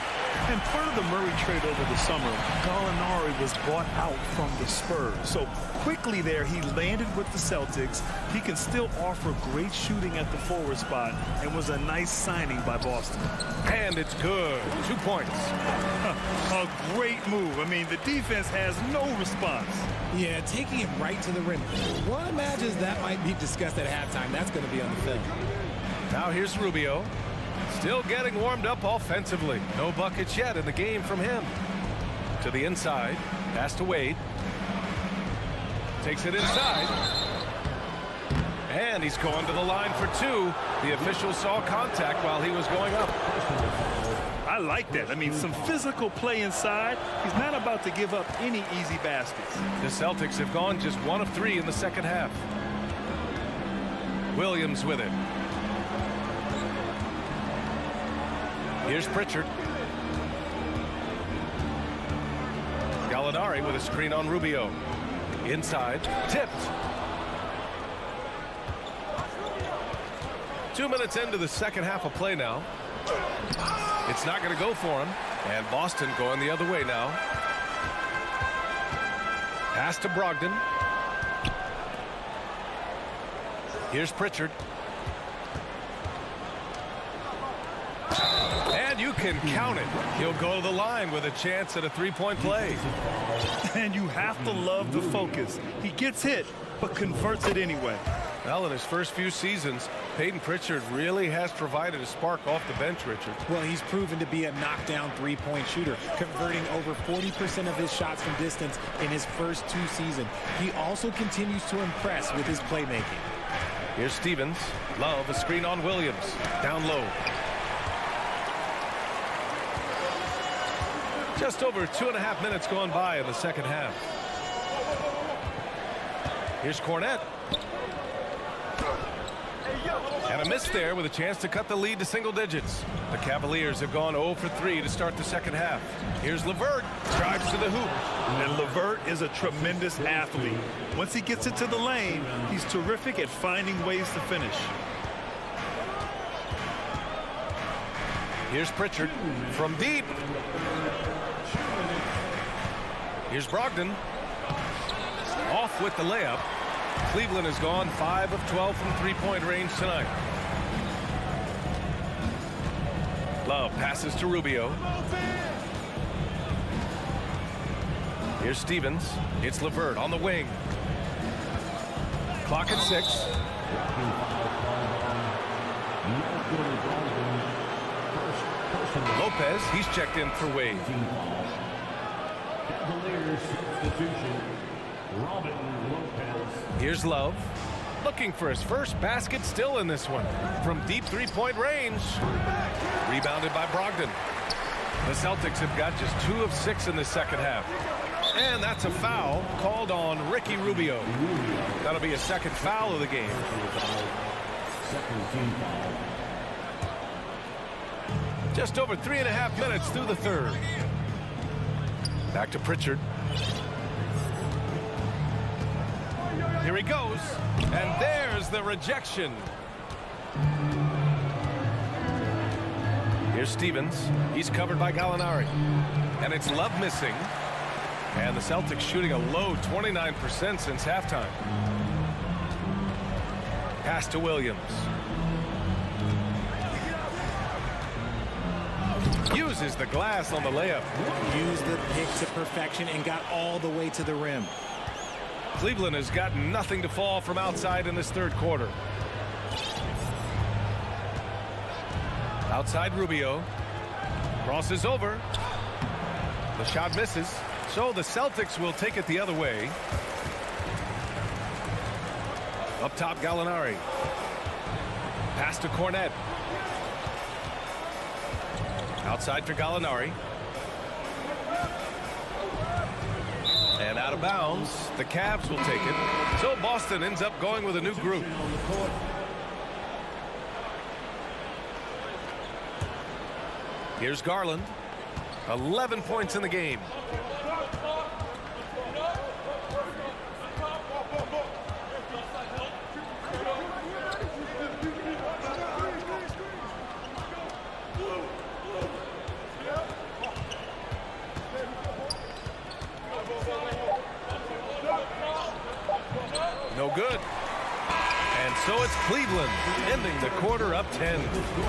And part of the Murray trade over the summer, Gallinari was bought out from the Spurs. So quickly there, he landed with the Celtics. He can still offer great shooting at the forward spot and was a nice signing by Boston. And it's good. 2 points. A great move. I mean, the defense has no response. Yeah, taking it right to the rim. One imagines that might be discussed at halftime. That's going to be on the film. Now here's Rubio. Still getting warmed up offensively. No buckets yet in the game from him. To the inside. Pass to Wade. Takes it inside. And he's going to the line for 2. The official saw contact while he was going up. I like that. I mean, some physical play inside. He's not about to give up any easy baskets. The Celtics have gone just 1 of 3 in the second half. Williams with it. Here's Pritchard. Gallinari with a screen on Rubio. Inside. Tipped. 2 minutes into the second half of play now. It's not going to go for him. And Boston going the other way now. Pass to Brogdon. Here's Pritchard. And you can count it. He'll go to the line with a chance at a 3-point play. And you have to love the focus. He gets hit, but converts it anyway. Well, in his first few seasons, Peyton Pritchard really has provided a spark off the bench, Richard. Well, he's proven to be a knockdown 3-point shooter, converting over 40% of his shots from distance in his first 2 seasons. He also continues to impress with his playmaking. Here's Stevens. Love, a screen on Williams. Down low. Just over 2.5 minutes gone by in the second half. Here's Cornette. And a miss there with a chance to cut the lead to single digits. The Cavaliers have gone 0 for 3 to start the second half. Here's LeVert. Drives to the hoop. And LeVert is a tremendous athlete. Once he gets into the lane, he's terrific at finding ways to finish. Here's Pritchard from deep. Here's Brogdon. Off with the layup. Cleveland has gone 5 of 12 from 3-point range tonight. Love passes to Rubio. Here's Stevens. It's LeVert on the wing. Clock at 6. Lopez, he's checked in for Wade. Here's Love. Looking for his first basket, still in this one. From deep 3-point range. Rebounded by Brogdon. The Celtics have got just 2 of 6 in the second half. And that's a foul called on Ricky Rubio. That'll be a second foul of the game. Just over 3.5 minutes through the third. Back to Pritchard. Here he goes. And there's the rejection. Here's Stevens. He's covered by Gallinari. And it's Love missing. And the Celtics shooting a low 29% since halftime. Pass to Williams. Uses the glass on the layup. Used the pick to perfection and got all the way to the rim. Cleveland has got nothing to fall from outside in this third quarter. Outside Rubio. Crosses over. The shot misses. So the Celtics will take it the other way. Up top, Gallinari. Pass to Cornette. Outside for Gallinari. And out of bounds. The Cavs will take it. So Boston ends up going with a new group. Here's Garland. 11 points in the game. No good. And so it's Cleveland, ending the quarter up 10,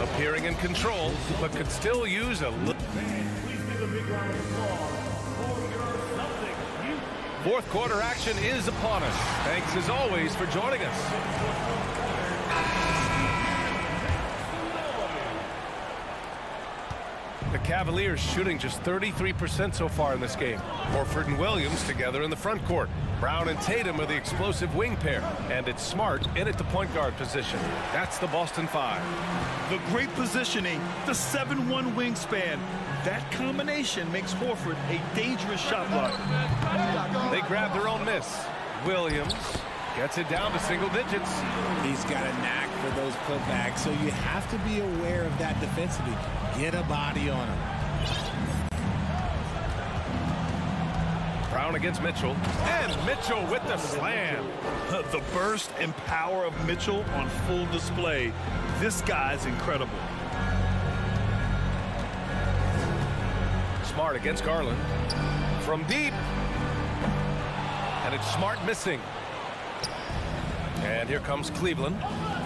appearing in control, but could still use a little. Fourth quarter action is upon us. Thanks as always for joining us. The Cavaliers shooting just 33% so far in this game. Horford and Williams together in the front court. Brown and Tatum are the explosive wing pair. And it's Smart in at the point guard position. That's the Boston Five. The great positioning, the 7-1 wingspan. That combination makes Horford a dangerous shot blocker. They grab their own miss. Williams gets it down to single digits. He's got a knack for those putbacks, so you have to be aware of that defensively. Get a body on him. Brown against Mitchell. And Mitchell with the slam. The burst and power of Mitchell on full display. This guy's incredible. Smart against Garland. From deep. And it's Smart missing. And here comes Cleveland.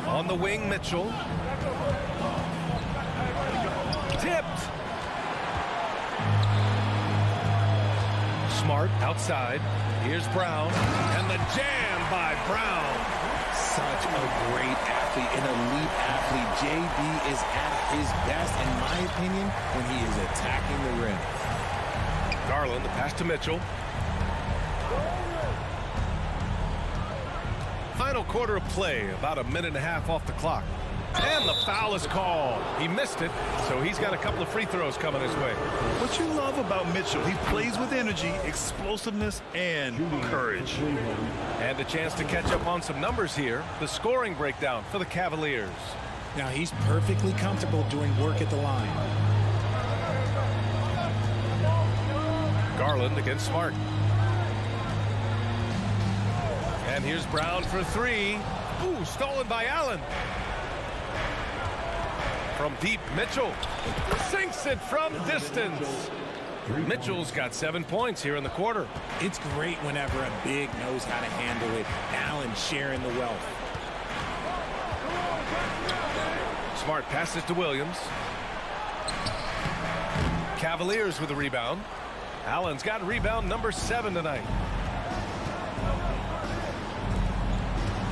On the wing, Mitchell. Tipped. Smart outside. Here's Brown. And the jam by Brown. Such a great athlete, an elite athlete. JB is at his best, in my opinion, when he is attacking the rim. Garland, the pass to Mitchell. Final quarter of play, about a minute and a half off the clock. And the foul is called. He missed it, so he's got a couple of free throws coming his way. What you love about Mitchell, he plays with energy, explosiveness, and courage. And a chance to catch up on some numbers here. The scoring breakdown for the Cavaliers. Now he's perfectly comfortable doing work at the line. Garland against Smart. And here's Brown for three. Ooh, stolen by Allen. From deep, Mitchell sinks it from distance. Mitchell's got 7 points here in the quarter. It's great whenever a big knows how to handle it. Allen sharing the wealth. Smart passes to Williams. Cavaliers with a rebound. Allen's got rebound number 7 tonight.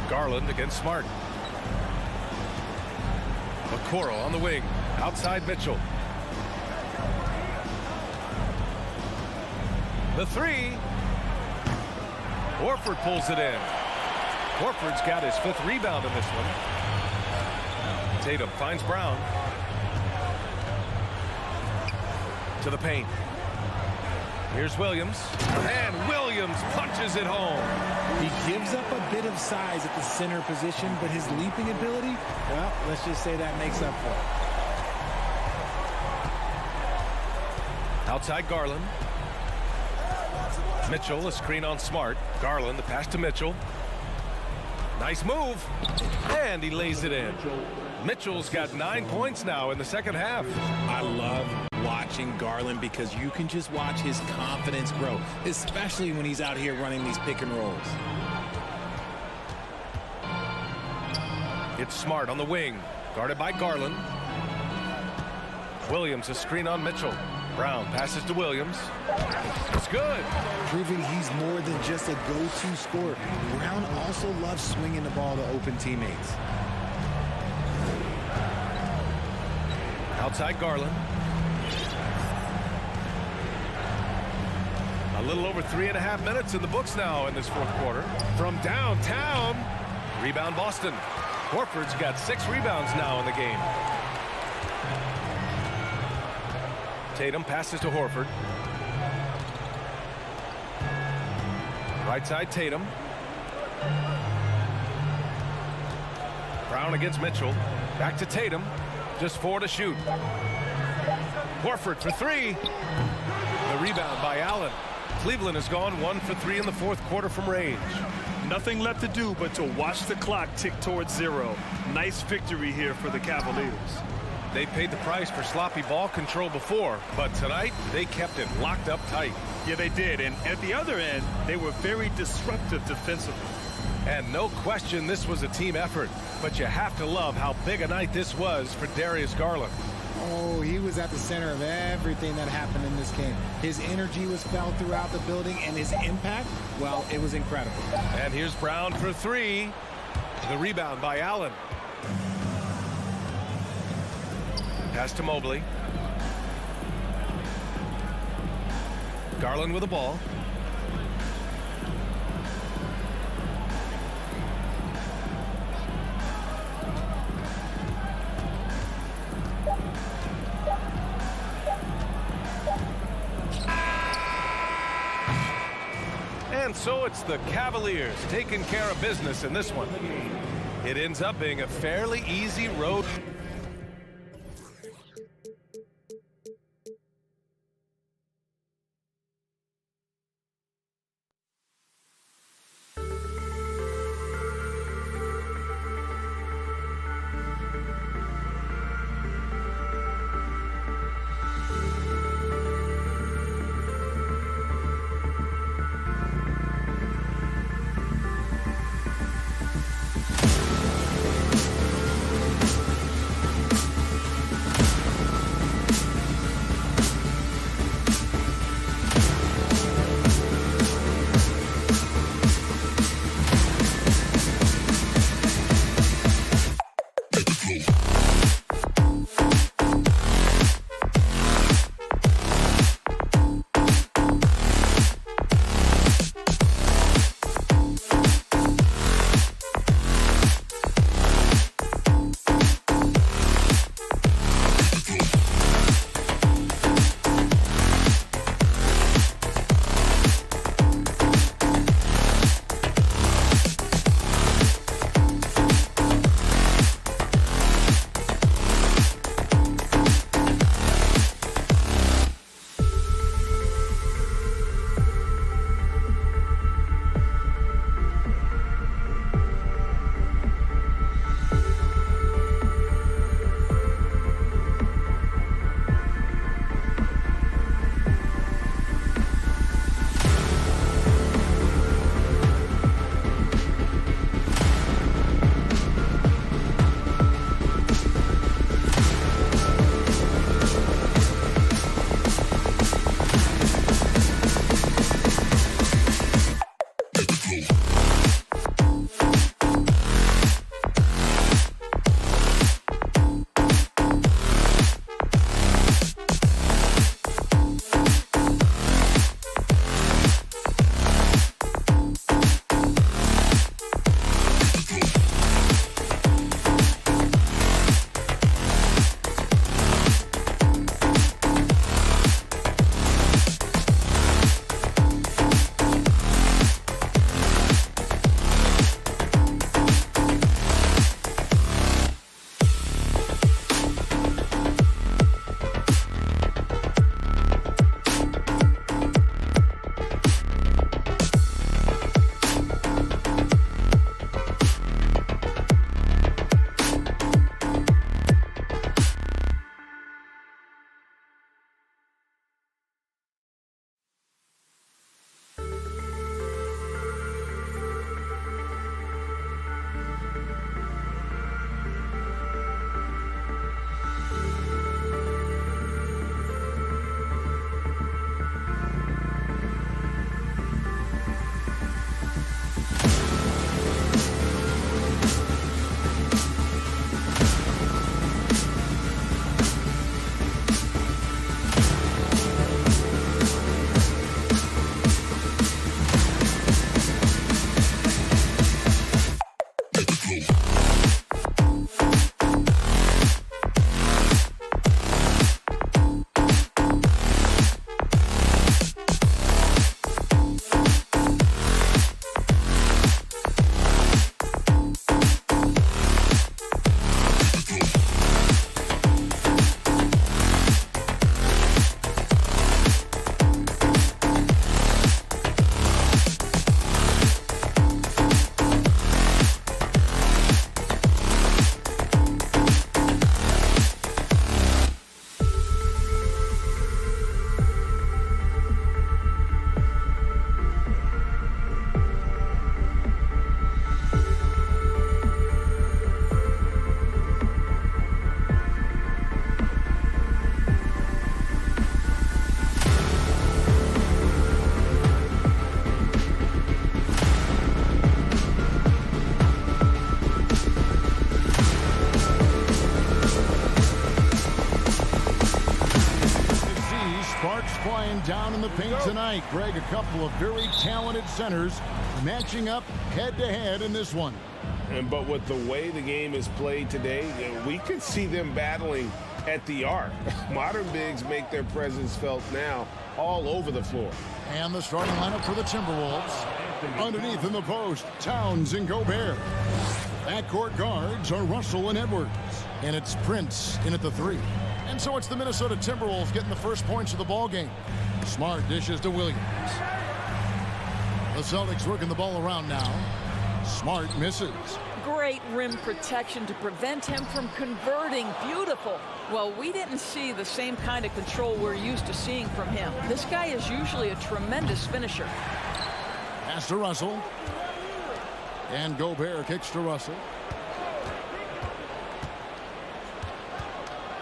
Garland against Smart. Okoro on the wing. Outside Mitchell. The three. Horford pulls it in. Horford's got his 5th rebound in this one. Tatum finds Brown. To the paint. Here's Williams. And Williams punches it home. He gives up a bit of size at the center position, but his leaping ability, well, let's just say that makes up for it. Outside Garland. Mitchell, a screen on Smart. Garland, the pass to Mitchell. Nice move. And he lays it in. Mitchell's got 9 points now in the second half. I love watching Garland because you can just watch his confidence grow, especially when he's out here running these pick and rolls. It's Smart on the wing, guarded by Garland. Williams, a screen on Mitchell. Brown passes to Williams. It's good. Proving he's more than just a go-to scorer. Brown also loves swinging the ball to open teammates. Outside Garland. A little over 3.5 minutes in the books now in this fourth quarter. From downtown, rebound Boston. Horford's got 6 rebounds now in the game. Tatum passes to Horford. Right side Tatum. Brown against Mitchell. Back to Tatum. Just 4 to shoot. Horford for 3. The rebound by Allen. Cleveland has gone 1 for 3 in the fourth quarter from range. Nothing left to do but to watch the clock tick towards 0. Nice victory here for the Cavaliers. They paid the price for sloppy ball control before, but tonight they kept it locked up tight. Yeah, they did. And at the other end, they were very disruptive defensively. And no question this was a team effort, but you have to love how big a night this was for Darius Garland. Oh, he was at the center of everything that happened in this game. His energy was felt throughout the building, and his impact, well, it was incredible. And here's Brown for three. The rebound by Allen. Pass to Mobley. Garland with the ball. And so it's the Cavaliers taking care of business in this one. It ends up being a fairly easy road. down in the paint tonight. Greg, a couple of very talented centers matching up head-to-head in this one. But with the way the game is played today, we could see them battling at the arc. Modern bigs make their presence felt now all over the floor. And the starting lineup for the Timberwolves. Underneath in the post, Towns and Gobert. Backcourt guards are Russell and Edwards. And it's Prince in at the 3. And so it's the Minnesota Timberwolves getting the first points of the ball game. Smart dishes to Williams. The Celtics working the ball around now. Smart misses. Great rim protection to prevent him from converting. Beautiful. Well, we didn't see the same kind of control we're used to seeing from him. This guy is usually a tremendous finisher. Pass to Russell. And Gobert kicks to Russell.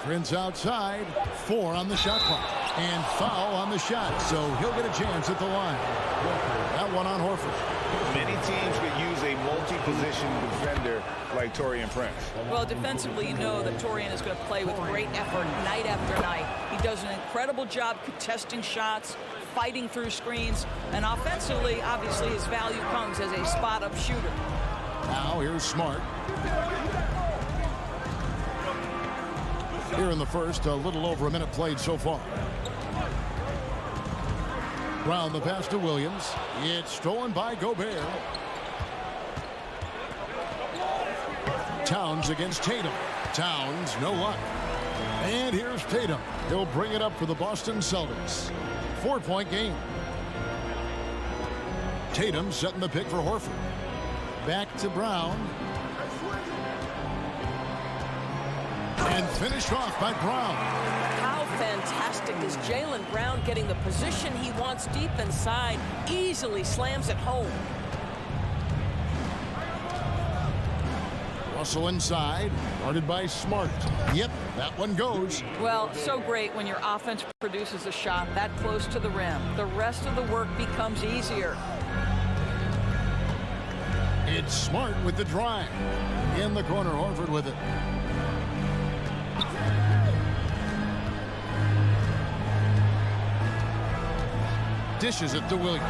Prince outside. 4 on the shot clock. And foul on the shot. So he'll get a chance at the line. That one on Horford. Many teams could use a multi-position defender like Taurean Prince. Well, defensively, you know that Taurean is going to play with great effort night after night. He does an incredible job contesting shots, fighting through screens, and offensively, obviously, his value comes as a spot-up shooter. Now here's Smart. Here in the first, a little over a minute played so far. Brown the pass to Williams. It's stolen by Gobert. Towns against Tatum. Towns, no luck. And here's Tatum. He'll bring it up for the Boston Celtics. 4-point game. Tatum setting the pick for Horford. Back to Brown. And finished off by Brown. How fantastic is Jaylen Brown getting the position he wants deep inside, easily slams it home. Russell inside, guarded by Smart. Yep, that one goes. Well, so great when your offense produces a shot that close to the rim. The rest of the work becomes easier. It's Smart with the drive. In the corner, Horford with it. Dishes it to Williams.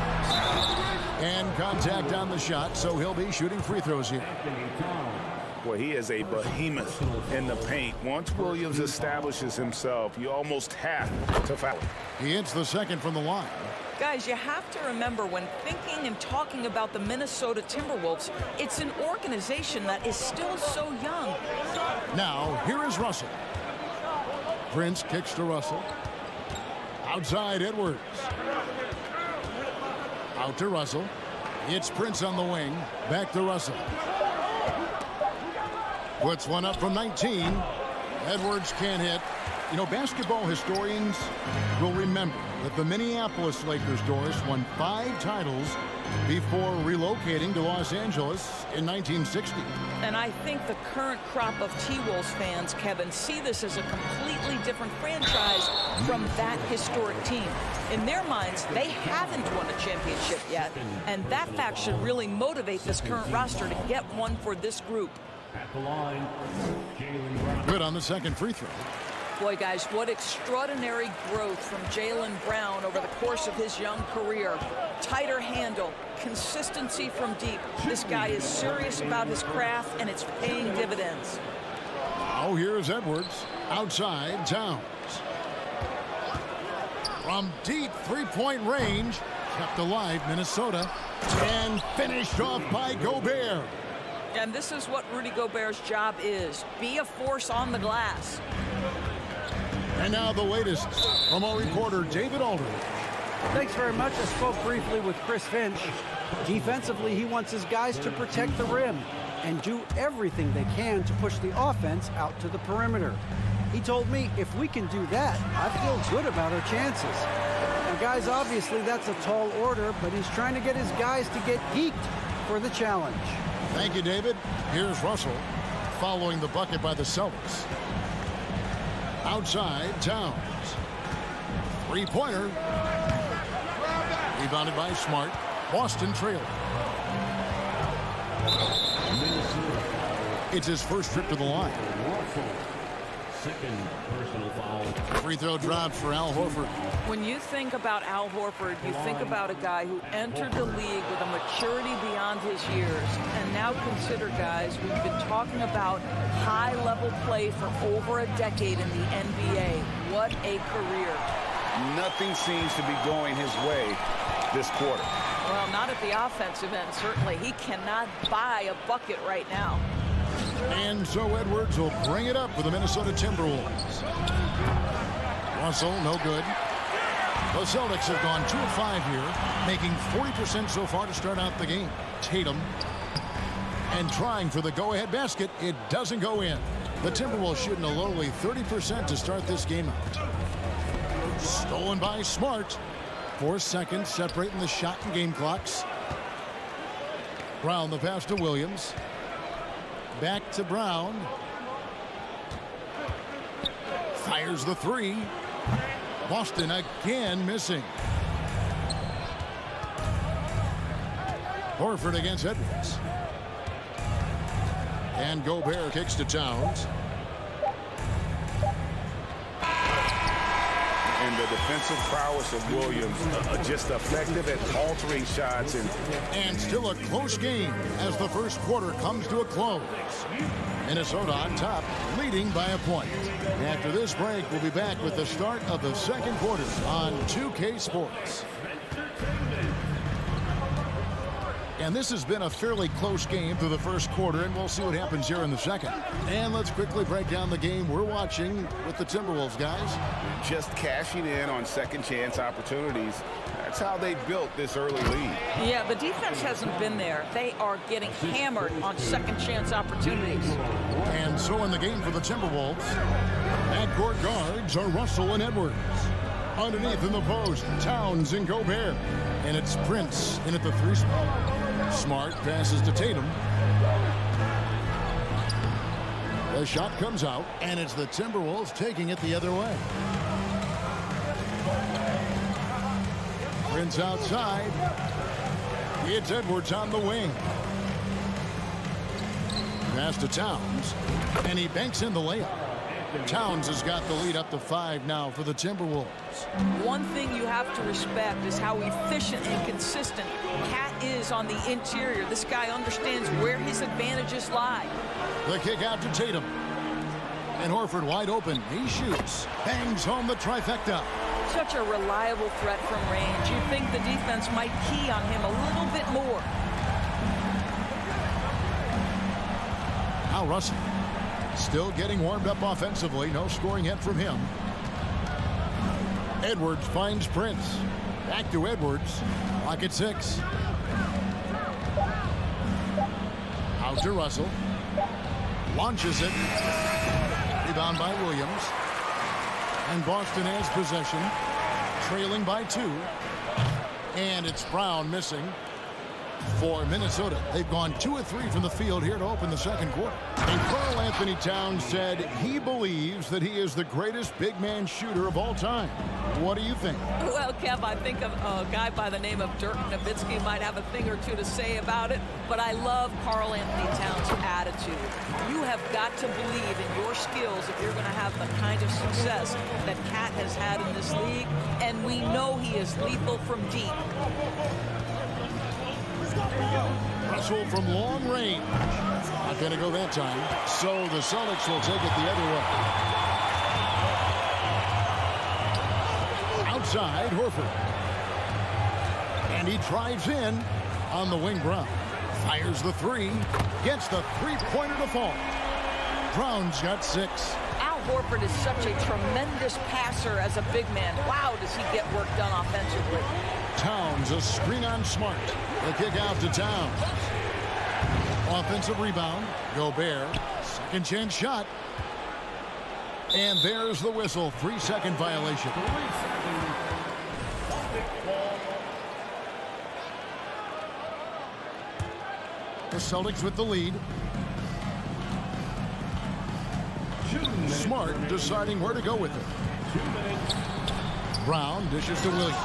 And contact on the shot, so he'll be shooting free throws here. Well, he is a behemoth in the paint. Once Williams establishes himself, you almost have to foul him. He hits the second from the line. Guys, you have to remember when thinking and talking about the Minnesota Timberwolves, it's an organization that is still so young. Now, here is Russell. Prince kicks to Russell. Outside, Edwards. Out to Russell. It's Prince on the wing. Back to Russell. Puts one up from 19. Edwards can't hit. You know, basketball historians will remember that the Minneapolis Lakers, Doris, won 5 titles before relocating to Los Angeles in 1960. And I think the current crop of T-Wolves fans, Kevin, see this as a completely different franchise from that historic team. In their minds, they haven't won a championship yet, and that fact should really motivate this current roster to get one for this group. At the line, Good on the second free throw. Boy, guys, what extraordinary growth from Jaylen Brown over the course of his young career. Tighter handle, consistency from deep. This guy is serious about his craft, and it's paying dividends. Now here's Edwards. Outside, Towns. From deep three-point range, kept alive Minnesota, and finished off by Gobert. And this is what Rudy Gobert's job is. Be a force on the glass. And now the latest from our reporter, David Aldridge. Thanks very much. I spoke briefly with Chris Finch. Defensively, he wants his guys to protect the rim and do everything they can to push the offense out to the perimeter. He told me if we can do that, I feel good about our chances. Now, guys, obviously that's a tall order, but he's trying to get his guys to get geeked for the challenge. Thank you, David. Here's Russell following the bucket by the Celtics. Outside, Towns. Three-pointer. Rebounded by Smart. Boston trail. It's his first trip to the line. second personal foul. Free throw dropped for Al Horford. When you think about Al Horford, you think about a guy who entered the league with a maturity beyond his years. And now consider, guys, we've been talking about high-level play for over a decade in the NBA. What a career. Nothing seems to be going his way this quarter. Well, not at the offensive end, certainly. He cannot buy a bucket right now. And so Edwards will bring it up for the Minnesota Timberwolves. Russell, no good. The Celtics have gone 2 of 5 here, making 40% so far to start out the game. Tatum. And trying for the go-ahead basket. It doesn't go in. The Timberwolves shooting a lowly 30% to start this game out. Stolen by Smart. 4 seconds separating the shot and game clocks. Brown the pass to Williams. Back to Brown. Fires the 3. Boston again missing. Horford against Edwards. And Gobert kicks to Towns. And the defensive prowess of Williams just effective at altering shots. And still a close game as the first quarter comes to a close. Minnesota on top, leading by a point. After this break, we'll be back with the start of the second quarter on 2K Sports. And this has been a fairly close game through the first quarter, and we'll see what happens here in the second. And let's quickly break down the game we're watching with the Timberwolves, guys. Just cashing in on second chance opportunities. That's how they built this early lead. Yeah, the defense hasn't been there. They are getting hammered on second chance opportunities. And so in the game for the Timberwolves, backcourt guards are Russell and Edwards. Underneath in the post, Towns and Gobert. And it's Prince in at the 3 spot. Smart passes to Tatum. The shot comes out, and it's the Timberwolves taking it the other way. Prince outside. It's Edwards on the wing. Pass to Towns, and he banks in the layup. Towns has got the lead up to 5 now for the Timberwolves. One thing you have to respect is how efficient and consistent Cat is on the interior. This guy understands where his advantages lie. The kick out to Tatum. And Horford wide open. He shoots. Bangs home the trifecta. Such a reliable threat from range. You'd think the defense might key on him a little bit more. Now Russell. Still getting warmed up offensively. No scoring yet from him. Edwards finds Prince. Back to Edwards. Clock at 6. Out to Russell. Launches it. Rebound by Williams. And Boston has possession. Trailing by 2. And it's Brown missing for Minnesota. They've gone 2 of 3 from the field here to open the second quarter. And Karl Anthony Towns said he believes that he is the greatest big man shooter of all time. What do you think? Well, Kev, I think a guy by the name of Dirk Nowitzki might have a thing or two to say about it, but I love Karl Anthony Towns' attitude. You have got to believe in your skills if you're going to have the kind of success that Cat has had in this league, and we know he is lethal from deep. Russell from long range. Not going to go that time. So the Celtics will take it the other way. Outside, Horford. And he drives in on the wing. Brown fires the 3. Gets the 3-pointer to fall. Brown's got 6. Al Horford is such a tremendous passer as a big man. Wow, does he get work done offensively. Towns, a screen on Smart. The kick out to Towns. Offensive rebound. Gobert. Second chance shot. And there's the whistle. 3-second violation. The Celtics with the lead. Smart deciding where to go with it. Brown dishes to Williams.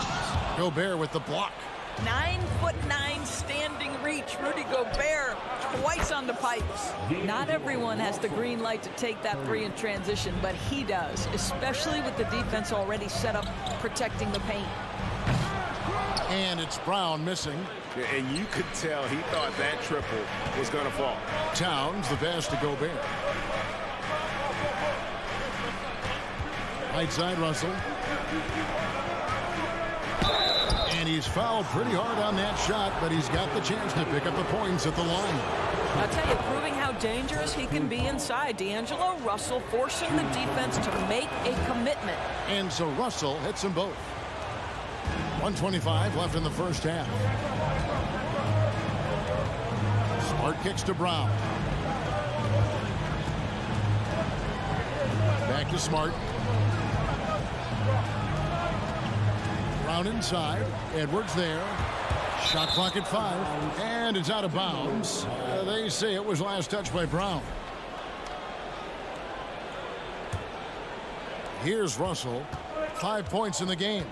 Gobert with the block. 9'9" standing reach. Rudy Gobert twice on the pipes. Not everyone has the green light to take that three in transition, but he does, especially with the defense already set up protecting the paint. And it's Brown missing. And you could tell he thought that triple was going to fall. Towns, the pass to Gobert. Right side, Russell. And he's fouled pretty hard on that shot, but he's got the chance to pick up the points at the line. I'll tell you, proving how dangerous he can be inside. D'Angelo Russell forcing the defense to make a commitment. And so Russell hits them both. 1:25 left in the first half. Smart kicks to Brown. Back to Smart. Brown inside. Edwards there. Shot clock at 5. And it's out of bounds. They say it was last touched by Brown. Here's Russell. 5 points in the game.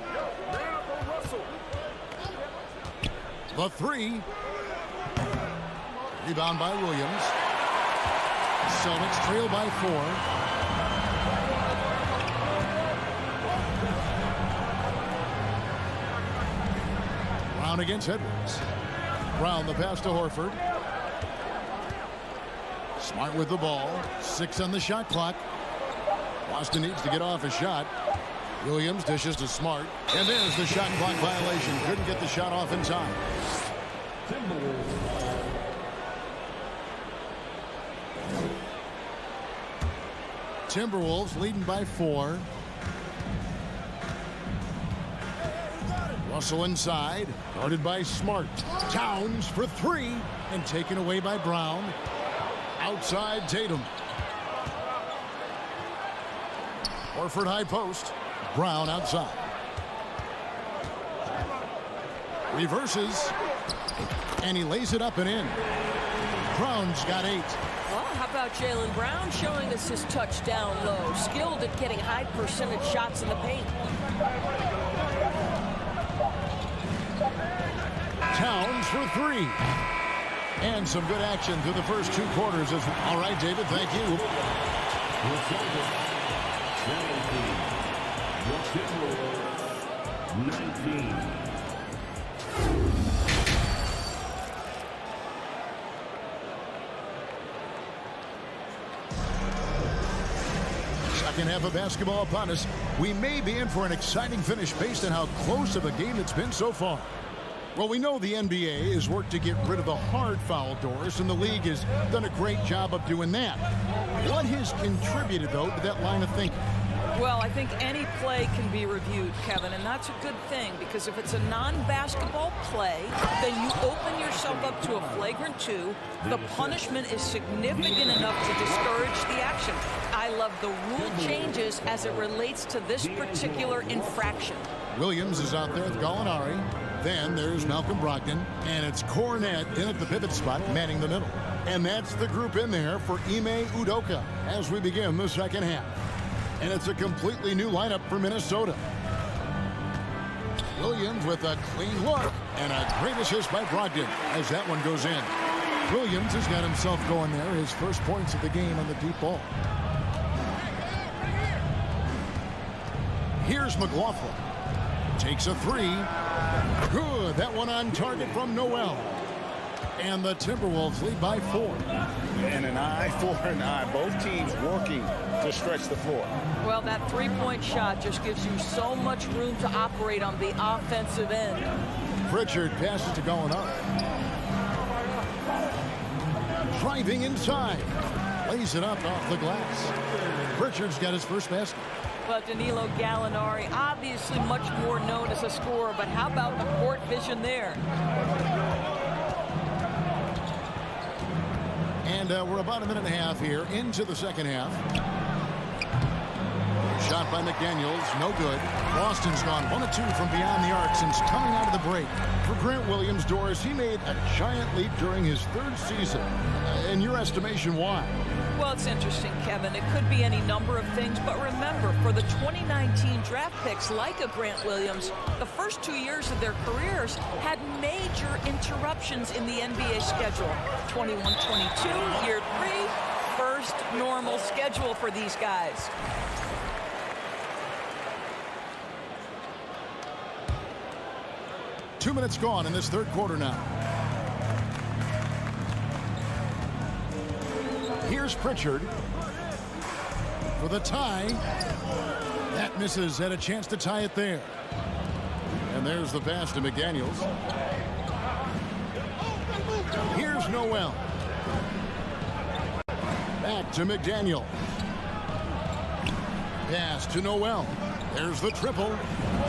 The three. Rebound by Williams. Celtics trail by 4. Brown against Edwards. Brown the pass to Horford. Smart with the ball. 6 on the shot clock. Boston needs to get off a shot. Williams dishes to Smart. And there's the shot clock violation. Couldn't get the shot off in time. Timberwolves leading by 4. Russell inside. Guarded by Smart. Towns for 3. And taken away by Brown. Outside Tatum. Horford high post. Brown outside. Reverses. And he lays it up and in. Brown's got 8. Well, how about Jaylen Brown showing us his touchdown low? Skilled at getting high percentage shots in the paint. Towns for 3. And some good action through the first 2 quarters. All right, David, thank you. Second half of basketball upon us. We may be in for an exciting finish based on how close of a game it's been so far. Well, we know the NBA has worked to get rid of the hard foul doors, and the league has done a great job of doing that. What has contributed, though, to that line of thinking? Well, I think any play can be reviewed, Kevin, and that's a good thing, because if it's a non-basketball play, then you open yourself up to a flagrant 2. The punishment is significant enough to discourage the action. I love the rule changes as it relates to this particular infraction. Williams is out there with Gallinari. Then there's Malcolm Brogdon, and it's Cornette in at the pivot spot, manning the middle. And that's the group in there for Ime Udoka as we begin the second half. And it's a completely new lineup for Minnesota. Williams with a clean look and a great assist by Brogdon as that one goes in. Williams has got himself going there, his first points of the game on the deep ball. Here's McLaughlin. Takes a 3. Good. That one on target from Noel. And the Timberwolves lead by 4. And an eye for an eye. Both teams working to stretch the floor. Well, that three-point shot just gives you so much room to operate on the offensive end. Pritchard passes to Gallinari. Driving inside. Lays it up off the glass. Pritchard's got his first basket. Well, Danilo Gallinari, obviously much more known as a scorer, but how about the court vision there? And we're about a minute and a half here into the second half. Shot by McDaniels, no good. Boston's gone 1 of 2 from beyond the arc since coming out of the break. For Grant Williams, Doris, he made a giant leap during his 3rd season. In your estimation, why? Well, it's interesting, Kevin. It could be any number of things, but remember, for the 2019 draft picks like a Grant Williams, the first 2 years of their careers had major interruptions in the NBA schedule. 21-22, year 3, first normal schedule for these guys. Two minutes gone in this 3rd quarter now. Here's Pritchard for the tie. That misses. Had a chance to tie it there. And there's the pass to McDaniels. Here's Noel. Back to McDaniel. Pass to Noel. There's the triple.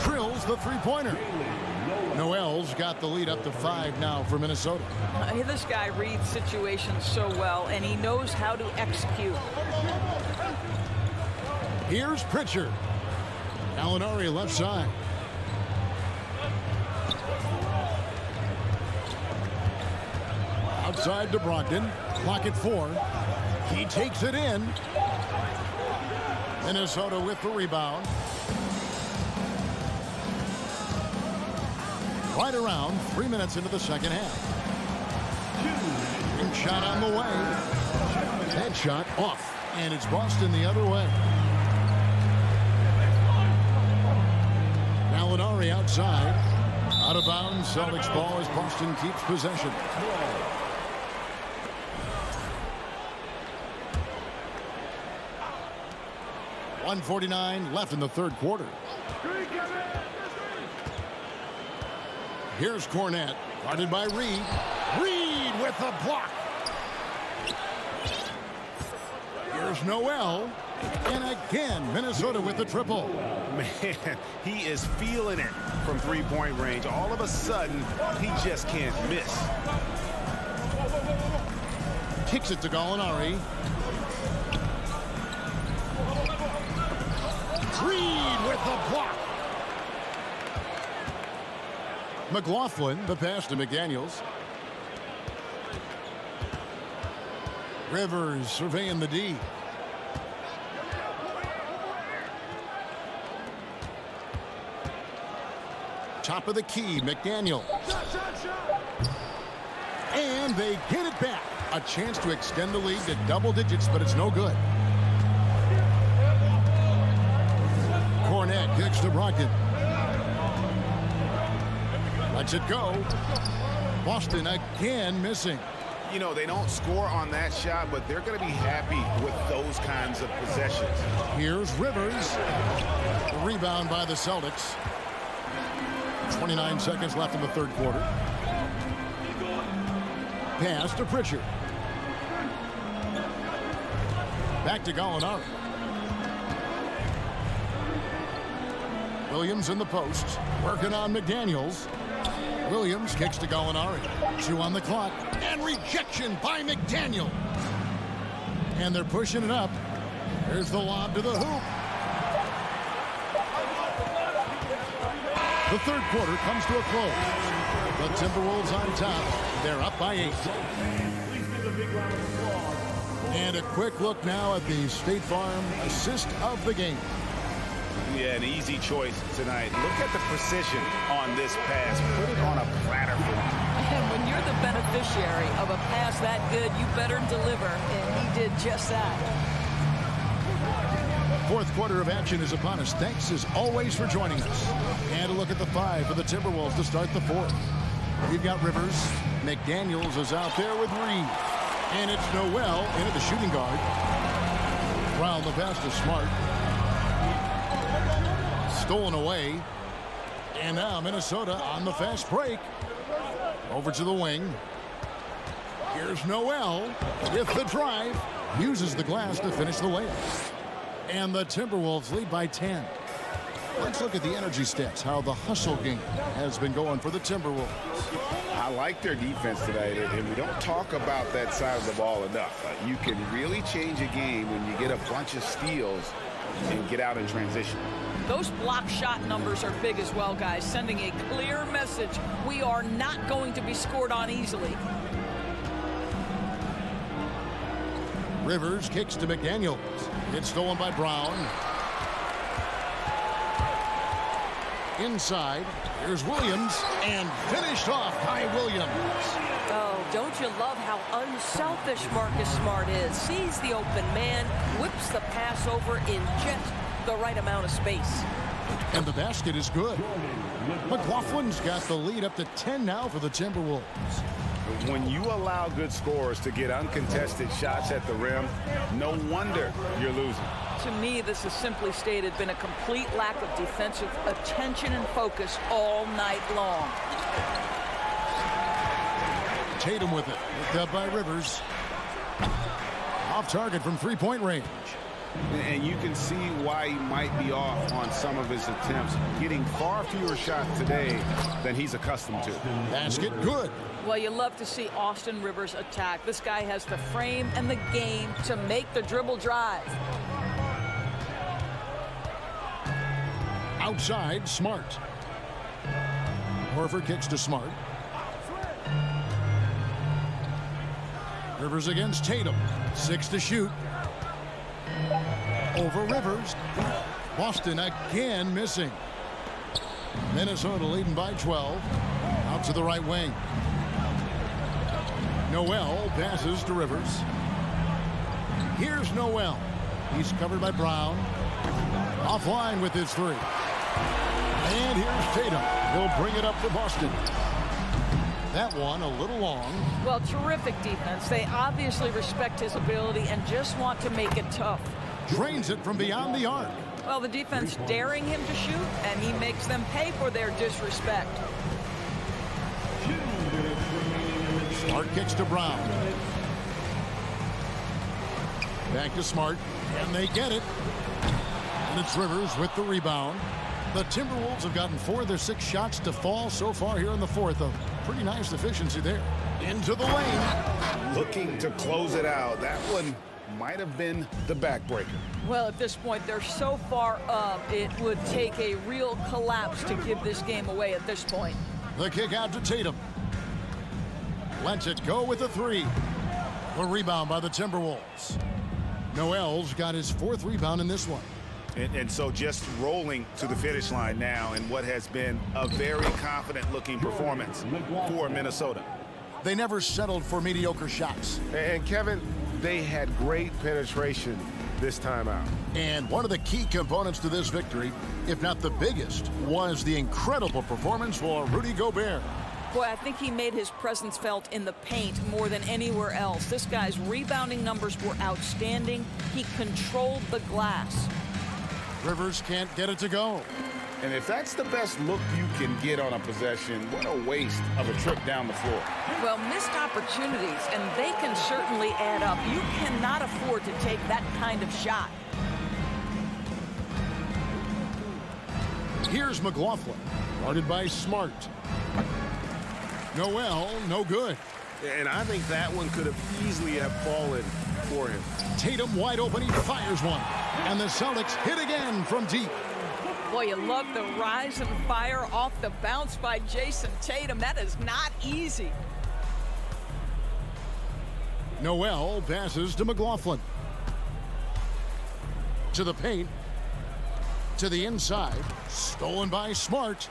Drills the three-pointer. Noel's got the lead up to 5 now for Minnesota. This guy reads situations so well, and he knows how to execute. Here's Pritchard. Gallinari left side. Outside to Brogdon. Clock at 4. He takes it in. Minnesota with the rebound. Right around 3 minutes into the 2nd half. And shot on the way. That shot off. And it's Boston the other way. Gallinari outside. Out of bounds. Celtics ball as Boston keeps possession. .149 left in the 3rd quarter. Here's Cornette, guarded by Reed. Reed with the block. Here's Noel. And again, Minnesota with the triple. Man, he is feeling it from three-point range. All of a sudden, he just can't miss. Kicks it to Gallinari. Reed with the block. McLaughlin, the pass to McDaniels. Rivers surveying the D. Top of the key, McDaniel. And they get it back. A chance to extend the lead to double digits, but it's no good. Cornette kicks to Brogdon. Lets it go. Boston again missing. You know, they don't score on that shot, but they're going to be happy with those kinds of possessions. Here's Rivers. The rebound by the Celtics. 29 seconds left in the 3rd quarter. Pass to Pritchard. Back to Gallinari. Williams in the post, working on McDaniels. Williams kicks to Gallinari. 2 on the clock, and rejection by McDaniel. And they're pushing it up. There's the lob to the hoop. The 3rd quarter comes to a close. The Timberwolves on top. They're up by 8. And a quick look now at the State Farm assist of the game. Yeah, an easy choice tonight. Look at the precision on this pass. Put it on a platter for him. And when you're the beneficiary of a pass that good, you better deliver, and he did just that. 4th quarter of action is upon us. Thanks as always for joining us. And a look at the 5 for the Timberwolves to start the 4th. We've got Rivers. McDaniels is out there with Reed. And it's Noel into the shooting guard. Brown the pass to Smart. Stolen away. And now Minnesota on the fast break. Over to the wing. Here's Noel with the drive. Uses the glass to finish the layup. And the Timberwolves lead by 10. Let's look at the energy stats, how the hustle game has been going for the Timberwolves. I like their defense today, and we don't talk about that side of the ball enough. You can really change a game when you get a bunch of steals and get out in transition. Those block shot numbers are big as well, guys, sending a clear message. We are not going to be scored on easily. Rivers kicks to McDaniels. It's stolen by Brown. Inside, here's Williams, and finished off by Williams. Oh, don't you love how unselfish Marcus Smart is? Sees the open man, whips the pass over in just the right amount of space. And the basket is good. McLaughlin's got the lead up to 10 now for the Timberwolves. When you allow good scorers to get uncontested shots at the rim, no wonder you're losing. To me, this has simply stated been a complete lack of defensive attention and focus all night long. Tatum with it. Picked up by Rivers. Off target from three-point range. And you can see why he might be off on some of his attempts, getting far fewer shots today than he's accustomed to. Basket good. Well, you love to see Austin Rivers attack. This guy has the frame and the game to make the dribble drive. Outside, Smart. Horford kicks to Smart. Rivers against Tatum. 6 to shoot. Over Rivers. Boston again missing. Minnesota leading by 12. Out to the right wing. Noel passes to Rivers. Here's Noel. He's covered by Brown. Offline with his three. And here's Tatum. He'll bring it up for Boston. That one a little long. Well, terrific defense. They obviously respect his ability and just want to make it tough. Drains it from beyond the arc. Well, the defense daring him to shoot, and he makes them pay for their disrespect. Smart kicks to Brown. Back to Smart, and they get it. And it's Rivers with the rebound. The Timberwolves have gotten 4 of their 6 shots to fall so far here in the fourth. A pretty nice efficiency there. Into the lane. Looking to close it out. That one might have been the backbreaker. Well, at this point, they're so far up, it would take a real collapse to give this game away at this point. The kick out to Tatum. Lets it go with a 3. The rebound by the Timberwolves. Noel's got his 4th rebound in this one. And so just rolling to the finish line now in what has been a very confident-looking performance for Minnesota. They never settled for mediocre shots. And Kevin, they had great penetration this time out. And one of the key components to this victory, if not the biggest, was the incredible performance for Rudy Gobert. Boy, I think he made his presence felt in the paint more than anywhere else. This guy's rebounding numbers were outstanding. He controlled the glass. Rivers can't get it to go. And if that's the best look you can get on a possession, what a waste of a trip down the floor. Well, missed opportunities, and they can certainly add up. You cannot afford to take that kind of shot. Here's McLaughlin, guarded by Smart. Noel, no good. And I think that one could have easily have fallen for him. Tatum wide open, he fires one. And the Celtics hit again from deep. Boy, you love the rise and fire off the bounce by Jason Tatum. That is not easy. Noel passes to McLaughlin. To the paint. To the inside. Stolen by Smart.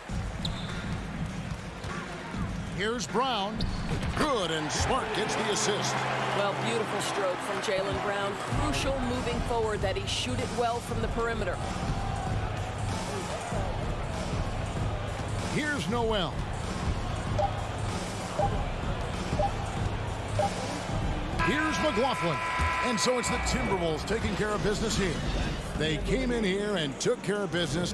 Here's Brown. Good, and Smart gets the assist. Well, beautiful stroke from Jaylen Brown. Crucial moving forward that he shoot it well from the perimeter. Here's Noel. Here's McLaughlin. And so it's the Timberwolves taking care of business here. They came in here and took care of business.